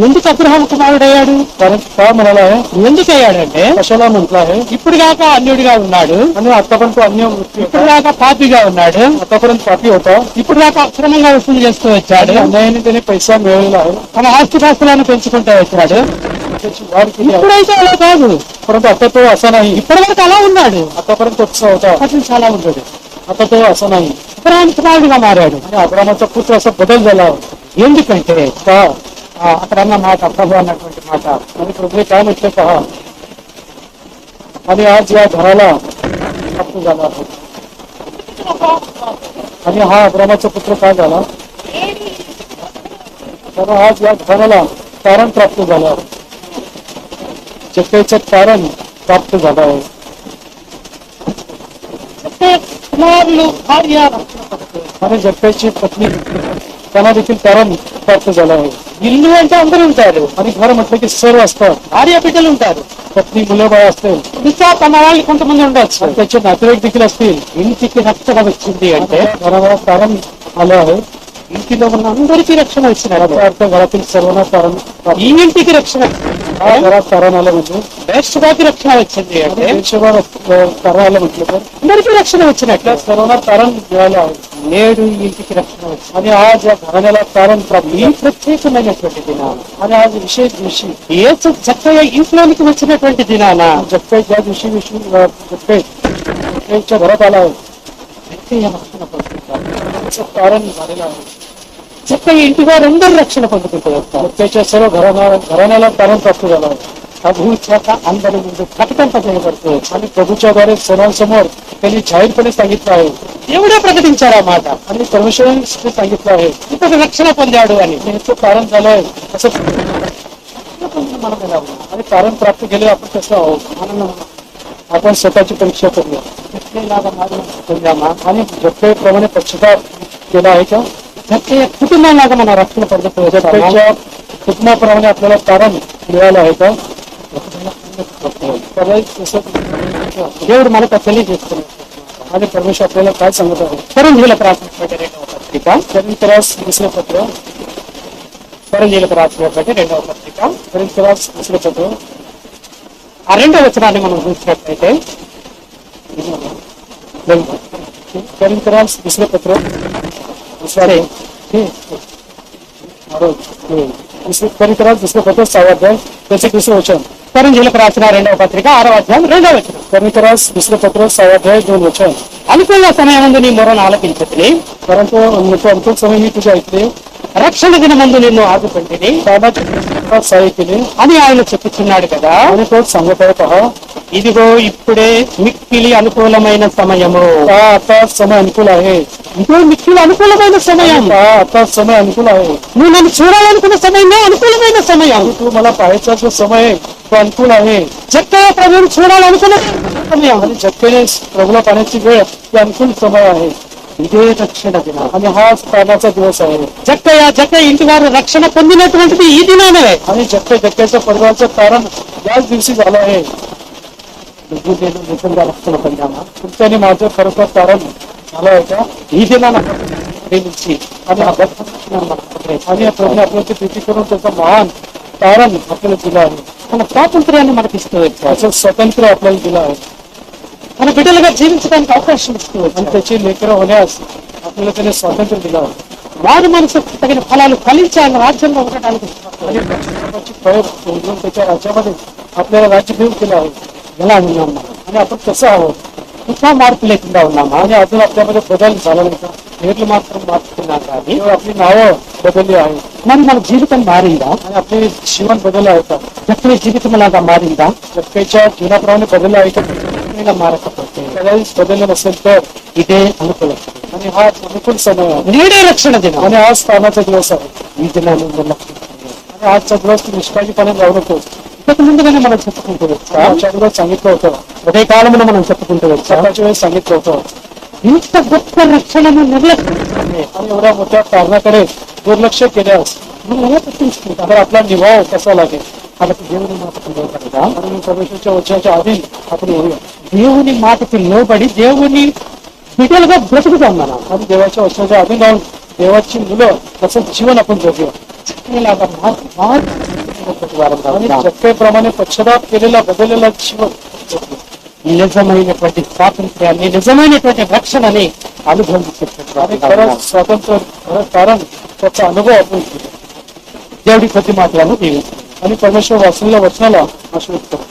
[SPEAKER 1] ఎందుకు అబ్రహాము కుమారుడయ్యాడు?
[SPEAKER 2] कारण काय म्हणाला आहे?
[SPEAKER 1] ఎందుకు అయ్యాడంటే
[SPEAKER 2] कशाला म्हटलं आहे?
[SPEAKER 1] ఇప్పుడు దాకా అన్యుడిగా ఉన్నాడు,
[SPEAKER 2] आणि आतापर्यंत तो अन्य वृत्ती
[SPEAKER 1] ఇప్పుడు
[SPEAKER 2] होता.
[SPEAKER 1] దాకా పాపిగా ఉన్నాడు,
[SPEAKER 2] आतापर्यंत पापी होता.
[SPEAKER 1] ఇప్పుడు దాకా అక్రమంగా వసూలు చేస్తూ వచ్చాడు,
[SPEAKER 2] आणि अन्यायाने त्याने पैसा मिळवलेला आहे.
[SPEAKER 1] తన ఆస్తిపాస్తులను పెంచుకుంటూ వచ్చాడు.
[SPEAKER 2] त्याची वाढ केली आहे.
[SPEAKER 1] ఇప్పుడైతే అలా కాదు,
[SPEAKER 2] परंतु आता तो असा नाही.
[SPEAKER 1] ఇప్పటి వరకు అలా ఉన్నాడు,
[SPEAKER 2] आतापर्यंत तो तसा होता.
[SPEAKER 1] అతను చాలా ఉండదు.
[SPEAKER 2] आता तो असा नाही.
[SPEAKER 1] అబ్రహాము కుమారుడిగా మారాడు.
[SPEAKER 2] आणि अब्रामाचा पुत्र असा बदल झाला आहे.
[SPEAKER 1] ఎందుకంటే
[SPEAKER 2] का?
[SPEAKER 1] అక్కడ అన్న మాట, ప్రభు అన్నటువంటి మాట,
[SPEAKER 2] आणि प्रभूने काय म्हटलं पहा. आणि आज या घराला प्राप्त झाला आहे. आणि हा अब्रामाचा पुत्र काय झाला? तर आज या घराला तारण प्राप्त झालं आहे. जक्कईचं तारण प्राप्त झालं आहे.
[SPEAKER 1] కుమారులు భార్య
[SPEAKER 2] आणि जक्कईची पत्नी त्यांना देखील तारण प्राप्त झालं आहे.
[SPEAKER 1] ఇల్లు అంటే అందరూ ఉంటారు,
[SPEAKER 2] आणि घर म्हटलं की सर्व असतात.
[SPEAKER 1] భార్య బిడ్డలు ఉంటారు,
[SPEAKER 2] पत्नी मुलं बाळ असतील,
[SPEAKER 1] ఇంకా తన వాళ్ళు కొంతమంది ఉండొచ్చు.
[SPEAKER 2] आणि त्याचे नातेवाईक देखील असतील.
[SPEAKER 1] ఇంటికి రక్షణ వచ్చింది అంటే
[SPEAKER 2] घराला तारण आलं आहे.
[SPEAKER 1] ఇంటిలో ఉన్న అందరికీ రక్షణ వచ్చినట్టు.
[SPEAKER 2] याचा अर्थ घरातील सर्वांना तारण प्राप्त.
[SPEAKER 1] ఈ ఇంటికి రక్షణ
[SPEAKER 2] हा घरात तारण आलं म्हणजे
[SPEAKER 1] బేర్షెబాకి రక్షణ వచ్చింది అంటే
[SPEAKER 2] बेर्शेबा तारण आलं म्हटलं तर
[SPEAKER 1] అందరికీ రక్షణ వచ్చినట్లు.
[SPEAKER 2] आपल्या सर्वांना तारण मिळालं आहे.
[SPEAKER 1] నేడు ఈ ఇంటికి రక్షణ వచ్చింది.
[SPEAKER 2] आणि आज या घराण्याला तारण प्राप्त
[SPEAKER 1] ఈ ప్రత్యేకమైనటువంటి దినాన
[SPEAKER 2] आणि आज विशेष दिवशी
[SPEAKER 1] యేసు చక్కగా ఇంట్లోనికి వచ్చినటువంటి దినాన
[SPEAKER 2] जगताई ज्या दिवशी जगताईच्या घरात आला आहे
[SPEAKER 1] చక్కగా రక్షణ పొందుకుంటారు.
[SPEAKER 2] त्याचं तारण झालेलं आहे.
[SPEAKER 1] చక్కగా ఇంటి వారందరూ రక్షణ పొందుకుంటూ వస్తారు.
[SPEAKER 2] जगताईच्या सर्व घराण्याला तारण प्राप्त झालं आहे.
[SPEAKER 1] ప్రభు చేత అందరి ముందు ప్రకటింపజేయబడుతూ
[SPEAKER 2] आणि प्रभूच्या द्वारे सर्वांसमोर त्यांनी जाहीरपणे सांगितलं आहे.
[SPEAKER 1] దేవుడే ప్రకటించారు ఆ మాట.
[SPEAKER 2] आणि परमेश्वराने सांगितलं आहे
[SPEAKER 1] ఇతడు రక్షణ పొందాడు అని.
[SPEAKER 2] की याचं तारण झालंय असं.
[SPEAKER 1] మనం ఎలా ఉన్నాం?
[SPEAKER 2] आणि तारण प्राप्त केले आपण कसं आहोत?
[SPEAKER 1] మనం
[SPEAKER 2] आपण स्वतःची परीक्षा करूया.
[SPEAKER 1] చక్కలాగా మారి పొందామా?
[SPEAKER 2] आणि जगताईप्रमाणे पश्चाताप केला आहे का?
[SPEAKER 1] చక్కగా కుటుంబంలాగా మనం రక్షణ పొందుతూ వచ్చామా?
[SPEAKER 2] जगताईच्या कुटुंबाप्रमाणे आपल्याला तारण मिळालं आहे का? कदाचित तसं
[SPEAKER 1] దేవుడు మనకు తెలియజేస్తున్నాడు.
[SPEAKER 2] आणि परमेश्वर आपल्याला काय सांगत आहे?
[SPEAKER 1] కొరింథీయులకు రాసినటువంటి రెండవ పత్రిక,
[SPEAKER 2] करिंथरास दुसरं पत्र,
[SPEAKER 1] కొరింథీయులకు రాసినటువంటి రెండవ పత్రిక,
[SPEAKER 2] करिंथरास दुसरं पत्र
[SPEAKER 1] ఆ రెండవ వచనాన్ని మనం చూసినట్లయితే
[SPEAKER 2] करिंथरास दुसरं पत्र
[SPEAKER 1] సరే
[SPEAKER 2] करिंथरास दुसरं पत्र 6 अध्याय त्याचे दुसरं वचन.
[SPEAKER 1] కొరింథీయులకు రాసిన రెండవ పత్రిక 6వ అధ్యాయం 2వ వచనం.
[SPEAKER 2] करिंथरास दुसरं पत्र 6 अध्याय 2 वचन.
[SPEAKER 1] అనుకూల సమయమందు నీ మొరను ఆలకించతిని,
[SPEAKER 2] परंतु नको अनुकूल समय मी तुझे ऐकले,
[SPEAKER 1] రక్షణ దినమందు నిన్ను ఆదుకుంటుని
[SPEAKER 2] कामाची सहाय्य केले
[SPEAKER 1] అని ఆయన చెప్పుచున్నాడు కదా.
[SPEAKER 2] आणि तो सांगत आहे पहा,
[SPEAKER 1] ఇదిగో ఇప్పుడే మిక్కిలి అనుకూలమైన సమయము.
[SPEAKER 2] आता समय अनुकूल आहे,
[SPEAKER 1] ఇదిగో మిక్కిలి అనుకూలమైన సమయం.
[SPEAKER 2] आता समय अनुकूल आहे.
[SPEAKER 1] నువ్వు నన్ను చూడాలనుకున్న సమయమే అనుకూలమైన సమయం.
[SPEAKER 2] तू मला पाहायचा जो समय आहे तो अनुकूल आहे.
[SPEAKER 1] చక్కగా ప్రభువును చూడాలనుకున్న సమయం.
[SPEAKER 2] आणि जगतेने प्रभूला पाहण्याची वेळ ही अनुकूल समय आहे.
[SPEAKER 1] ఇదే రక్షణ దినం.
[SPEAKER 2] आणि हा स्थानाचा दिवस आहे.
[SPEAKER 1] జక్క ఇంటి వారు రక్షణ పొందినటువంటిది ఈ దినానే.
[SPEAKER 2] आणि जगच्या परिवाराचं कारण याच दिवशी झालं आहे.
[SPEAKER 1] నువ్వు నేను నిజంగా రక్షణ పొందామా?
[SPEAKER 2] तुमच्याने माझं खरोखर कारण झालं आहे का?
[SPEAKER 1] ఈ దినాన ప్రేమించి
[SPEAKER 2] आणि
[SPEAKER 1] ఆ గొప్ప రక్షణను మనకు అనుగ్రహించాడు.
[SPEAKER 2] आणि या प्रभूने आपल्याची प्रीती करून त्याचं महान कारण आपल्याला दिलं आहे.
[SPEAKER 1] మన స్వాతంత్ర్యాన్ని మనకి ఇస్తూ వచ్చాడు.
[SPEAKER 2] असं स्वातंत्र्य आपल्याला दिलं आहे.
[SPEAKER 1] మన బిడ్డలుగా జీవించడానికి అవకాశం ఇస్తూ
[SPEAKER 2] आणि
[SPEAKER 1] వచ్చాడు.
[SPEAKER 2] त्याची लेकरं होण्यास आपल्याला त्याने स्वातंत्र्य दिलं आहे.
[SPEAKER 1] వారి మనసుకు తగిన ఫలాలు ఫలించి ఆయన రాజ్యంలో ఉండటానికి
[SPEAKER 2] आणि प्रभूची फळ उमलून त्याच्या राज्यामध्ये आपल्याला राज्य देऊ केलं आहे.
[SPEAKER 1] ఎలా ఉన్నాం మనం?
[SPEAKER 2] आणि आपण कसं आहोत?
[SPEAKER 1] ఇంకా మార్పు లేకుండా ఉన్నామా?
[SPEAKER 2] आणि अजून आपल्यामध्ये बदल झाला नाही का?
[SPEAKER 1] పేర్లు మాత్రం మార్చుకున్నాం కానీ
[SPEAKER 2] केवळ आपली नावं बदलली आहेत
[SPEAKER 1] మరి మన జీవితం మారిందా?
[SPEAKER 2] आणि आपले जीवन बदललं आहे का?
[SPEAKER 1] జక్కని జీవితం అలాగా మారిందా?
[SPEAKER 2] जगतेच्या जीवनाप्रमाणे बदललं आहे का?
[SPEAKER 1] ఇలా మారకపోతే
[SPEAKER 2] त्यावेळेस बदललं नसेल तर,
[SPEAKER 1] ఇదే అనుకూలం.
[SPEAKER 2] आणि हा अनुकूल समय आहे
[SPEAKER 1] నేడే రక్షణ దినం.
[SPEAKER 2] आणि हा स्थानाचा दिवस आहे.
[SPEAKER 1] ఈ దినాన్ని నిర్లక్ష్యం చేయకూడదు.
[SPEAKER 2] आणि आजचा दिवस तू निष्काळजीपणे राहू नको.
[SPEAKER 1] ఇంతకు ముందుగానే మనం చెప్పుకుంటూ వచ్చా.
[SPEAKER 2] आजच्या दिवस सांगितलं होतं,
[SPEAKER 1] ఉదయ కాలమున మనం చెప్పుకుంటూ వచ్చా.
[SPEAKER 2] सकाळच्या वेळेस सांगितलं होतं.
[SPEAKER 1] ఇంత గొప్ప రక్షణను నిర్లక్ష్యం చేస్తే
[SPEAKER 2] आणि एवढ्या मोठ्या कारणाकडे दुर्लक्ष केल्यास
[SPEAKER 1] మనం ఎలా తప్పించుకుంటాం?
[SPEAKER 2] तर आपला निभाव कसा लागेल.
[SPEAKER 1] కాబట్టి దేవుని మాటకు లోబడదా.
[SPEAKER 2] म्हणून परमेश्वरच्या वचनाच्या अधीन आपण होऊया
[SPEAKER 1] దేవుని మాటకి లోబడి దేవుని బిడ్డలుగా బ్రతుకుతాం మనం.
[SPEAKER 2] आणि देवाच्या वचनाच्या अधीन राहून देवाची मुलं असं जीवन आपण जगूया.
[SPEAKER 1] ఇలాగా మార్పు వారంగా
[SPEAKER 2] आणि
[SPEAKER 1] ఉంటాం.
[SPEAKER 2] जगतेप्रमाणे पश्चाताप केलेला बदललेला जीवन जगूया.
[SPEAKER 1] నిజమైనటువంటి స్వాతంత్ర్యాన్ని నిజమైనటువంటి రక్షణని
[SPEAKER 2] आणि
[SPEAKER 1] అనుభవించేటటువంటి
[SPEAKER 2] खरं स्वातंत्र्य खरं कारण त्याचा अनुभव आपण घेऊया.
[SPEAKER 1] దేవుడి కొద్ది మాటలను దీవించాలి.
[SPEAKER 2] आणि परमेश्वर वाचलेल्या वचनाला आशीर्वाद करू.